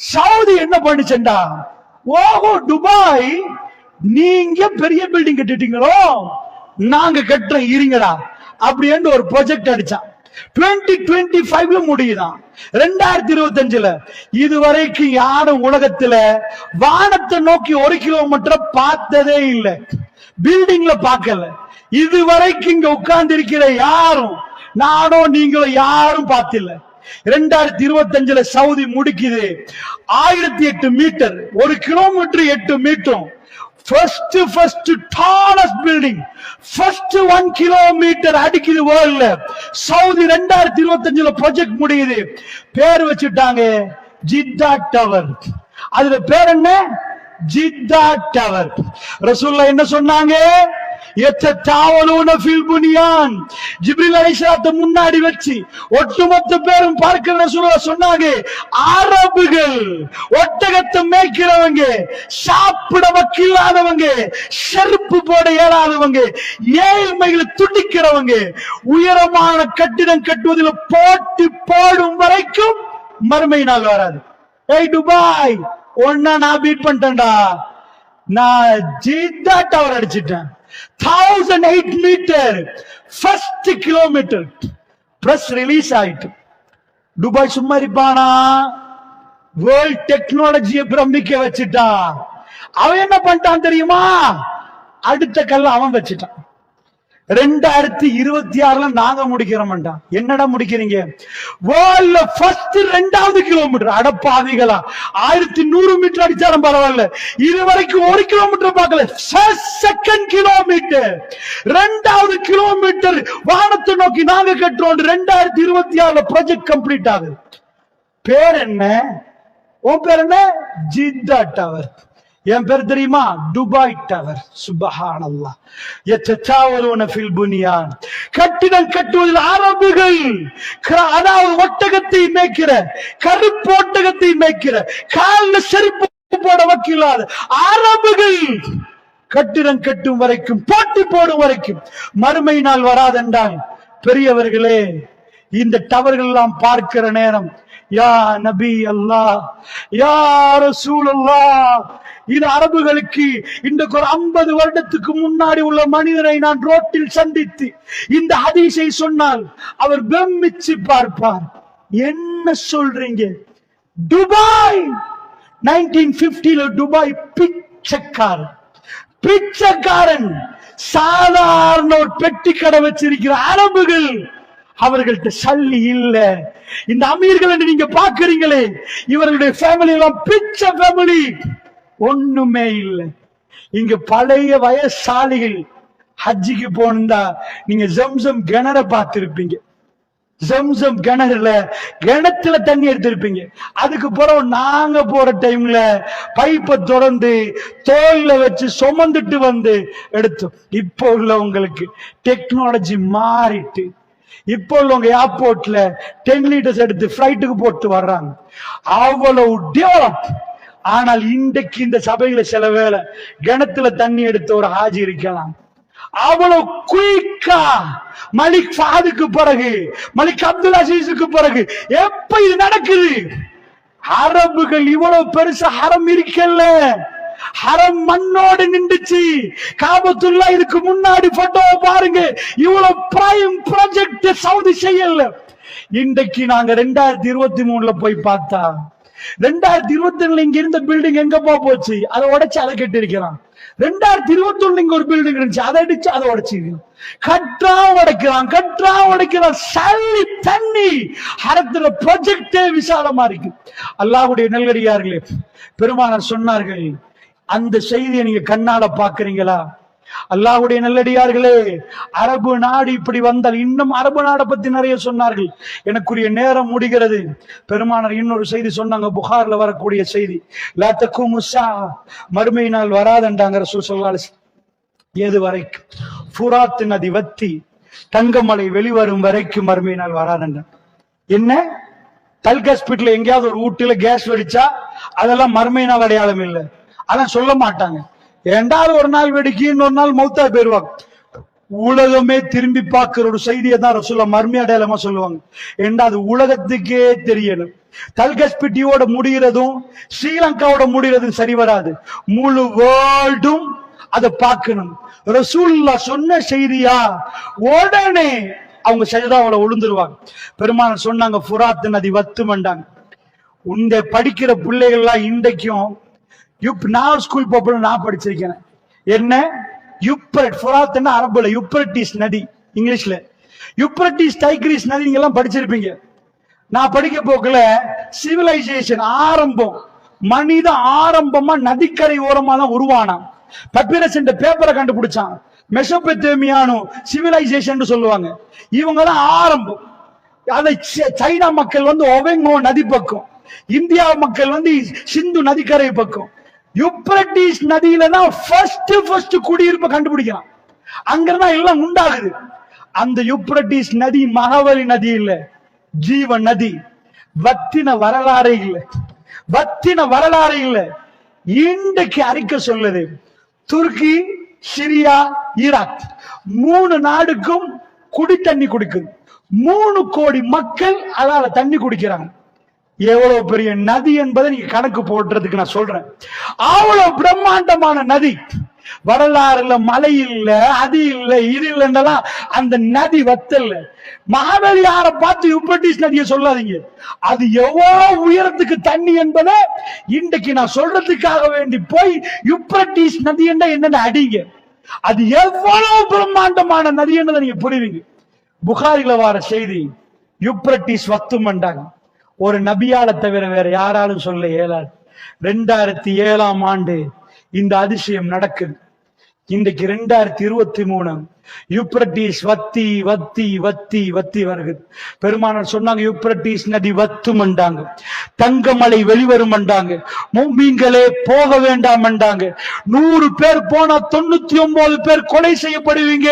சவுதி என்ன பண்ணுச்சுண்டா, ஓஹோ துபாய் நீங்க பெரிய பில்டிங் கட்டிட்டீங்களோ, நாங்க கட்டுறோம் இருங்கடா அப்படின்னு ஒரு ப்ராஜெக்ட் அடிச்சான். 2025 முடியுதான், 2025. இதுவரைக்கும் யாரும் உலகத்துல வானத்தை நோக்கி 1 கிலோமீட்டர் பார்த்ததே இல்லை, பில்டிங்ல பார்க்கல. இதுவரைக்கும் இங்க உட்கார்ந்து இருக்கிற யாரும், நானோ நீங்களோ யாரும் பார்த்தில்ல. 2025 சவுதி முடிக்குது 1008 metre, 1 kilometre 8 metre. first tallest building, first 1 kilometre அடிக்குது வேர்ல்ட்ல. சவுதி 2025 ப்ராஜெக்ட் முடியுது. பேர் வச்சுட்டாங்க ஜித்தா டவர். அதுல பேர் என்ன? ஜித்தா டவர். ரசூலுல்லாஹ் என்ன சொன்னாங்க? ஜிப்ரீல் அலைஹிஸ்ஸலாத்தை முன்னாடி வச்சு ஒட்டுமொத்த பேரும் பார்க்கிற ரசூலுல்லாஹ் சொன்னாங்க, அரபுகள் ஒட்டகத்தை மேய்க்கிறவங்க, சாப்பிட வக்கில்லாதவங்க, செருப்பு போட இயலாதவங்க, ஏழ்மைகளை துடிக்கிறவங்க, உயரமான கட்டிடம் கட்டுவதில் போட்டி போடும் வரைக்கும் மறுமை நாள் வராது. ஏய் துபாய், ஒன்னா நான் பீட் பண்ணிட்டேன்டா, நான் ஜித்தா டவர் அடிச்சிட்டேன். 1008 metre, first kilometre press release ஆயிட்டு. துபாய் சும்மா இருப்பானா? வேர்ல்ட் டெக்னாலஜியை பிரமிக்க வச்சுட்டான். அவன் என்ன பண்ணிட்டான் தெரியுமா? அடுத்த கல்ல அவன் வச்சுட்டான். 2026 நாங்க முடிக்கிறோம்டா. என்னடா முடிக்கிறீங்க? வேர்ல்ட்ல ஃபர்ஸ்ட் 2வது கிலோமீட்டர். அடப்பாவிகளா, 1100 மீட்டர் அடிச்சாலும் பரவாயில்ல, இதுவரைக்கும் 1 கிலோமீட்டர் பார்க்கல. செகண்ட் கிலோமீட்டர், 2வது கிலோமீட்டர் வானத்தை நோக்கி நாங்க கட்டுறோம். 2026 ப்ராஜெக்ட் கம்ப்ளீட் ஆகுது. பேர் என்ன? உன் பேர் என்ன? ஜித்தா டவர். என் பேர் தெரியுமா? Dubai tower. சுப்ஹானல்லாஹ். யத்தசாவலூன ஃபில் புனியான். கட்டிடம் கட்டுவதில் அரபுகள், அதாவது ஒட்டகத்தை மேய்க்கிற, கருப்பு ஒட்டகத்தை மேய்க்கிற, கால்ல செருப்பு போட வக்கில்லாத அரபுகள் கட்டிடம் கட்டும் வரைக்கும், போட்டி போடும் வரைக்கும் மறுமை நாள் வராதென்றால், பெரியவர்களே, இந்த டவர்கள் எல்லாம் பார்க்கிற நேரம், யா நபி அல்லாஹ், யா ரசூல் அல்லாஹ், இது அரபுகளுக்கு இன்றைக்கு ஒரு 50 வருடத்துக்கு முன்னாடி உள்ள மனிதரை நான் ரோட்டில் சந்தித்து இந்த ஹதீஸை சொன்னால் அவர் பிரமிச்சு பார்ப்பார். என்ன சொல்றீங்க? துபாய் 1950 துபாய் பிச்சைக்காரன், பிச்சைக்காரன், சாதாரண ஒரு பெட்டி கடை வச்சிருக்கிற அரபுகள், அவர்கள்ட்ட சல்லி இல்ல. இந்த அமீர்கள் என்று நீங்க பாக்குறீங்களே, இவர்களுடைய ஃபேமிலி எல்லாம் பிச்சை ஃபேமிலி, ஒண்ணுமே இல்லை. இங்க பழைய வயசாளிகள் ஹஜ்ஜிக்கு போனா நீங்க ஜம்சம் கிணற பார்த்திருப்பீங்க. ஜம்சம் கிணத்துல தண்ணி எடுத்திருப்பீங்க. அதுக்கு பிறகு நாங்க போற டைம்ல பைப்பை திறந்து தோல்ல வச்சு சுமந்துட்டு வந்து எடுத்தோம். இப்போ உள்ளவங்களுக்கு டெக்னாலஜி மாறிட்டு, இப்போ உள்ளவங்க ஏர்போர்ட்ல 10 liters எடுத்து பிளைட்டுக்கு போட்டு வர்றாங்க. அவ்வளவு டெவலப். ஆனால் இன்றைக்கு இந்த சபையில சில வேளை கிணத்துல தண்ணி எடுத்த ஒரு ஹாஜி இருக்கலாம். அவ்வளவு குயிக்கா மலிக் ஃபஹதுக்கு பிறகு, மலிக் அப்துல் அசீஸுக்கு பிறகு எப்ப இது நடக்குது? அரபுகள் இவ்வளவு பெருசா ஹரம் இருக்கல்ல, ஹரம் மண்ணோடு நின்றுச்சு. காபத்துல்லா இதுக்கு முன்னாடி போட்டோ பாருங்க, இவ்வளவு பிரைம் ப்ராஜெக்ட் சவுதி செய்யல. இன்றைக்கு நாங்க 2023 போய் பார்த்தா 2022 இங்க இருந்த பில்டிங் எங்கப்பா போச்சு? அதை உடைச்சு அதை கட்டி இருக்கிறான். 2021 இங்க ஒரு பில்டிங் இருந்துச்சு, அதை அடிச்சு அதை உடைச்சு கற்றா உடைக்கிறான். சல்லி தண்ணி ஹரத்துல ப்ராஜெக்டே விசாலமா இருக்கு. அல்லாஹ்வுடைய நல்லடியார்களே, பெருமானார் சொன்னார்கள், அந்த செய்தியை நீங்க கண்ணால பாக்குறீங்களா? அல்லாஹ்வுடைய நல்லடியார்களே, அரபு நாடு இப்படி வந்தால், இன்னும் அரபு நாடை பத்தி நிறைய சொன்னார்கள். எனக்குரிய நேரம் முடிகிறது. பெருமானார் இன்னொரு செய்தி சொன்னாங்க, புகார்ல வரக்கூடிய செய்தி. லா தக்கூமு ஸாஅ, மறுமை நாள் வராதண்டாங்க ரசூல் ஸல்லல்லாஹு அலைஹி வஸல்லம். எது வரைக்கும்? ஃபுராத் நதி வத்தி தங்கமலை வெளிவரும் வரைக்கும் மறுமை நாள் வராதண்ட. என்ன தல்காஸ்பிட்ல எங்கேயாவது ஒரு வீட்டுல கேஸ் வெடிச்சா அதெல்லாம் மறுமை நாள் அடையாளம் இல்லை, அதான் சொல்ல மாட்டாங்க. 2வது ஒரு நாள் வெடிக்கி, இன்னொரு நாள் மௌத்தா போயிருவாங்க. உலகமே திரும்பி பார்க்கிற ஒரு செய்தியை தான் ரசூலுல்லாஹ் மர்மி அடையாளமா சொல்லுவாங்க. அது உலகத்துக்கே தெரியணும். தல்கஸ்பிட்டியோட முடிகிறதும் ஸ்ரீலங்காவோட முடிகிறதும் சரி வராது. முழு வேர்ல்டும் அதை பார்க்கணும். ரசூலுல்லாஹ் சொன்ன செய்தியா உடனே அவங்க சஜதாவோட விழுந்துருவாங்க. பெருமானார் சொன்னாங்க, ஃபுராத் நதி வத்துமண்டாங்க. இந்த படிக்கிற பிள்ளைகள்லாம் இன்றைக்கும் நான் ஸ்கூல் போக நான் படிச்சிருக்கேன். என்ன யுப்ரட், ஃபுராத்னா அரபுல யுப்ரட்டிஸ் நதி, இங்கிலீஷ்ல யுப்ரட்டிஸ் டைக்ரிஸ் நதி, நீங்க எல்லாம் படிச்சிருப்பீங்க. நான் படிக்க போக்குல சிவிலைசேஷன் ஆரம்பம், மனித ஆரம்பமா நதிக்கரை ஓரமா தான் உருவானான். பப்பிரஸ் என்ற பேப்பரை கண்டுபிடிச்சான். மெசோபொத்தேமியானோ சிவிலைசேஷன் சொல்லுவாங்க. இவங்க தான் ஆரம்பம். அதை சைனா மக்கள் வந்து ஒவெங்கோ நதி பக்கம், இந்தியா மக்கள் வந்து சிந்து நதிக்கரை பக்கம். யுப்ரட்டிஸ் நதியில தான் ஃபர்ஸ்ட் குடியிருப்பை கண்டுபிடிக்கலாம். அங்கதான் எல்லாம் உண்டாகுது. அந்த யுப்ரட்டிஸ் நதி மகாவலி நதி இல்ல, ஜீவ நதி. வத்தின வரலாறு இல்ல. இன்றைக்கு அறிக்கை சொல்லுது, துருக்கி, சிரியா, ஈராக் 3 நாடுக்கும் குடி தண்ணி குடிக்குது. 3 கோடி மக்கள் அதால தண்ணி குடிக்கிறாங்க. எவ்வளவு பெரிய நதி என்பதை நீங்க கணக்கு போடுறதுக்கு நான் சொல்றேன். அவ்வளவு பிரம்மாண்டமான நதி. வரலாறுல மழை இல்ல, அது இல்ல, இது இல்லைன்னா அந்த நதி வத்தல்ல. மகாவலியார பார்த்து யுப்ரட்டிஸ் நதியை சொல்லாதீங்க. அது எவ்வளவு உயரத்துக்கு தண்ணி என்பதை இன்றைக்கு நான் சொல்றதுக்காக வேண்டி போய் யுப்ரட்டிஸ் நதி என்ற என்னென்ன அடிங்க. அது எவ்வளவு பிரம்மாண்டமான நதி என்பதை நீங்க புரிவீங்க. புகாரில வார செய்தி, யுப்ரட்டிஸ் வத்துமண்டாங்க. ஒரு நபியால தவிர வேற யாராலும் சொல்ல இயலாது. 2007ஆம் ஆண்டு இந்த அதிசயம் நடக்குது. இன்றைக்கு 2023 யூப்ரட்டிஸ் வத்தி வத்தி வத்தி வத்தி வருகிறது. பெருமானார் சொன்னாங்க, யூப்ரட்டிஸ் நதி வத்துமண்டாங்க, தங்கமலை வெளிவருமண்டாங்க, முஃமின்களே போக வேண்டாம் என்றாங்க. 100 பேர் போனா 99 பேர் கொலை செய்யப்படுவீங்க,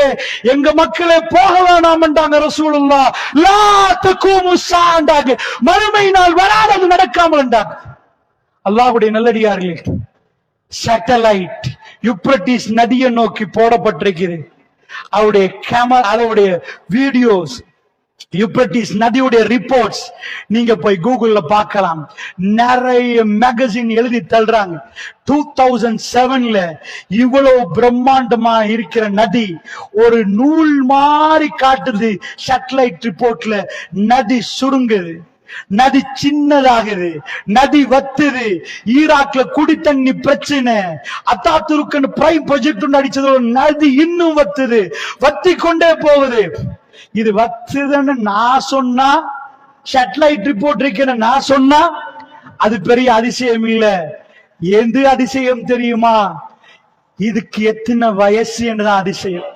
எங்க மக்களே போக வேண்டாம் என்றாங்க ரசூலுல்லாஹ். லா தகூமு ஸாஅண்டாங்க, மறுமை நாள் வராதது நடக்காமல் என்றாங்க. அல்லாஹ்வுடைய நல்லடியார்களே, சேட்டலைட் யூப்ரட்டிஸ் நதியை நோக்கி போடப்பட்டிருக்கிறது. அவருடைய கேமரா, அவருடைய வீடியோஸ், யூப்ரட்டிஸ் நதியுடைய ரிப்போர்ட்ஸ் நீங்க போய் கூகுள்ல பார்க்கலாம். நிறைய மேகசின் எழுதி தள்ளுறாங்க. 2007ல இவ்வளவு பிரம்மாண்டமா இருக்கிற நதி ஒரு நூல் மாதிரி காட்டுது. சேட்டலைட் ரிப்போர்ட்ல நதி சுருங்குது, நதி சின்னதாகுது, நதி வத்துது. ஈராக்ல குடி தண்ணி பிரச்சனை, அத்தாதுருக்குன்னு பிரைம் ப்ராஜெக்ட் அடிச்சது, நதி இன்னும் வத்துது, வத்தி கொண்டே போகுது. இது வத்துதுன்னு நான் சொன்னா, சேட்டலைட் ரிப்போர்ட் இருக்குன்னு நான் சொன்னா அது பெரிய அதிசயம் இல்ல. எது அதிசயம் தெரியுமா? இதுக்கு எத்தனை வயசு என்றுதான் அதிசயம்.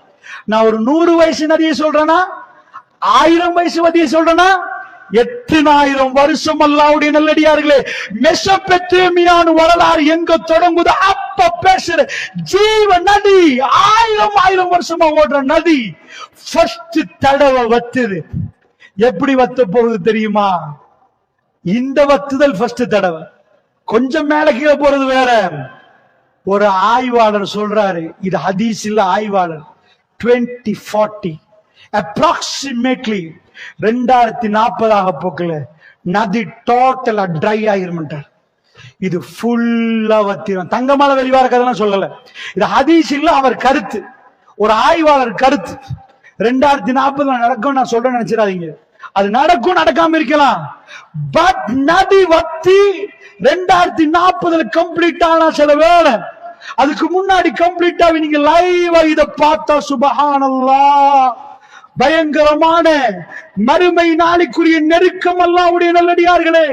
நான் ஒரு 100 வயசு நதியை சொல்றேன்னா 1000 வயசு வதியை சொல்றனா 8000 வருஷம். அல்லாஹ்வுடைய நல்லடியார்களே, மெசொப்பொத்தேமியான் வரலாறு எங்க தொடங்குது அப்ப பேசுற ஜீவ நதி, 1000 வருஷமா ஓடுற நதி ஃபர்ஸ்ட் தடவை வத்துது. எப்படி வத்த போகுது தெரியுமா? இந்த வத்துதல் ஃபர்ஸ்ட் தடவை. கொஞ்சம் மேல கீழே போறது வேற. ஒரு ஆய்வாளர் சொல்றாரு, இது ஹதீஸ் இல்ல, ஆய்வாளர், 2040 அப்ராக்சிமேட்லி 2040 போக்கல நதி டோட்டலா ட்ரை ஆயிருமாட்டார். இது ஃபுல்லா வத்திரும். தங்கமால வெளிவார கதைலாம் சொல்லல, இது ஹதீஸ் இல்ல, அவர் கருத்து, ஒரு ஆய்வாளர் கருத்து. 2040 நடக்கும் நான் சொல்றேன் நினைச்சிடாதீங்க. அது நடக்கும், நடக்காம இருக்கலாம். பட் நதி வத்தி 2040 கம்ப்ளீட் ஆனா சில வேலை, அதுக்கு முன்னாடி கம்ப்ளீட்டா நீங்க லைவா இத பார்த்தா சுபஹானல்லாஹ், பயங்கரமான மறுமை நாளைக்குரிய நெருக்கம் அல்லாஹ்வுடைய நல்லடியார்களே.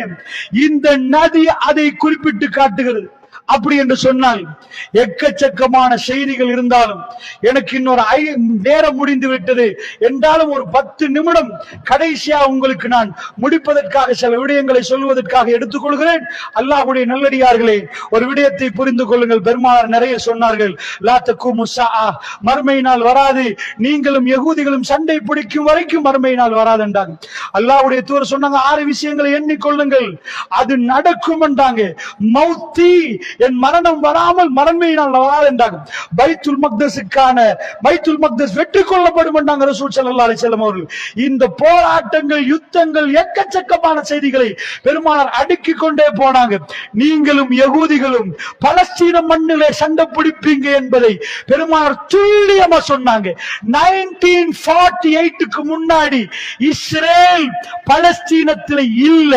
இந்த நதி அதை குறிப்பிட்டு காட்டுகிறது. அப்படி என்று சொன்னால் எக்கச்சக்கமான செய்திகள் இருந்தாலும் எனக்கு இன்னொரு நேரம் முடிந்து விட்டது என்றாலும் ஒரு 10 நிமிடம் கடைசியா உங்களுக்கு நான் முடிப்பதற்காக சில விடயங்களை சொல்வதற்காக எடுத்துக்கொள்கிறேன். அல்லாஹ்வுடைய நல்லடியார்களே, ஒரு விடயத்தை புரிந்து கொள்ளுங்கள். பெருமானார் நிறைய சொன்னார்கள், லா தக்கூமு ஸஆ, மறுமை நாள் வராது, நீங்களும் யகூதிகளும் சண்டை பிடிக்கும் வரைக்கும் மறுமை நாள் வராது என்றாங்க. அல்லாஹ்வுடைய தூதர் சொன்னாங்க, 6 விஷயங்களை எண்ணிக்கொள்ளுங்கள், அது நடக்கும் என்றாங்க. மௌத்தி, என் மரணம் வராமல் மறுமையினால் வராது என்றாங்க. பைத்துல் மக்தஸ் வெற்றி கொள்ளப்படும் என்றாங்க ரசூல் ஸல்லல்லாஹு அலைஹி வஸல்லம் அவர்கள். இந்த போராட்டங்கள், யுத்தங்கள், எக்கச்சக்கமான செய்திகளை பெருமானார் அடுக்கிக் கொண்டே போனாங்க. நீங்களும் யகூதிகளும் பலஸ்தீன மண்ணிலே சண்டை பிடிப்பீங்க என்பதை பெருமானார் துல்லியமா சொன்னாங்க. 1948க்கு முன்னாடி இஸ்ரேல் பலஸ்தீனத்தில் இல்ல,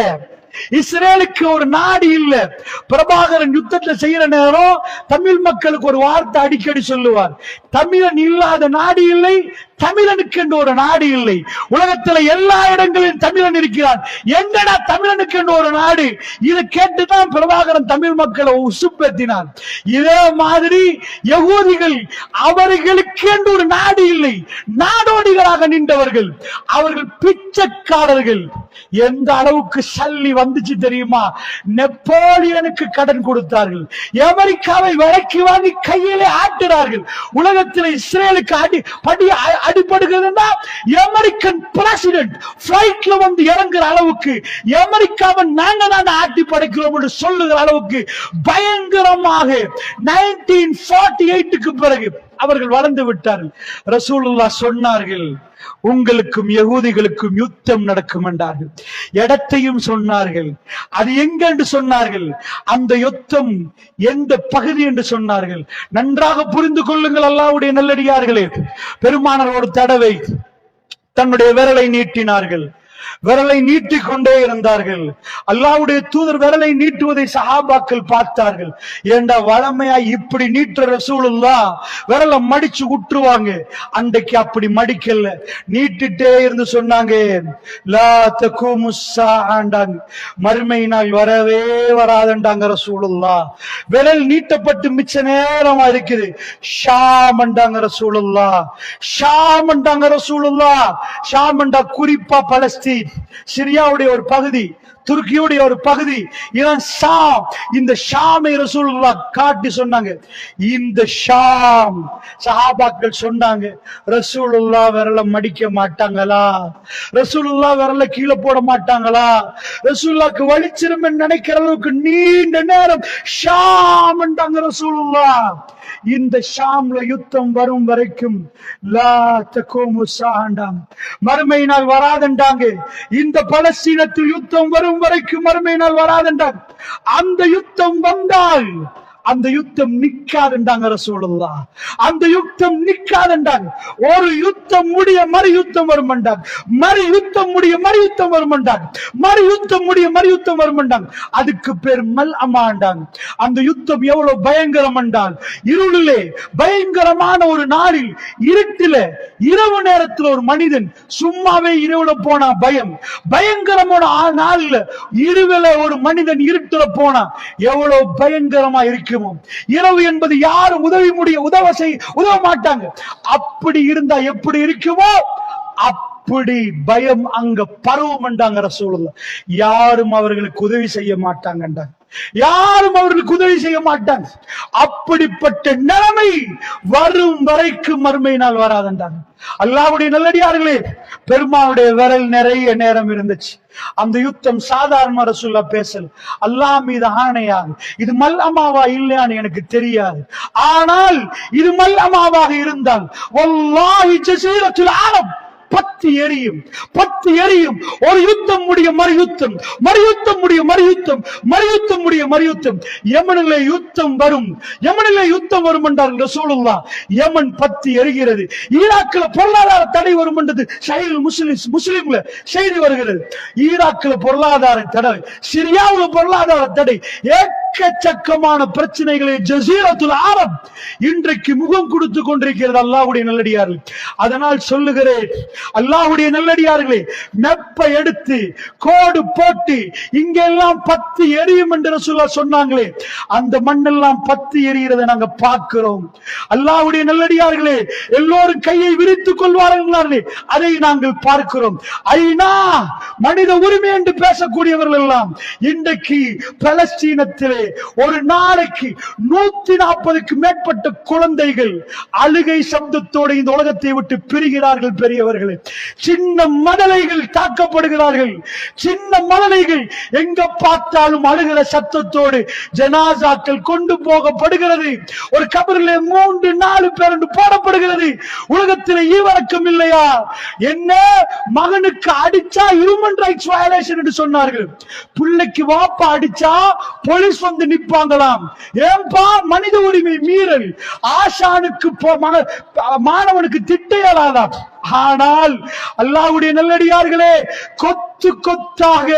இஸ்ரேலுக்கு ஒரு நாடு இல்ல. பிரபாகரன் யுத்தத்தை செய்யற நேரம் தமிழ் மக்களுக்கு ஒரு வார்த்தை அடிக்கடி சொல்லுவார், தமிழன் இல்லாத நாடு இல்லை, தமிழனுக்கு என்று ஒரு நாடு இல்லை. உலகத்துல எல்லா இடங்களிலும் தமிழன் இருக்கிறான், எங்கடா தமிழனுக்கு என்று ஒரு நாடு? இதை கேட்டுதான் பிரபாகரன் தமிழ் மக்களை உசுப்பேத்தினான். இதே மாதிரி யகூதிகள், அவர்களுக்கு என்று ஒரு நாடு இல்லை, நாடோடிகளாக நின்றவர்கள், அவர்கள் பிச்சைக்காரர்கள். எந்த அளவுக்கு சல்லி வந்துச்சு தெரியுமா? நெப்போலியனுக்கு கடன் கொடுத்தார்கள், அமெரிக்காவை விலைக்கு வாங்கி கையிலே ஆட்டுறார்கள். உலகத்தில் இஸ்ரேலுக்கு அடிபடுகிறதுனா அமெரிக்கன் பிரசிடென்ட் பிளைட்ல வந்து இறங்குற அளவுக்கு, அமெரிக்காவை நாங்க தான் ஆட்டி படைக்கிறோம் என்று சொல்லுகிற அளவுக்கு பயங்கரமாக 1948க்கு பிறகு அவர்கள் வளர்ந்து விட்டார்கள். ரசூலுல்லாஹ் சொன்னார்கள், உங்களுக்கும் யகூதிகளுக்கும் யுத்தம் நடக்கும் என்றார்கள். இடத்தையும் சொன்னார்கள், அது எங்க என்று சொன்னார்கள், அந்த யுத்தம் எந்த பகுதி என்று சொன்னார்கள். நன்றாக புரிந்து கொள்ளுங்கள் அல்லாஹ்வுடைய நல்லடியார்களே. பெருமானார் ஒரு தடவை தன்னுடைய விரலை நீட்டினார்கள், விரலை நீட்டிக் கொண்டே இருந்தார்கள். அல்லாஹ்வுடைய தூதர் விரலை நீட்டுவதை சஹாபாக்கள் பார்த்தார்கள். ஏண்டா வளமையா இப்படி நீட்டுற ரசூலுல்லாஹ் விரலை மடிச்சு விட்டுருவாங்க, அன்றைக்கு அப்படி மடிக்கல, நீட்டிட்டே இருந்து சொன்னாங்க, லா தகூமு ஸஆண்டாங்க, மறுமை நாள் வரவே வராதுண்டாங்க ரசூலுல்லாஹ். விரல் நீட்டப்பட்டு மிச்ச நேரமா இருக்குது. ஷாம் என்றாங்க ரசூலுல்லாஹ், ஷாம் என்றாங்க ரசூலுல்லாஹ். ஷாம் என்றா குறிப்பா பலஸ்தீன், சிரியாவுடைய ஒரு பகுதி, துருக்கியுடைய ஒரு பகுதி, இதான் ஷாம். இந்த ஷாமை ரசூலுல்லாஹ் காட்டி சொன்னாங்க. இந்த ஷாம் சஹாபாக்கள் சொன்னாங்க, ரசூலுல்லாஹ் விரல மடிக்க மாட்டாங்களா? ரசூலுல்லாஹ் விரல கீழே போட மாட்டாங்களா? ரசூலுல்லாஹ்க்கு வலிச்சிரும் நினைக்கிற அளவுக்கு நீண்ட நேரம் ஷாம் என்றாங்க ரசூலுல்லாஹ். இந்த ஷாம்ல யுத்தம் வரும் வரைக்கும் லா தகூமு ஸஆண்டாம், மறுமை நாள் வராதண்டாங்க. இந்த பலஸ்தீனத்தில் யுத்தம் வரும் வரைக்கும் மறுமை நாள் வராதண்டாங்க. அந்த யுத்தம் வந்தால் அந்த யுத்தம் நிக்காதுண்டாங்க ரசூலுல்லாஹ். அந்த யுத்தம் நிக்காதுண்டாங்க. ஒரு யுத்தம் முடிய மறு யுத்தம் வரும்ண்டாங்க, மறு யுத்தம் முடிய மறு யுத்தம் வரும்ண்டாங்க, மறு யுத்தம் முடிய மறு யுத்தம் வரும்ண்டாங்க. அதுக்கு பேர் மல் அமாண்டாங்க. அந்த யுத்தம் எவ்வளவு பயங்கரம் என்றால், இருளிலே பயங்கரமான ஒரு நாளில், இருட்டில இரவு நேரத்தில் ஒரு மனிதன் சும்மாவே இரவுல போனா பயம், பயங்கரமான நாளில் இருவில ஒரு மனிதன் இருட்டுல போனா எவ்வளவு பயங்கரமா இருக்கும். இரவு என்பது யாரும் உதவ மாட்டாங்க. அப்படி இருந்தா எப்படி இருக்குமோ அப்படி பயம் அங்க பரவும் என்றாங்க ரசூலுல்லாஹ். யாரும் அவர்களுக்கு உதவி செய்ய மாட்டாங்கன்றாங்க, யாரும் அவர்களுக்கு உதவி செய்ய மாட்டாங்க. அப்படிப்பட்ட நிலைமை வரும் வரைக்கும் மறுமை நாள் வராதென்றாங்க. அல்லாஹ்வுடைய நல்லடியார்களே, பெருமாவுடைய விரல் நிறைய நேரம் இருந்துச்சு. அந்த யுத்தம் சாதாரண ரசூலுல்லாஹ் பேசல. அல்லாஹ் மீது ஆணையாக, இது மல்லமாவா இல்லையான்னு எனக்கு தெரியாது, ஆனால் இது மல்லமாவாக இருந்தால் வல்லாஹி ஜஸீரத்துல் அரப் பத்து எரியும், பத்து எரியும். ஒரு யுத்தம் முடிய மறுயுத்தம், மறுயுத்தம் முடிய மறுயுத்தம், மறுயுத்தம் முடிய மறுயுத்தம். யமனிலே யுத்தம் வரும், யமனிலே யுத்தம் வரும் என்றார்கள் ரசூலுல்லாஹ். யமன் பத்து எரிகிறது. ஈராக்கில் பொருளாதார தடை வரும் என்றது முஸ்லிம்ல செய்தி வருகிறது. ஈராக்கில் பொருளாதார தடை, சிரியாவில் பொருளாதார தடை, எக்கச்சக்கமான பிரச்சனைகளை ஜஸீரத்துல் அரப் இன்றைக்கு முகம் கொடுத்து கொண்டிருக்கிறது. அல்லாஹ்வுடைய நல்லடியார்கள், அதனால் சொல்லுகிறேன், அல்லாஹ்வுடைய நல்லடியார்களே, மெப்ப எடுத்து கோடு போட்டு இங்கெல்லாம் பத்து எரியும் என்று ரசூலுல்லாஹ் சொன்னாங்களே, அந்த மண்ணெல்லாம் பத்து எரிகிறதை நாங்க பார்க்கிறோம். அல்லாஹ்வுடைய நல்லடியார்களே, எல்லோரும் கையை விரித்துக் கொள்வார்களே, அதை நாங்கள் பார்க்கிறோம். ஐநா மனித உரிமை என்று பேசக்கூடியவர்கள் எல்லாம் இன்றைக்கு பலஸ்தீனத்திலே ஒரு நாளைக்கு 140க்கு மேற்பட்ட குழந்தைகள் அழுகை சப்தத்தோடு இந்த உலகத்தை விட்டு பிரிகிறார்கள். பெரியவர்களே, சின்ன மதலைகள் தாக்கப்படுகிறார்கள். சின்ன மதலைகள் எங்க பார்த்தாலும் அழுகிற சத்தத்தோடு ஜனாசாக்கள் கொண்டு போகப்படுகிறது. ஒரு கபரிலே 3-4 பேர் போடப்படுகிறது. உலகத்தில் ஈவரக்கம் இல்லையா? என்ன மகனுக்கு அடிச்சா ஹியூமன் ரைட்ஸ் வயலேஷன் என்று சொன்னார்கள். பிள்ளைக்கு வாப்பா அடிச்சா போலீஸ் வந்து நிப்பாங்களாம். ஏன்பா? மனித உரிமை மீறல். ஆசானுக்கு மாணவனுக்கு திட்டையலாதான். ஆனால் அல்லாஹ்வுடைய நல்லடியார்களே, கொத்து கொத்தாக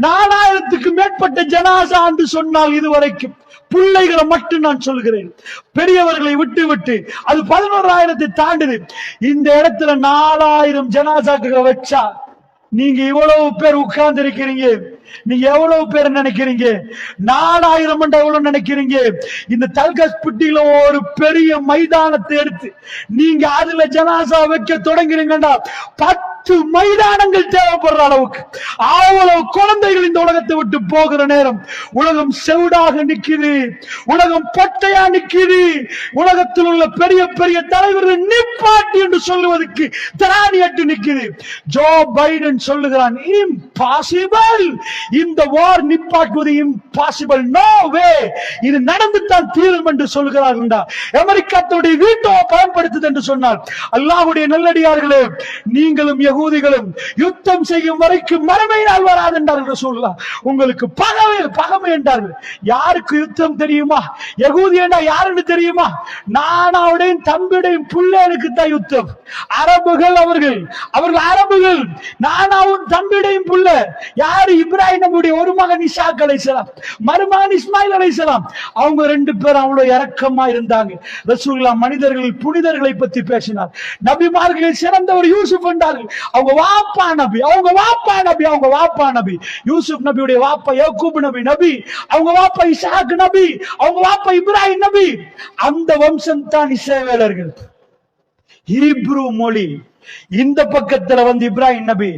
4000க்கு மேற்பட்ட ஜனாசா என்று சொன்னால் இதுவரைக்கும் பிள்ளைகளை மட்டும் நான் சொல்கிறேன், பெரியவர்களை விட்டு விட்டு அது 11,000 தாண்டுது. இந்த இடத்துல 4000 ஜனாசாக்களை வச்சா நீங்க இவ்வளவு பேர் உட்கார்ந்து இருக்கிறீங்க, நீங்க எவ்வளவு பேர் நினைக்கிறீங்க? 4000 எவ்வளவு நினைக்கிறீங்க? இந்த தல்கஸ்பிட்டியில ஒரு பெரிய மைதானத்தை எடுத்து நீங்க அதுல ஜனாசா வைக்க தொடங்குறீங்கன்னா 10 மைதானங்கள் தேவைப்படுற அளவுக்கு அவ்வளவு குழந்தைகள் இந்த உலகத்தை விட்டு போகிற நேரம் உலகம் செவிடாக நிக்குது, உலகம் பொட்டையா நிக்குது. உலகத்தில் உள்ள பெரிய பெரிய தலைவர்கள் நிப்பாட்டி என்று சொல்லுவதற்கு திராணியட்டு நிக்குது. ஜோ பைடன் சொல்லுகிறான், இம்பாசிபிள், இந்த வார் நிப்பாட்டுவது இம்பாசிபிள், நோ வே, இது நடந்துதான் தீரும் என்று சொல்கிறார்கள். அமெரிக்கா தன்னுடைய வீட்டோ பயன்படுத்துது என்று சொன்னார். அல்லாஹ்வுடைய நல்லடியார்களே, நீங்களும் யகூதிகளும் யுத்தம் செய்யும் வரைக்கும் மறுமை நாள் வராது என்றார்கள் ரசூலுல்லாஹ். உங்களுக்கு பகமை என்றார்கள். யாருக்கு யுத்தம் தெரியுமா? யகூதியனா யாருன்னு தெரியுமா? நானாவுடைய தம்பியுடைய பிள்ளைகளுக்கு தான் யுத்தம். அரபுகள், அவர்கள் அரபுகள். நானாவும் தம்பியுடைய பிள்ளை யாரு? இப்ராஹிம் நபியுடைய ஒரு மகன் இசாக் அலைஹிஸ்ஸலாம், மருமகன் இஸ்மாயில் அலைஹிஸ்ஸலாம். அவங்க 2 பேரும் அவ்வளவு இரக்கமா இருந்தாங்க. ரசூலுல்லாஹ் மனிதர்கள் புனிதர்களை பற்றி பேசினார். நபிமார்களில் சிறந்தவர் யூசுப் என்றார்கள். அவங்க வாப்பா நபி, அவங்க வாப்பா நபி, அவங்க வாப்பா நபி. யூசுப் நபியுடைய வாப்பா யாக்கூப் நபி, அவங்க வாப்பா இசாக் நபி, அவங்க வாப்பா இப்ராஹிம் நபி. அந்த வம்சம் தான் இஸ்ரவேலர்கள். ஹீப்ரு மொழி இந்த பக்கத்துல வந்து இப்ராஹிம் நபி,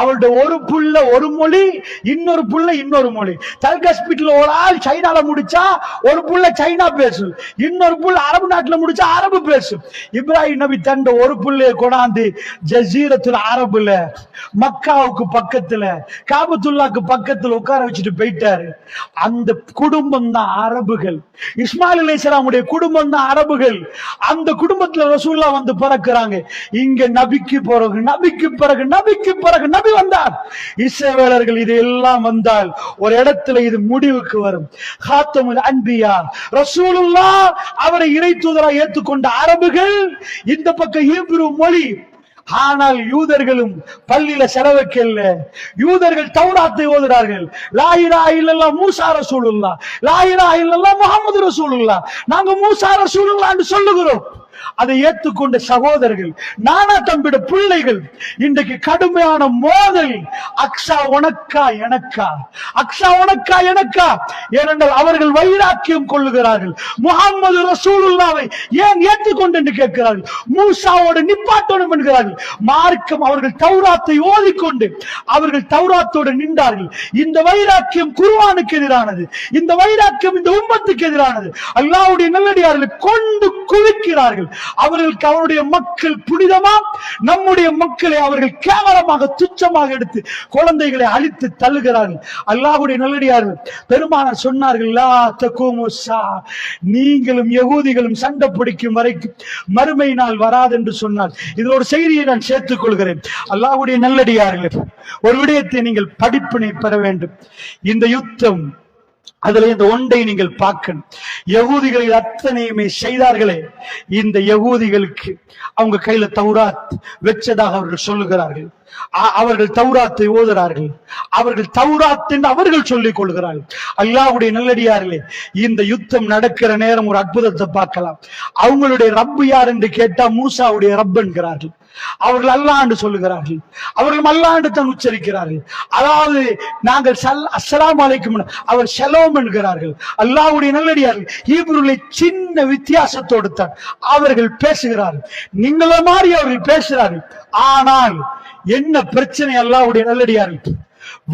அவருடைய ஒரு புள்ள ஒரு மொழி, இன்னொரு புள்ள இன்னொரு மொழி. தல்கஸ்பிட்ல ஒரு ஆள் சைனால முடிச்சா ஒரு புள்ள சைனா பேசு, இன்னொரு புள்ள அரபு நாட்டுல முடிச்சா அரபு பேசு. இப்ராஹிம் நபி தண்ட ஒரு புள்ளைய கொண்டாந்து ஜஸீரத்துல் அரபுல மக்காவுக்கு பக்கத்துல காபத்துல்லாக்கு பக்கத்துல உட்கார வச்சுட்டு போயிட்டாரு. அந்த குடும்பம் தான் அரபுகள். இஸ்மாயில் அலைஹிஸ்ஸலாமுடைய குடும்பம் தான் அரபுகள். அந்த குடும்பத்துல ரசூலுல்லாஹ் வந்து பிறக்கிறாங்க. இங்க நபிக்கு பிறகு நபி வந்தார். இஸ்ரவேலர்கள் இதெல்லாம் வந்தால் ஒரு இடத்துல இது முடிவுக்கு வரும். காத்தமுல் அன்பியா ரசூலுல்லாஹ் அவரை இறை தூதராக ஏற்றுக்கொண்ட அரபுகள், இந்த பக்கம் ஹீப்ரு மொழி. ஆனால் யூதர்களும் பள்ளியில செலவைக்கல்ல. யூதர்கள் தௌராத்தை ஓதுறார்கள். லா இலாஹ இல்லல்லாஹ் மூசா ரசூலுல்லாஹ், லா இலாஹ இல்லல்லாஹ் முஹம்மது ரசூலுல்லாஹ். நாங்க மூசா ரசூலுல்லாஹ் என்று சொல்லுகிறோம். அதை ஏற்றுக்கொண்ட சகோதரர்கள், நானா தம்பிட பிள்ளைகள் இன்றைக்கு கடுமையான மோதல். அக்ஸா உனக்கா எனக்கா, அக்ஸா உனக்கா எனக்கா. ஏனென்றால் அவர்கள் வைராக்கியம் கொள்ளுகிறார்கள். முஹம்மது ரசூலுல்லாவை ஏன் ஏற்றுக்கொண்டு என்று கேட்கிறார்கள். மூசாவோடு நிப்பாட்டணும் என்கிறார்கள். மார்க்கம், அவர்கள் தௌராத்தை ஓதிக்கொண்டு அவர்கள் தௌராத்தோடு நின்றார்கள். இந்த வைராக்கியம் குர்ஆனுக்கு எதிரானது. இந்த வைராக்கியம் இந்த உம்மத்துக்கு எதிரானது. அல்லாஹ்வுடைய நல்லடியார்களை கொண்டு குவிக்கிறார்கள். அவர்களுக்கு அவருடைய மக்கள் புனிதமா, நம்முடைய மக்களை அவர்கள் கேவலமாக துச்சமாக எடுத்து குழந்தைகளை அழித்து தள்ளுகிறார்கள். அல்லாஹ்வுடைய நல்லடியார்கள் பெருமானார் சொன்னார்கள், லா தகூமு ஸா, நீங்களும் யகூதிகளும் சண்டை பிடிக்கும் வரைக்கும் மறுமை நாள் வராது என்று சொன்னார். இதில் ஒரு செய்தியை நான் சேர்த்துக் கொள்கிறேன். அல்லாஹ்வுடைய நல்லடியார்களே, ஒரு விடயத்தை நீங்கள் படிப்பினை பெற வேண்டும். இந்த யுத்தம், அதுல இந்த ஒன்றை நீங்கள் பார்க்கணும். யகூதிகள் அத்தனையுமே செய்தார்களே, இந்த யகூதிகளுக்கு அவங்க கையில தௌராத் வச்சதாக அவர்கள் சொல்லுகிறார்கள். அவர்கள் தௌராத்தை ஓதுகிறார்கள். அவர்கள் தௌராத் என்று அவர்கள் சொல்லிக் கொள்கிறார்கள். அல்லாஹ்வுடைய நல்லடியார்களே, இந்த யுத்தம் நடக்கிற நேரம் ஒரு அற்புதத்தை பார்க்கலாம். அவங்களுடைய ரப்பு யார் என்று கேட்டா மூசாவுடைய ரப் என்கிறார்கள். அவர்கள் அல்லாஹ் என்று சொல்லுகிறார்கள். அவர்கள் அல்லாஹ் என்று தான் உச்சரிக்கிறார்கள். அதாவது நாங்கள் அஸ்ஸலாமு அலைக்கும், அவர் ஷலோம் என்கிறார்கள். அல்லாஹ்வுடைய நல்லடியார்கள் ஹீப்ருவிலே சின்ன வித்தியாசத்தோடு தான் அவர்கள் பேசுகிறார்கள். நீங்கள மாதிரி அவர்கள் பேசுகிறார்கள். ஆனால் என்ன பிரச்சனை? அல்லாஹ்வுடைய நல்லடியார்கள்,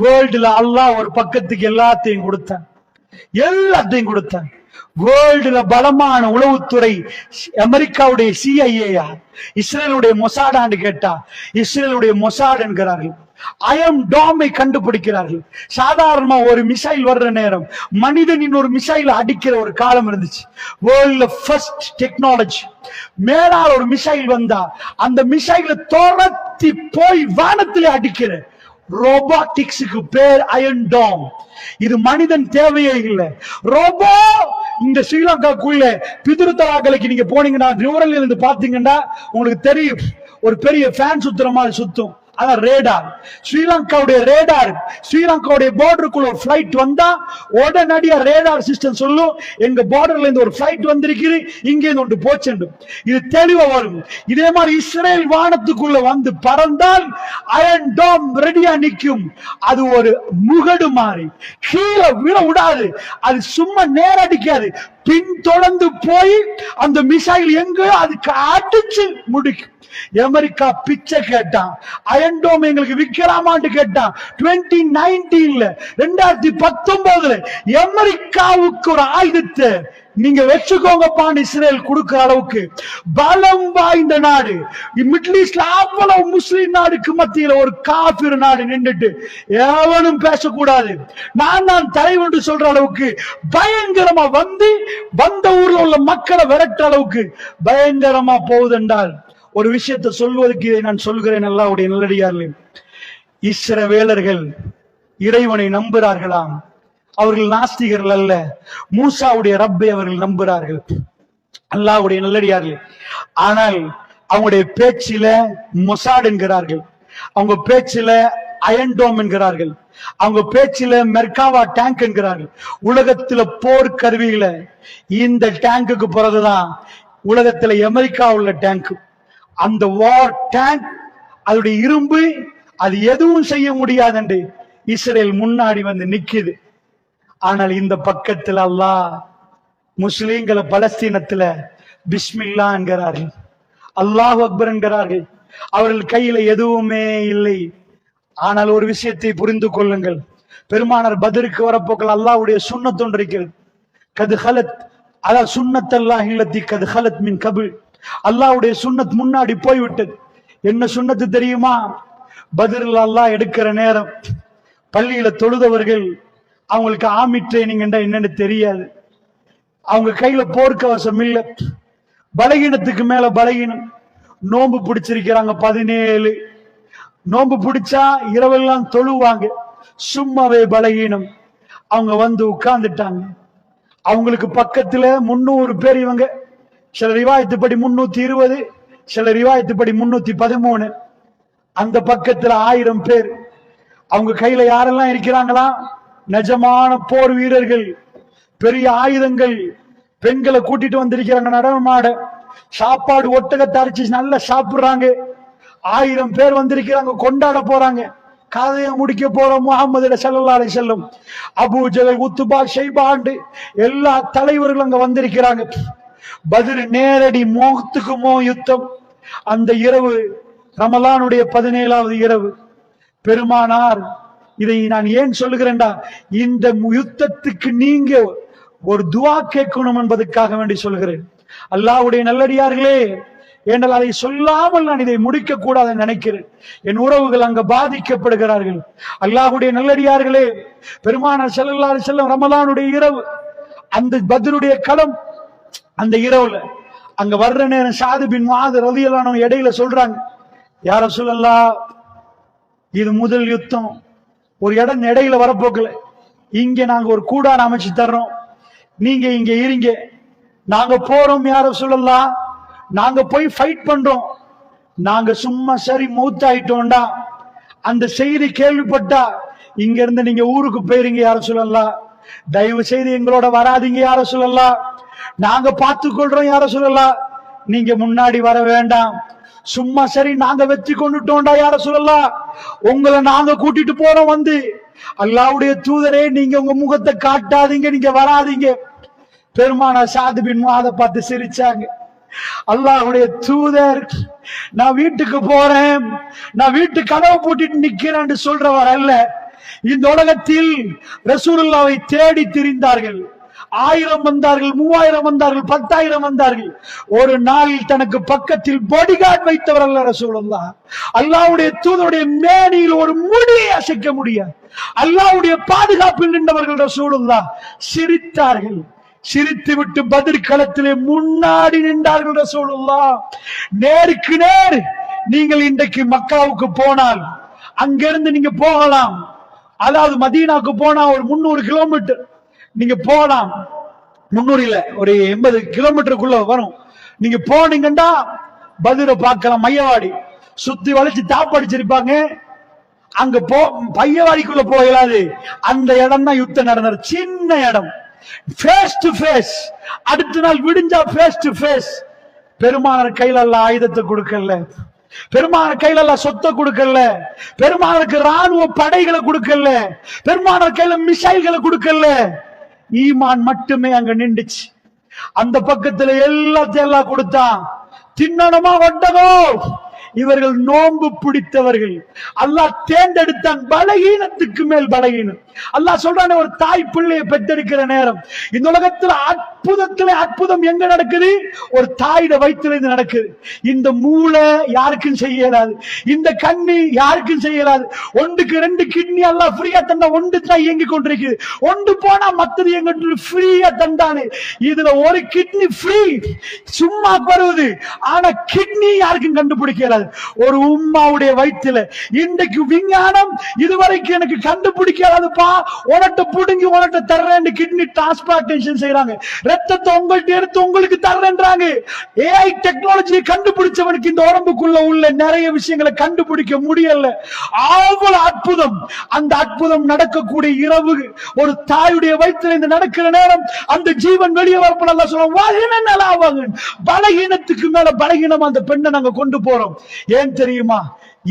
வேர்ல்டுல அல்லாஹ் ஒரு பக்கத்துக்கு எல்லாத்தையும் கொடுத்தான், எல்லாத்தையும் கொடுத்தான். வேர்ல்டுல பலமான உளவுத்துறை அமெரிக்காவுடைய CIA, இஸ்ரேலுடைய மொசாடான்னு கேட்டா இஸ்ரேலுடைய மொசாட் என்கிறார்கள். அயம் டாமை கண்டுபிடிக்கிறார்கள். சாதாரணமா ஒரு மிசைல் வர்ற நேரம் மனிதனின் ஒரு மிசைல் அடிக்கிற ஒரு காலம் இருந்துச்சு. வேர்ல்ட்ல ஃபர்ஸ்ட் டெக்னாலஜி. மேலால் ஒரு மிசைல் வந்தா அந்த மிசைல துரத்தி போய் வானத்திலே அடிக்கிற ரோபோட்டிக்ஸுக்கு பேர் அயன் டாம். இது மனிதன் தேவையே இல்லை, ரோபோ. இந்த ஸ்ரீலங்காக்குள்ள பிதுருத்தலாக்களுக்கு நீங்க போனீங்கன்னா, நியூரல்ல இருந்து பாத்தீங்கன்னா உங்களுக்கு தெரியும், ஒரு பெரிய ஃபேன் சுத்துற மாதிரி சுத்தும். அதான் ரேடார். ஸ்ரீலங்காவுடைய ரேடார், ஸ்ரீலங்காவுடைய பார்டருக்குள்ள ஒரு பிளைட் வந்தா உடனடியா ரேடார் சிஸ்டம் சொல்லும், எங்க பார்டர்ல இருந்து ஒரு பிளைட் வந்திருக்குது, இங்க இருந்து ஒன்று போச்சு. இது தெளிவா வரும். இதே மாதிரி இஸ்ரேல் வானத்துக்குள்ள வந்து பறந்தால் அயன் டாம் ரெடியா நிற்கும். அது ஒரு முகடு மாதிரி கீழே விழ விடாது. அது சும்மா நேரடிக்காது, பின் தொடர்ந்து போய் அந்த மிசைல் எங்கேயோ அதுக்கு அடிச்சு முடிக்கும். அமெரிக்கா பிச்சை கேட்டான், அயன் டோம் எங்களுக்கு விற்கலாமான்னு கேட்டான். 2019 அமெரிக்காவுக்கு ஒரு ஆயுதத்தை நீங்க வச்சுக்கோங்கப்பான்னு இஸ்ரேல் கொடுக்கிற அளவுக்கு பலம் வாய்ந்த நாடு. மிடில் ஈஸ்ட்ல அவ்வளவு முஸ்லிம் நாடுக்கு மத்தியில ஒரு காபிர் நாடு நின்றுட்டு எவனும் பேசக்கூடாது, நான் தான் தலைவன் சொல்ற அளவுக்கு பயங்கரமா வந்த ஊர்ல உள்ள மக்களை விரட்டுற அளவுக்கு பயங்கரமா போகுது என்றால், ஒரு விஷயத்தை சொல்வதற்கு இதை நான் சொல்கிறேன். அல்லாஹ்வுடைய நல்லடியார்களே, இஸ்ரவேலர்கள் இறைவனை நம்புகிறார்களாம். அவர்கள் நாஸ்திகர்கள் அல்ல, மூசாவுடைய ரப்பை அவர்கள் நம்புகிறார்கள். அல்லாஹ்வுடைய நல்லடியார்களே, ஆனால் அவங்களுடைய பேச்சில மொசாட் என்கிறார்கள், அவங்க பேச்சில அயன் டோம் என்கிறார்கள், அவங்க பேச்சில மெர்காவா டேங்க் என்கிறார்கள். உலகத்துல போர் கருவியில இந்த டேங்குக்கு பிறகுதான் உலகத்துல அமெரிக்கா உள்ள டேங்க். அந்த வார் டேங்க், அதோடைய இரும்பு, அது எதுவும் செய்ய முடியாது என்று இஸ்ரேல் முன்னாடி வந்து நிக்குது. ஆனால் இந்த பக்கத்தில் அல்லாஹ் முஸ்லிம்களை பலஸ்தீனத்துல பிஸ்மில்லா என்கிறார்கள், அல்லாஹ் அக்பர் என்கிறார்கள். அவர்கள் கையில எதுவுமே இல்லை. ஆனால் ஒரு விஷயத்தை புரிந்து கொள்ளுங்கள், பெருமானார் பத்ருக்கு வரப்போக்கள் அல்லாஹ்வுடைய சுன்னத் ஒன்று இருக்கிறது. கது ஹலத், அதாவது சுன்னத் அல்லாஹ் இல்லத்தி கது ஹலத் மின் கபில், அல்லாஹ்வுடைய சுன்னத் முன்னாடி போய்விட்டது. என்ன சுன்னத்து தெரியுமா? பத்ரில் அல்லாஹ் எடுக்கிற நேரம் பள்ளியில தொழுதவர்கள், அவங்களுக்கு ஆர்மி ட்ரைனிங் என்னன்னு தெரியாது, அவங்க கையில போர்க்கவசம் இல்ல, பலகீனத்துக்கு மேல பலகீனம், நோன்பு பிடிச்சிருக்கிறாங்க 17, நோன்பு பிடிச்சா இரவெல்லாம் தொழுவாங்க, சும்மாவே பலகீனம். அவங்க வந்து உட்கார்ந்துட்டாங்க. அவங்களுக்கு பக்கத்துல 300 பேர், இவங்க சில ரிவாயத்துப்படி 320, சில ரிவாயத்துப்படி 313, அந்த பக்கத்துல 1000 பேர். அவங்க கையில யாரெல்லாம் இருக்கிறாங்களா? நிஜமான போர் வீரர்கள், பெரிய ஆயுதங்கள், பெண்களை கூட்டிட்டு வந்திருக்கிறாங்க நடனமாட. சாப்பாடு ஒட்டகத்தை அரைச்சு நல்லா சாப்பிடுறாங்க. 1000 பேர் வந்திருக்கிறாங்க, கொண்டாட போறாங்க. கதையை முடிக்க போறோம். முஹம்மது ஸல்லல்லாஹு அலைஹி வஸல்லம், அபூ ஜஹல், உத்பா, ஷைபா எல்லா தலைவர்களும் அங்க வந்திருக்கிறாங்க. பத்ர் நேரடி முகத்துக்கு யுத்தம். அந்த இரவு ரமலானுடைய 17வது இரவு. பெருமானார், இதை நான் ஏன் சொல்லுகிறேன்டா, இந்த யுத்தத்துக்கு நீங்க ஒரு துஆ கேட்கணும் என்பதற்காக வேண்டி சொல்கிறேன். அல்லாஹ்வுடைய நல்லடியார்களே, என்றால் அதை சொல்லாமல் நான் இதை முடிக்க கூடாது நினைக்கிறேன். என் உறவுகள் அங்க பாதிக்கப்படுகிறார்கள். அல்லாஹ்வுடைய நல்லடியார்களே, பெருமானார் ஸல்லல்லாஹு அலைஹி வஸல்லம் ரமலானுடைய இரவு, அந்த பத்ருடைய களம், அந்த இரவுல அங்க வர்ற நேரம் சாது பின் முஆத் ரலியல்லாஹு அன்ஹு இடையில சொல்றாங்க, யா ரசூலல்லாஹ், இது முதல் யுத்தம், ஒரு இடம் இடையில வரப்போக்கல, இங்க நாங்க ஒரு கூடார அமைச்சு தர்றோம், நீங்க இங்க இருங்க, நாங்க போறோம் யா ரசூலல்லாஹ், நாங்க போய் ஃபைட் பண்றோம், நாங்க சும்மா சரி மௌத்தாயிட்டோம்டா, அந்த செய்தி கேள்விப்பட்டா இங்க இருந்து நீங்க ஊருக்கு போயிருங்க யா ரசூலல்லாஹ், தயவு செய்து எங்களோட வராதீங்க யா ரசூலல்லாஹ், நாங்க பார்த்து கொள்றோம் யா ரசூலல்லாஹ், நீங்க முன்னாடி வர வேண்டாம், சும்மா சரி நாங்க வெற்றி கொண்டுட்டோம்டா யா ரசூலல்லாஹ், உங்களை நாங்க கூட்டிட்டு போறோம் வந்து, அல்லாஹ்வுடைய தூதரே நீங்க உங்க முகத்தை காட்டாதீங்க, நீங்க வராதீங்க. பெருமானார் சாது பின் முஆத் பார்த்து சிரிச்சாங்க. அல்லாஹ்வுடைய தூதர், நான் வீட்டுக்கு போறேன், நான் வீட்டு கதவை பூட்டிட்டு நிக்கிறேன் சொல்றவர் அல்ல. இந்த உலகத்தில் ரசூலுல்லாஹ்வை தேடி திரிந்தார்கள். 1000 வந்தார்கள், 3000 வந்தார்கள், 10,000 வந்தார்கள். ஒரு நாளில் தனக்கு பக்கத்தில் பாடிகார்டு வைத்தவர் அல்ல ரசூலுல்லாஹ். அல்லாஹ்வுடைய தூதருடைய மேனியில் ஒரு முடியை அசைக்க முடியாது. அல்லாஹ்வுடைய பாதுகாப்பில் நின்றவர்கள் ரசூலுல்லாஹ் சிரித்தார்கள். சிரித்து விட்டு பத்ர் களத்திலே முன்னாடி நின்றார்கள் ரசூலுல்லாஹ். நேருக்கு நேர் நீங்கள் இன்றைக்கு மக்காவுக்கு போனால் அங்கிருந்து நீங்க போகலாம், அதாவது மதீனாவுக்கு போனா ஒரு 300 கிலோமீட்டர் நீங்க போகலாம், 300 இல்ல, ஒரு 80 கிலோமீட்டருக்குள்ள வரும். நீங்க போனீங்கன்னா பத்ரை பார்க்கலாம். மையவாடி சுத்தி வளைச்சு தாப்படிச்சிருப்பாங்க. அங்க பையவாடிக்குள்ள போகலாது. அந்த இடம் தான் யுத்தம் நடந்த சின்ன இடம். ஃபேஸ் டு ஃபேஸ், அடுத்த நாள் விடிஞ்சா ஃபேஸ் டு ஃபேஸ். பெருமானார் கையில எல்லாம் ஆயுதத்தை கொடுக்கல, பெருமானார் கையில எல்லாம் சொத்தை கொடுக்கல, பெருமானாருக்கு ராணுவ படைகளை கொடுக்கல, பெருமானார் கையில மிசைல்களை கொடுக்கல, ஈமான் மட்டுமே அங்க நின்றுச்சு. அந்த பக்கத்துல எல்லாத்தையும் எல்லாம் கொடுத்தான். தின்னணுமா ஒட்டகம், இவர்கள் நோன்பு பிடித்தவர்கள். அல்லாஹ் தேர்ந்தெடுத்தான் பலகீனத்துக்கு மேல் பலகீனம். அல்லாஹ் சொல்றானே, ஒரு தாய் பிள்ளையை பெற்றெடுக்கிற நேரம் இந்த உலகத்துல அற்புதத்துல அற்புதம் எங்க நடக்குது? ஒரு தாயிட வயிற்றிலிருந்து நடக்குது. இந்த மூளை யாருக்கும் செய்யலாது, இந்த கண்ணு யாருக்கும் செய்யலாது. ஒன்றுக்கு 2 கிட்னி அல்லாஹ் ஃப்ரீயா தந்தா, ஒன்று தான் இயங்கி கொண்டிருக்குது. ஒன்று போனா மத்தது எங்க ஃப்ரீயா தந்தானே. இதுல ஒரு கிட்னி ஃப்ரீ, சும்மா வருவது. ஆனா கிட்னி யாருக்கும் கண்டுபிடிக்கலாது. ஒரு உம்மாவுடைய வயிற்றுல இன்றைக்கு விஞ்ஞானம் இதுவரைக்கும் எனக்கு கண்டுபிடிக்காதுப்பா, உனட்ட புடுங்கி உனட்ட தர்றேன், கிட்னி டிரான்ஸ்பிளான்டேஷன் செய்யறாங்க, ரத்தத்தை உங்கள்ட்ட எடுத்து உங்களுக்கு தர்றேன்றாங்க. ஏஐ டெக்னாலஜியை கண்டுபிடிச்சவனுக்கு இந்த உடம்புக்குள்ள உள்ள நிறைய விஷயங்களை கண்டுபிடிக்க முடியல. அவ்வளவு அற்புதம். அந்த அற்புதம் நடக்கக்கூடிய இரவு, ஒரு தாயுடைய வயிற்றுல இந்த நடக்கிற நேரம், அந்த ஜீவன் வெளியே வரப்ப நல்லா சொல்லுவாங்க, பலகீனத்துக்கு மேல பலகீனம் அந்த பெண்ணை நாங்க கொண்டு போறோம். ஏன் தெரியுமா?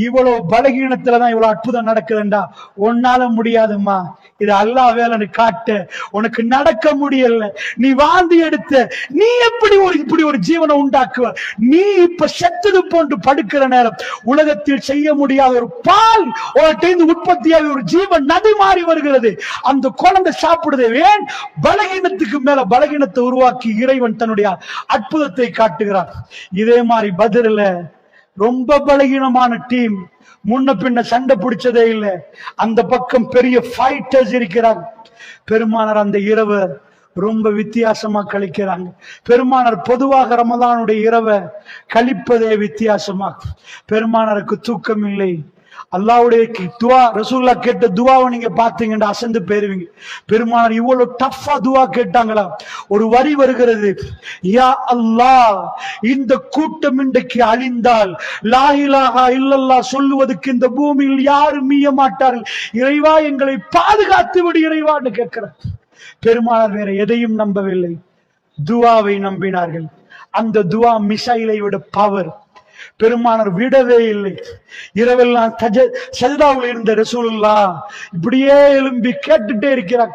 இவ்வளவு பலகீனத்துலதான் இவ்வளவு அற்புதம் நடக்குதுண்டா. உன்னால முடியாதுமா, இது அல்லாஹ் வேலைன்னு காட்ட, உனக்கு நடக்க முடியல, நீ வாந்தி எடுத்த, நீ எப்படி இப்படி ஒரு ஜீவனை உண்டாக்குவ? நீ இப்ப செத்தது போன்று படுக்கிற நேரம் உலகத்தில் செய்ய முடியாத ஒரு பால் உனக்கு உற்பத்தியாகி ஒரு ஜீவன் நதி மாறி வருகிறது. அந்த குழந்தை சாப்பிடுது. ஏன்? பலகீனத்துக்கு மேல பலகீனத்தை உருவாக்கி இறைவன் தன்னுடைய அற்புதத்தை காட்டுகிறார். இதே மாதிரி பத்ர்ல ரொம்ப பலகீனமான டீம், முன்ன பின்ன சண்டை பிடிச்சதே இல்லை. அந்த பக்கம் பெரிய ஃபைட்டர்ஸ் இருக்கிறாங்க. பெருமானார் அந்த இரவு ரொம்ப வித்தியாசமா கழிக்கிறாங்க. பெருமானார் பொதுவாக ரமலானுடைய இரவை கழிப்பதே வித்தியாசமா. பெருமானாருக்கு தூக்கம் இல்லை. அல்லாஹ்வுடைய துஆ, ரசூலுல்லாஹ் கேட்ட துஆவை நீங்க பாத்தீங்கன்னா அசந்து போயிருவீங்க. பெருமானார் இவ்வளவு டஃபா துஆ கேட்டாங்களா? ஒரு வரி வருகிறது, யா அல்லாஹ், இந்த கூட்டம் இன்றைக்கு அழிந்தால் லா இலாஹா இல்லல்லாஹ் சொல்லுவதற்கு இந்த பூமியில் யாரும் மீய மாட்டார்கள். இறைவா, எங்களை பாதுகாத்து விடு இறைவான்னு கேட்கிறார். பெருமானார் வேற எதையும் நம்பவில்லை, துஆவை நம்பினார்கள். அந்த துவா மிசைலை விட பவர். பெருமானார் விடவே இல்லை. இரவெல்லாம் சஜதாவில் இருந்த ரசூலுல்லாஹ் இப்படியே எழும்பி கேட்டுட்டே இருக்கிறார்.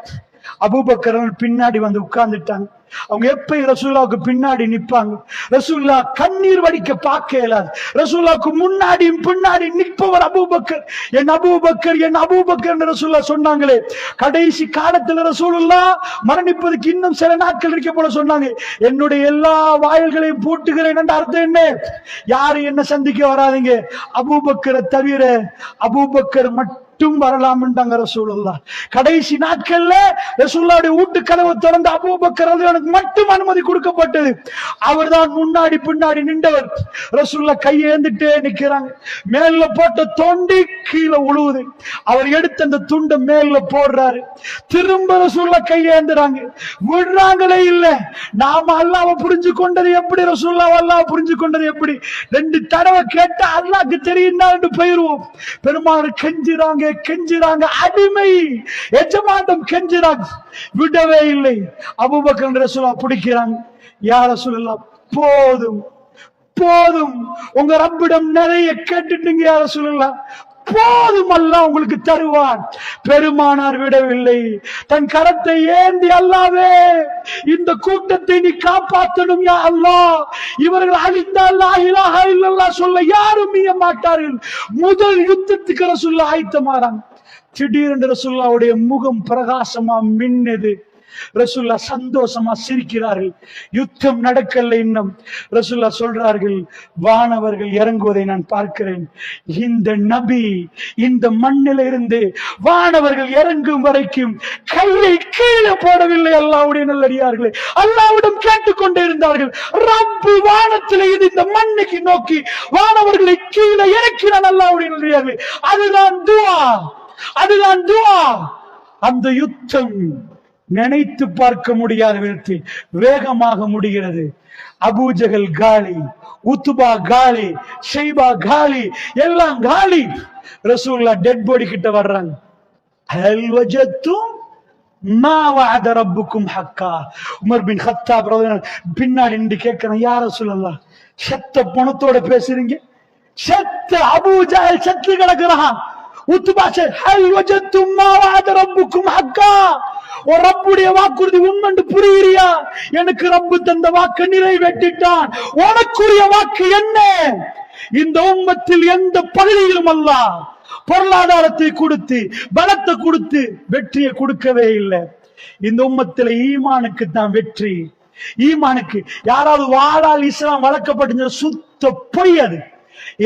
அபூபக்கர் பின்னாடி வந்து உட்கார்ந்துட்டாங்க. அவங்க எப்ப ரசூலுல்லாஹ்வுக்கு பின்னாடி நிப்பாங்க. ரசூலுல்லாஹ் கண்ணீர் வடிக்க பார்க்க இயலாது. ரசூலுல்லாஹ்வுக்கு முன்னாடியும் பின்னாடி நிற்பவர் அபூபக்கர். என் அபூபக்கர், என் அபூபக்கர் என்று ரசூலுல்லாஹ் சொன்னாங்களே. கடைசி காலத்துல ரசூலுல்லாஹ் மரணிப்பதற்கு இன்னும் சில நாட்கள் இருக்க போல சொன்னாங்க. என்னுடைய எல்லா வாயில்களையும் பூட்டுகிறேன் என்ற அர்த்தம் என்ன? யாரும் என்ன சந்திக்க வராதீங்க, அபூபக்கரை தவிர. அபூபக்கர் மட்டும் வரலாம் என்றாங்க ரசூலுல்லாஹ். கடைசி நாட்கள்ல ரசூலுல்லாஹ்வுடைய வீட்டு கதவை திறந்து அபூபக்கர் ரலியல்லாஹு மட்டும் அனுமதி கொடுக்கப்பட்டது. அவர்தான் முன்னாடி பின்னாடி நின்றவர். ரசூலுல்லாஹ் கையேந்திட்டே நிக்கிறாங்க. மேல போட்ட தொண்டி கீழே உழுவுது. அவர் எடுத்து அந்த துண்டை மேல போடுறாரு. திரும்ப ரசூலுல்லாஹ் கையேந்துறாங்க. விடுறாங்களே இல்ல. நாம அல்லாஹ்வை புரிஞ்சு கொண்டது எப்படி, ரசூலுல்லாஹ் அல்லாஹ்வை புரிஞ்சு கொண்டது எப்படி? 2 தடவை கேட்டா அல்லாஹ்க்கு தெரியும்னா போயிருவோம். பெருமாள் கெஞ்சுறாங்க, கெஞ்சுறாங்க. அடிமை எஜமானம் கெஞ்சுறாங்க, விடவே இல்லை. அபூபக்கர் ரசூலுல்லாஹ் பிடிக்கிறாங்க. யா ரசூலுல்லாஹ், போதும் போதும், உங்க ரப்பிடம் நிறைய கேட்டுட்டீங்க யா ரசூலுல்லாஹ், போதும், அல்லாஹ் உங்களுக்கு தருவான். பெருமானார் விடவில்லை. தன் கரத்தை ஏந்தி, அல்லாஹ்வே இந்த கூட்டத்தை நீ காப்பாற்றணும் யா அல்லாஹ். இவர்கள் அழிந்தால் லா இலாஹ இல்லல்லாஹ் சொல்ல யாரும் மீய மாட்டார்கள். முதல் யுத்தத்துக்கு ரசூலுல்லாஹ் ஆயத்தமாறாங்க. திடீரென்று ரசூலுல்லாஹ்வுடைய முகம் பிரகாசமா மின்னது. ரசூலுல்லாஹ் சந்தோஷமா சிரிக்கிறார்கள். யுத்தம் நடக்கல இன்னும். ரசூலுல்லாஹ் சொல்றார்கள், வானவர்கள் இறங்குவதை நான் பார்க்கிறேன். இந்த நபி இந்த மண்ணில இருந்து வானவர்கள் இறங்கும் வரைக்கும் கையை கீழே போடவில்லை. அல்லாஹ்வுடைய நல்லடியார்களே, அல்லாஹ்விடம் கேட்டுக்கொண்டே இருந்தார்கள். ரப்பு வானத்திலே இது இந்த மண்ணுக்கு நோக்கி வானவர்களை கீழே இறக்கினான். அல்லாஹ்வுடைய நல்லடியார்களே, அதுதான் துஆ, அதுதான் துஆ. அந்த யுத்தம் நினைத்து பார்க்க முடியாத விதத்தில் வேகமாக முடிகிறது. அபூஜஹல் காலி, உத்பா காலி, ஷைபா காலி, எல்லாம் காலி. ரசூலுல்லாஹ் டெட் பாடி கிட்ட வர்றாங்க. ஹல் வஜத்தும் மா வஅத ரப்புக்கும் ஹக்கா. உமர் பின் கத்தாப் ரலியல்லாஹு பின்னாடி நின்று கேட்கிறான், யா ரசூலுல்லாஹ், செத்த பணத்தோட பேசுறீங்க? செத்த அபூஜஹல் செத்து கிடக்குறான். உத்பா ஹல் வஜத்தும் மா வஅத ரப்புக்கும் ஹக்கா. ஒரு ரப்புடைய வாக்குறுதி உண்மைன்னு புரியுறியா? எனக்கு ரப்பு தந்த வாக்கு நிறைவேற்றிட்டான். உனக்குரிய வாக்கு என்ன? இந்த உம்மத்தில் எந்த பகுதியிலும் அல்லாஹ் பொருளாதாரத்தை கொடுத்து பலத்தை கொடுத்து வெற்றியை கொடுக்கவே இல்லை. இந்த உம்மத்தில் ஈமானுக்கு தான் வெற்றி. ஈமானுக்கு யாராவது வாழால் இஸ்லாம் வளர்க்கப்பட்ட சுத்த பொய். அது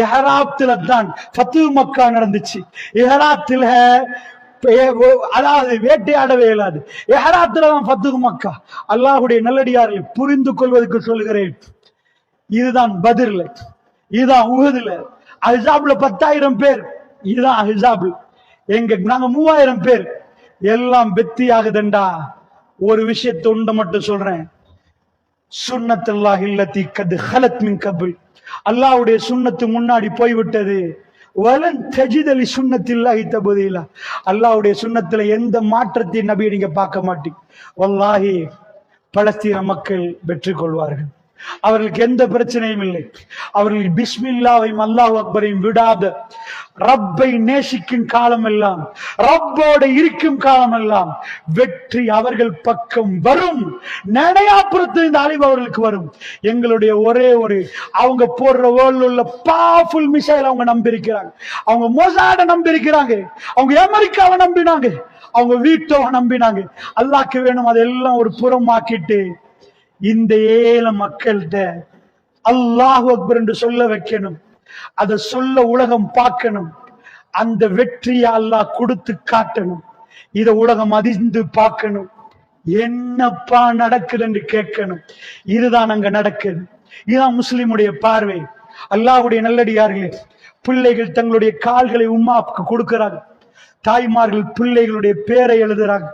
இஹ்ராத்துல தான் ஃபத்ஹு மக்கா நடந்துச்சு. இஹ்ராத்துல அதாவது வேட்டையாடவே இயலாது. இஹ்ராத்துலதான் ஃபத்ஹு மக்கா. அல்லாஹ்வுடைய நல்லடியாரை புரிந்து கொள்வதற்கு சொல்கிறேன். இதுதான் பத்ர்ல, இதுதான் உஹதுல. அஹ்ஸாப்ல 10,000 பேர், இதுதான் அஹ்ஸாப். நாங்க 3000 பேர். எல்லாம் வெற்றியாகுதுண்டா. ஒரு விஷயத்தை ஒன்று மட்டும் சொல்றேன், சுன்னத்துல்லாஹி அல்லதி கத் ஹலத் மின் கப்ல். அல்லாஹ்வுடைய சுன்னத்து முன்னாடி போய்விட்டது. வலன் தஜித லி சுன்னத்தில்லாஹி தப்தீலா. அல்லாஹ்வுடைய சுன்னத்துல எந்த மாற்றத்தை நபி நீங்க பார்க்க மாட்டீங்க. வல்லாஹி பலஸ்தீன மக்கள் வெற்றி கொள்வார்கள். அவர்களுக்கு எந்த பிரச்சனையும் இல்லை. அவர்கள் பிஸ்மில்லாவையும் அல்லாஹ் அக்பரையும் விடாத ரப்பை நேசிக்கும் காலம் எல்லாம், ரப்போட இருக்கும் காலம் எல்லாம் வெற்றி அவர்கள் பக்கம் வரும். நடையாப்புறத்தில் இந்த அழிவு அவர்களுக்கு வரும். எங்களுடைய ஒரே ஒரு அவங்க போடுற வேர்ல்ட்ல உள்ள பவர்ஃபுல் மிசைல் அவங்க நம்பியிருக்கிறாங்க. அவங்க மொசாட நம்பியிருக்கிறாங்க. அவங்க அமெரிக்காவை நம்பினாங்க. அவங்க வீட்டோவை நம்பினாங்க. அல்லாஹ்க்கு வேணும் அதெல்லாம் ஒரு புறமாக்கிட்டு இந்த ஏழை மக்கள்கிட்ட அல்லாஹ் அக்பர் என்று சொல்ல வைக்கணும். அதை சொல்ல உலகம் பார்க்கணும். அந்த வெற்றியை அல்லாஹ் கொடுத்து காட்டணும். இத உலகம் அதிர்ந்து பார்க்கணும். என்னப்பா நடக்குது என்று கேட்கணும். இதுதான் அங்க நடக்குது. இதுதான் முஸ்லிமுடைய பார்வை. அல்லாஹ்வுடைய நல்லடியார்களே, பிள்ளைகள் தங்களுடைய கால்களை உம்மாவுக்கு கொடுக்கிறாங்க. தாய்மார்கள் பிள்ளைகளுடைய பேரை எழுதுறாங்க.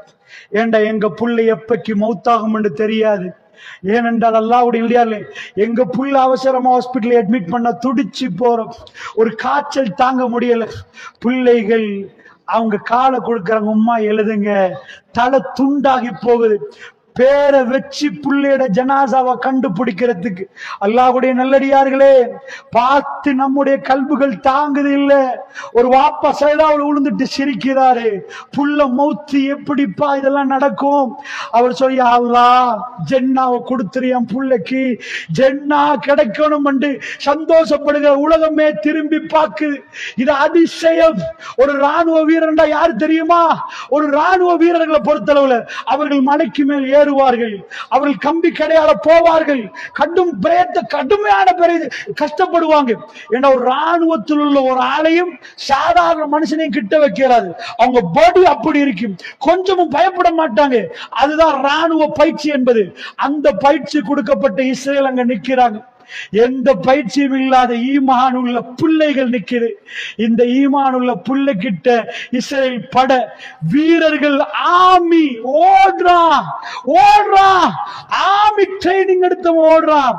ஏண்டா எங்க பிள்ளை எப்பக்கு மௌத்தாகும் என்று தெரியாது. ஏனென்றால் அல்லாஹ்வுடைய எங்க புள்ள அவசரமா ஹாஸ்பிட்டல் அட்மிட் பண்ண துடிச்சு போறோம். ஒரு காய்ச்சல் தாங்க முடியல. பிள்ளைகள் அவங்க காலை கொடுக்கறாங்க, உம்மா எழுதுங்க. தலை துண்டாகி போகுது. பேரை வச்சு புள்ளையோட ஜனாசாவை கண்டுபிடிக்கிறதுக்கு. அல்லாஹ்வுடைய நல்லடியார்களே, பார்த்து நம்முடைய கல்புகள் தாங்குது இல்ல. ஒரு வாப்பா சைடாவில் விழுந்துட்டு சிரிக்கிறாரு, புள்ள மௌத்து எப்படிப்பா இதெல்லாம் நடக்கும்? அவர் சொல்லி, அல்லாஹ் ஜென்னாவை கொடுத்துறியான் புள்ளைக்கு, ஜென்னா கிடைக்கணும் என்று சந்தோஷப்படுகிற உலகமே திரும்பி பார்க்குது. இது அதிசயம். ஒரு ராணுவ வீரன்டா யாரு தெரியுமா? ஒரு ராணுவ வீரர்களை பொறுத்தளவுல அவர்கள் மலைக்கு மேல் ஏறுவார்கள், அவர்கள் கம்பி கடையால போவார்கள், கடுமையான கஷ்டப்படுவாங்க. ஏன்னா ஒரு ராணுவத்தில் உள்ள ஒரு ஆளையும் சாதாரண மனுஷனையும் கிட்ட வைக்கிறாரு. அவங்க பாடி அப்படி இருக்கும், கொஞ்சமும் பயப்பட மாட்டாங்க. அதுதான் ராணுவ பயிற்சி என்பது. அந்த பயிற்சி கொடுக்கப்பட்ட இஸ்ரேல் அங்க நிக்கிறாங்க. எந்த பயிற்சியும் இல்லாத ஈமான் உள்ள பிள்ளைகள் நிக்குது. இந்த ஈமான் உள்ள பிள்ளை கிட்ட இஸ்ரேல் பட வீரர்கள் ஆமி ஓடுறான், ஆமி ட்ரைனிங் எடுத்து ஓடுறான்.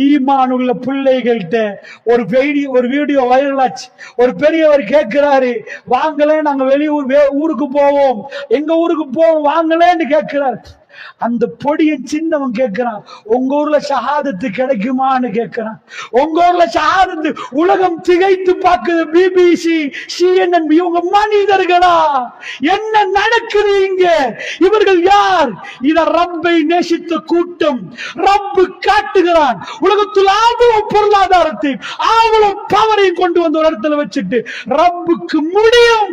ஈமான் உள்ள பிள்ளைகள்கிட்ட ஒரு வீடியோ வைரல் ஆச்சு. ஒரு பெரியவர் கேட்கிறாரு, வாங்களே நாங்க வெளியூர் ஊருக்கு போவோம், எங்க ஊருக்கு போவோம் வாங்களேன்னு கேட்கிறாரு. அந்த பொடிய சின்னவன் கேட்கிறான், உங்க ஊர்ல ஷஹாதத்து கிடைக்குமான்னு கேட்கிறான். உங்க ஊர்ல ஷஹாதத்து உலகம் திகைத்து பார்க்குது. பிபிசி, CNN, இவங்க மனிதர்களா? என்ன நடக்குது இங்க? இவர்கள் யார்? இத ரப்பை நேசித்த கூட்டம். ரப்பு காட்டுகிறான். உலகத்தில் அவ்வளவு பொருளாதாரத்தை, அவ்வளவு பவரையும் கொண்டு வந்து ஒரு இடத்துல வச்சுட்டு ரப்புக்கு முடியும்.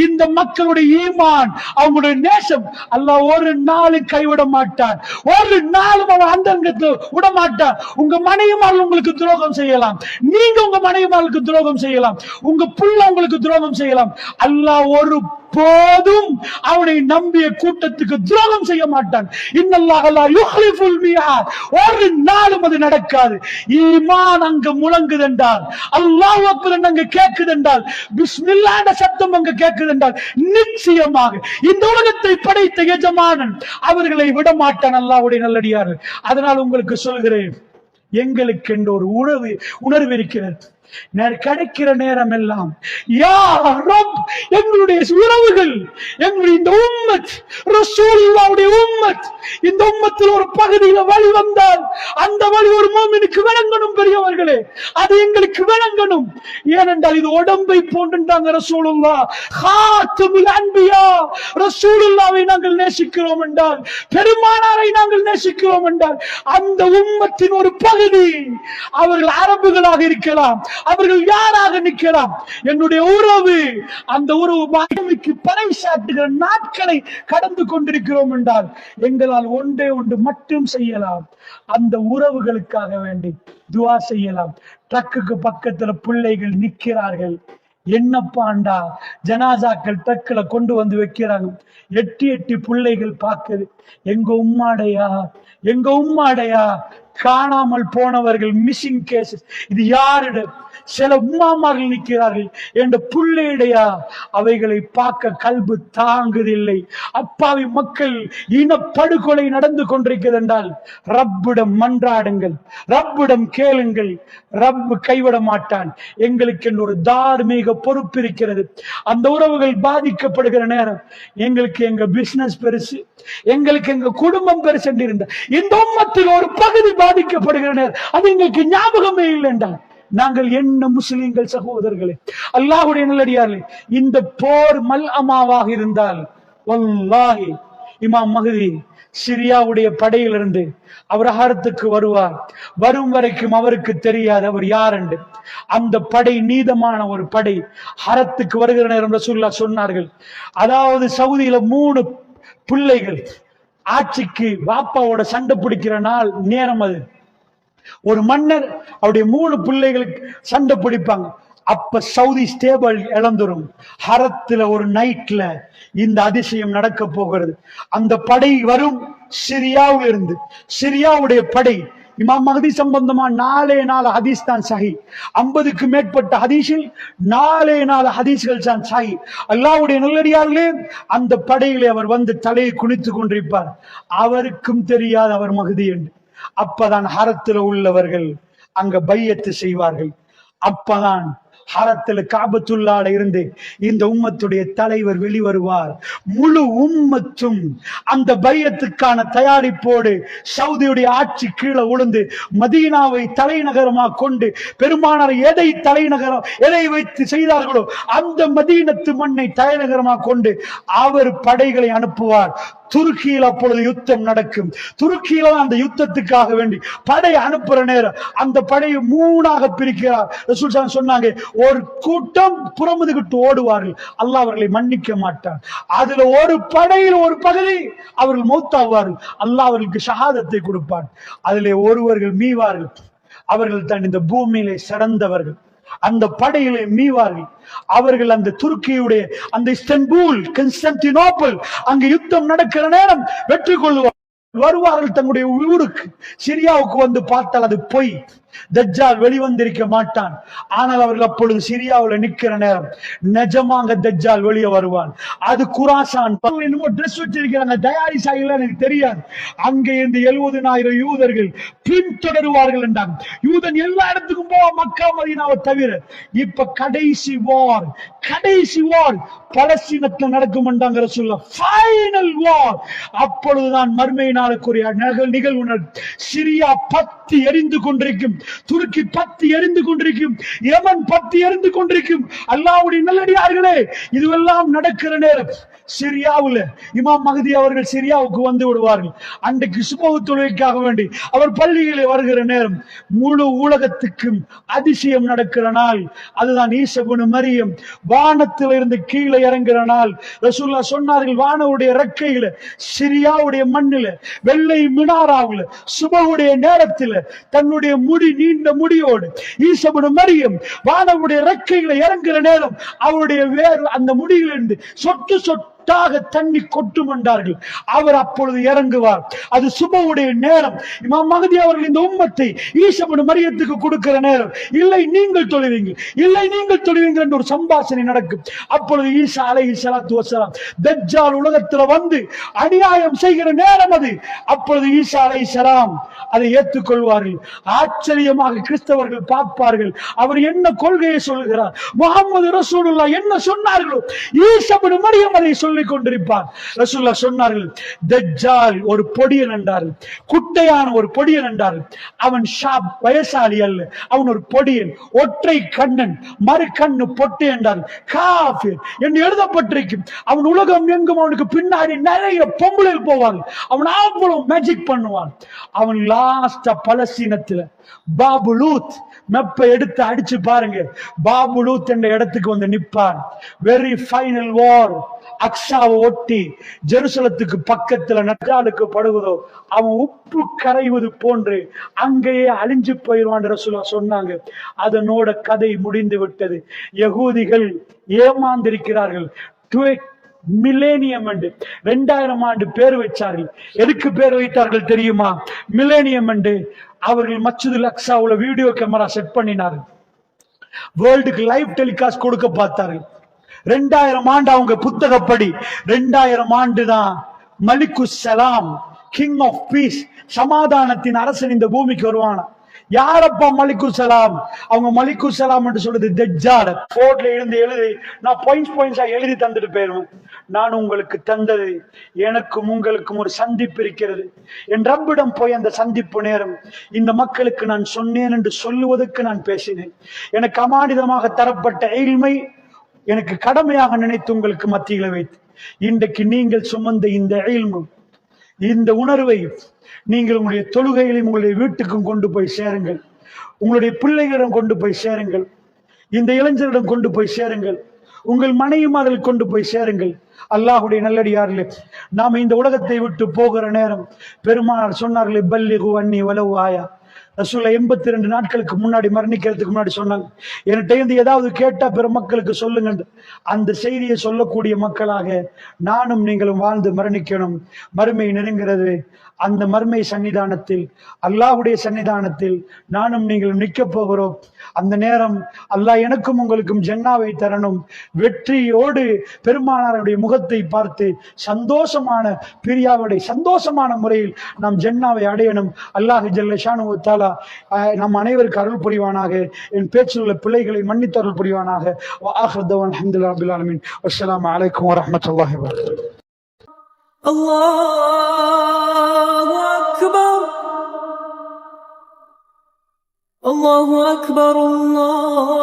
இந்த மக்களுடைய ஈமான், அவங்களுடைய நேசம் அல்லாஹ் ஒரு நாள் கைவிட மாட்டான். ஒரு நாளும் அவன் அந்தங்கத்தை விட மாட்டான். உங்க மனைவிமார்கள் உங்களுக்கு துரோகம் செய்யலாம், நீங்க உங்க மனைவிமார்களுக்கு துரோகம் செய்யலாம், உங்க புள்ள உங்களுக்கு துரோகம் செய்யலாம். அல்லாஹ் ஒரு போதும் அவனை நம்பிய கூட்டத்துக்கு துரோகம் செய்ய மாட்டான். இன்னல்லாஹ் லா யுஹ்லிஃபுல் மிஆத். ஒரு நாளும் அது நடக்காது. ஈமான் அங்க முழங்குது என்றால், அல்லாஹ் அக்பர் அங்க கேக்குது என்றால், பிஸ்மில்லாஹ் சத்தம் அங்க கேக்குது என்றால், நிச்சயமாக இந்த உலகத்தை படைத்த எஜமானன் அவர்களை விட மாட்டான். அல்லாஹ்வுடைய நல்லடியார்கள். அதனால் உங்களுக்கு சொல்கிறேன், எங்களுக்கு என்ற ஒரு உணர்வு இருக்கிறது. கிடைக்கிற நேரம் எல்லாம் யா ரப், எங்களுடைய உறவுகள், எங்களுடைய இந்த உம்மத், ரசூலுல்லாஹ்வுடைய உம்மத், இந்த உம்மத்தில் ஒரு பகுதியில வழி வந்தால் அந்த வழி ஒரு மூமினுக்கு விளங்கணும். பெரியவர்களே, அது எங்களுக்கு விளங்கணும். ஏனென்றால் இது உடம்பை போன்றுட்டாங்க. ரசூலுல்லாஹ் ஹாத்தமுல் அன்பியா, ரசூலுல்லாஹ்வை நாங்கள் நேசிக்கிறோம் என்றால், பெருமானாரை நாங்கள் நேசிக்கிறோம் என்றால், அந்த உம்மத்தின் ஒரு பகுதி, அவர்கள் அரபுகளாக இருக்கலாம், அவர்கள் யாராக நிற்கலாம், என்னுடைய உறவு, அந்த உறவு மகிமைக்கு பறைசாட்டுகிற நாட்களை கடந்து கொண்டிருக்கிறோம் என்றால், எங்களால் ஒன்றே ஒன்று மட்டும் செய்யலாம். அந்த உறவுகளுக்காக வேண்டி துஆ செய்யலாம். ட்ரக்குக்கு பக்கத்துல பிள்ளைகள் நிற்கிறார்கள். என்னப்பாண்டா, ஜனாசாக்கள் ட்ரக்ல கொண்டு வந்து வைக்கிறாங்க. எட்டி பிள்ளைகள் பார்க்குது, எங்க உம்மாடையா காணாமல் போனவர்கள், மிஸ்ஸிங் கேசஸ். இது யாரிட? சில உம்மாமார்கள் நிற்கிறார்கள், என்ற புள்ளையிடையா? அவைகளை பார்க்க கல்பு தாங்குதில்லை. அப்பாவி மக்கள் இனப்படுகொலை நடந்து கொண்டிருக்கிறது என்றால், ரப்பிடம் மன்றாடுங்கள், ரப்பிடம் கேளுங்கள், ரப்பு கைவிட மாட்டான். எங்களுக்கு ஒரு தார்மீக பொறுப்பு இருக்கிறது. அந்த உறவுகள் பாதிக்கப்படுகிற நேரம் எங்களுக்கு எங்க பிசினஸ் பெருசு, எங்களுக்கு எங்க குடும்பம் பெருசு என்று இருந்த இந்த உம்மத்தில் ஒரு பகுதி பாதிக்கப்படுகிற நேரம் அது எங்களுக்கு ஞாபகமே இல்லை என்றால், நாங்கள் என்ன முஸ்லிம்கள் சகோதரர்களே, அல்லாஹ்வுடைய நல்லடியார்களே, இந்த போர் மல்அமாவாக இருந்தால், வல்லாஹி இமாம் மஹ்தி சிரியாவுடைய படையிலிருந்து அவர் ஹரத்துக்கு வருவார். வரும் வரைக்கும் அவருக்கு தெரியாது அவர் யார் என்று. அந்த படை நீதமான ஒரு படை. ஹரத்துக்கு வருகிற நேரம் ரசூலுல்லாஹ் சொன்னார்கள், அதாவது சவுதியில 3 பிள்ளைகள் ஆட்சிக்கு வாப்பாவோட சண்டை பிடிக்கிற நாள் நேரம் அது. ஒரு மன்னர் அவருடைய 3 பிள்ளைகளுக்கு சண்டை பிடிப்பாங்க. அப்ப சவுதி ஸ்டேபிள் இழந்துரும். ஹரத்துல ஒரு நைட்ல இந்த அதிசயம் நடக்க போகிறது. அந்த படை வரும் சிரியாவில் இருந்து. சிரியாவுடைய படை இமாம் மஹ்தி சம்பந்தமா 4 ஹதீஸ் தான் சஹி. 50க்கு மேற்பட்ட ஹதீஸில் 4 ஹதீஸ்கள் தான் சஹி. அல்லாஹ்வுடைய நல்லடியார்களே, அந்த படையிலே அவர் வந்து தலையை குனித்து கொண்டிருப்பார். அவருக்கும் தெரியாது அவர் மஹ்தி என்று. அப்பதான் ஹரத்தில் உள்ளவர்கள் அங்க பையத்து செய்வார்கள். அப்பதான் ஹரத்துல காபத்துள்ளால இருந்து இந்த உம்மத்துடைய தலைவர் வெளிவருவார். முழு உம்மத்தும் அந்த பையத்துக்கான தயாரிப்போடு சவுதியுடைய ஆட்சி கீழே உளுந்து மதீனாவை தலைநகரமாக கொண்டு பெருமானார் எதை வைத்து செய்தார்களோ அந்த மதீனத்து மண்ணை தலைநகரமாக கொண்டு அவர் படைகளை அனுப்புவார். துருக்கியில் அப்பொழுது யுத்தம் நடக்கும். துருக்கியில அந்த யுத்தத்துக்காக வேண்டி படை அனுப்புற நேரம் அந்த படையை 3ஆக பிரிக்கிறார். ரசூல் சொன்னாங்க, ஒரு கூட்டம் புறமுதுகிட்டு ஓடுவார்கள், அல்லாஹ் அவர்களை மன்னிக்க மாட்டார். அதுல ஒரு படையில் ஒரு பகுதி அவர்கள் மௌத்தாவார்கள், அல்லாஹ் அவர்களுக்கு ஷஹாதத்தை கொடுப்பார். அதிலே ஒருவர்கள் மீவார்கள், அவர்கள் தான் இந்த பூமியிலே சிறந்தவர்கள். அந்த படையிலே மீவார்கள். அவர்கள் அந்த துருக்கியுடைய அந்த இஸ்தான்புல், கான்ஸ்டான்டினோப்பிள் அங்கு யுத்தம் நடக்கிற நேரம் வெற்றி கொள்வார்கள். வருவார்கள் தங்களுடைய ஊருக்கு. சிரியாவுக்கு வந்து பார்த்தால் அது பொய், தஜ்ஜால் வெளிவந்திருக்க மாட்டான். ஆனால் அவர்கள் அப்பொழுது சிரியாவில் நிற்கிற நேரம் நிஜமாக தஜ்ஜால் வெளியே வருவான். அது குராசான் ட்ரெஸ் வச்சிருக்கிறாங்க, தயாரிசாயில எனக்கு தெரியாது. அங்கே இருந்து 70,000 யூதர்கள் பின்தொடருவார்கள் என்றாங்க. யூதன் எல்லா இடத்துக்கும் போவா, மக்கா மதீனாவை தவிர. இப்ப கடைசி வார் பலஸ்தீனத்தில் நடக்கும் என்றாங்க ரசூலுல்லாஹ். ஃபைனல் வார். அப்பொழுதுதான் மர்மை நாளுக்குரிய நிகழ்வு. சிரியா பத்தி எரிந்து கொண்டிருக்கும், துருக்கி பத்தி எரிந்து கொண்டிருக்கும், யமன் பத்தி எரிந்து கொண்டிருக்கும். அல்லாஹ்வுடைய நல்லடியார்களே, இதுவெல்லாம் நடக்கிற நேரம் சிரியாவுல இமாம் மஹ்தி அவர்கள் சிரியாவுக்கு வந்து விடுவார்கள். அன்றைக்கு சுபஹ் தொழுகைக்காக வேண்டி அவர் பள்ளியிலே வருகிற நேரம் முழு உலகத்துக்கும் அதிசயம் நடக்கிற நாள். அதுதான் ஈசா இப்னு மரியம் வானத்தில் இருந்து கீழே இறங்குற நாள். ரசூலுல்லாஹ் சொன்னார்கள், வானவுடைய ரெக்கையில சிரியாவுடைய மண்ணில வெள்ளை மினாராவுல சுபஹுடைய நேரத்தில் தன்னுடைய நீண்ட முடியோடு ஈசா இப்னு மரியம் வானவுடைய ரெக்கையில இறங்குற நேரம் அவருடைய வேறு அந்த முடியிலிருந்து சொட்டு தண்ணி கொட்டும் என்றார்கள். அவர் அப்பொழுது இறங்குவார். அது சுபஹுடைய நேரம். இமாம் மஹ்தி அவர்கள் இந்த உம்மத்தை ஈசா இப்னு மரியத்துக்கு கொடுக்கிற நேரம். இல்லை நீங்கள் தொழுவீங்க, இல்லை நீங்கள் தொழுவீங்க என்ற ஒரு சம்பாஷணை நடக்கும். அப்பொழுது ஈசா அலைஹிஸ்ஸலாத்து வஸ்ஸலாம் தஜ்ஜால் உலகத்தில் வந்து அநியாயம் செய்கிற நேரம் அது. அப்பொழுது ஈசா அலைஹிஸ்ஸலாம் அதை ஏற்றுக்கொள்வார்கள். ஆச்சரியமாக கிறிஸ்தவர்கள் பார்ப்பார்கள், அவர் என்ன கொள்கையை சொல்கிறார், முஹம்மது ரசூலுல்லாஹ் என்ன சொன்னார்களோ ஈசா இப்னு மரியம் அதை சொல்லிக் கொண்டிருப்பார். ரசூலுல்லாஹ் சொன்னார்கள், தஜ்ஜால் ஒரு பொடியன் என்றார்கள், குட்டையான ஒரு பொடியன் என்றார்கள். அவன் ஷாப் வயசாளி அல்ல, அவன் ஒரு பொடியன், ஒற்றை கண்ணன், மறு கண்ணு பொட்டு என்றார்கள். காஃபிர் என்று எழுதப்பட்டிருக்கும். அவன் உலகம் எங்கும் அவனுக்கு பின்னாடி நிறைய பொம்பளைகள் போவார்கள். அவன் அவ்வளவு மேஜிக் பண்ணுவான். அவன் லாஸ்டா பலஸ்தீனத்துல பாபுலூத் மெப்ப எடுத்து அடிச்சு பாருங்க, பாபுலூத் என்ற இடத்துக்கு வந்து நிற்பான். வெரி ஃபைனல் வார். அக்ஸாவை ஒட்டி ஜெருசலத்துக்கு பக்கத்துல நஜ்ஜாலுக்கு படுவதோ அவன் உப்பு கரைவது போன்று அங்கேயே அழிஞ்சு போயிடுவான் ரசூலுல்லாஹ் சொன்னாங்க. அதனோட கதை முடிந்து விட்டது. யகூதிகள் ஏமாந்திருக்கிறார்கள். மில்லேனியம் என்று 2000 ஆண்டு பேர் வச்சார்கள். எதுக்கு பேர் வைத்தார்கள் தெரியுமா? மில்லேனியம் என்று அவர்கள் மஸ்ஜிதுல் அக்ஸாவுல வீடியோ கேமரா செட் பண்ணினார்கள். வேர்ல்டுக்கு லைவ் டெலிகாஸ்ட் கொடுக்க பார்த்தார்கள். 2000 ஆண்டு அவங்க புத்தகப்படி 2000 ஆண்டு தான் மலிகுஸ் சலாம், கிங் ஆஃப் பீஸ், சமாதானத்தின் அரசன் இந்த பூமிக்கு வருவானா. யாரப்பா மலிகுஸ் சலாம்? அவங்க மலிகுஸ் சலாம் என்று சொல்றது தஜ்ஜால். போர்ட்ல எழுதி நான் பாயிண்ட்ஸா எழுதி தந்துட்டு போயிருவேன். நான் உங்களுக்கு தந்தது, எனக்கும் உங்களுக்கும் ஒரு சந்திப்பு இருக்கிறது. என் ரப்பிடம் போய் அந்த சந்திப்பு நேரம் இந்த மக்களுக்கு நான் சொன்னேன் என்று சொல்லுவதற்கு நான் பேசினேன். எனக்கு அமானிதமாக தரப்பட்ட இல்மை எனக்கு கடமையாக நினைத்து உங்களுக்கு மத்தியில வைத்து இன்றைக்கு நீங்கள் சுமந்த இந்த இல்மு, இந்த உணர்வை நீங்கள் உங்களுடைய தொழுகையிலும் உங்களுடைய வீட்டுக்கும் கொண்டு போய் சேருங்கள். உங்களுடைய பிள்ளைகளிடம் கொண்டு போய் சேருங்கள். இந்த இளைஞரிடம் கொண்டு போய் சேருங்கள். உங்கள் மனையும் அதில் கொண்டு போய் சேருங்கள். அல்லாஹுடைய நல்லடியார்களே, நாம இந்த உலகத்தை விட்டு போகிற நேரம் பெருமானார் சொன்னார்களே, பல்லிகு அன்னி வலவ் ஆயா. ரசூலுல்லாஹ் 82 நாட்களுக்கு முன்னாடி மரணிக்கிறதுக்கு முன்னாடி சொன்னாங்க, என்கிட்ட இருந்து ஏதாவது கேட்டா பிற மக்களுக்கு சொல்லுங்க. அந்த செய்தியை சொல்லக்கூடிய மக்களாக நானும் நீங்களும் வாழ்ந்து மரணிக்கணும். மறுமை நெருங்கிறது. அந்த மறுமை சன்னிதானத்தில், அல்லாஹுடைய சன்னிதானத்தில் நானும் நீங்களும் நிற்க போகிறோம். அந்த நேரம் அல்லாஹ் எனக்கும் உங்களுக்கும் ஜன்னாவை தரணும். வெற்றியோடு பெருமானாருடைய முகத்தை பார்த்து சந்தோஷமான பிரியாவுடைய சந்தோஷமான முறையில் நாம் ஜன்னாவை அடையணும். அல்லாஹ் ஜல்ல ஷானு வ தஆலா தாலா நம் அனைவருக்கு அருள் புரிவானாக. என் பேச்சில் உள்ள பிள்ளைகளை மன்னித்து அருள் புரிவானாக. வஆகிரு தஅவானா அல்ஹம்துலில்லாஹி ரப்பில் ஆலமீன். வஸ்ஸலாமு அலைக்கும் வரஹ்மத்துல்லாஹி வபரகாத்துஹு. அல்லாஹு அக்பர், அல்லாஹு அக்பர், அல்லாஹ்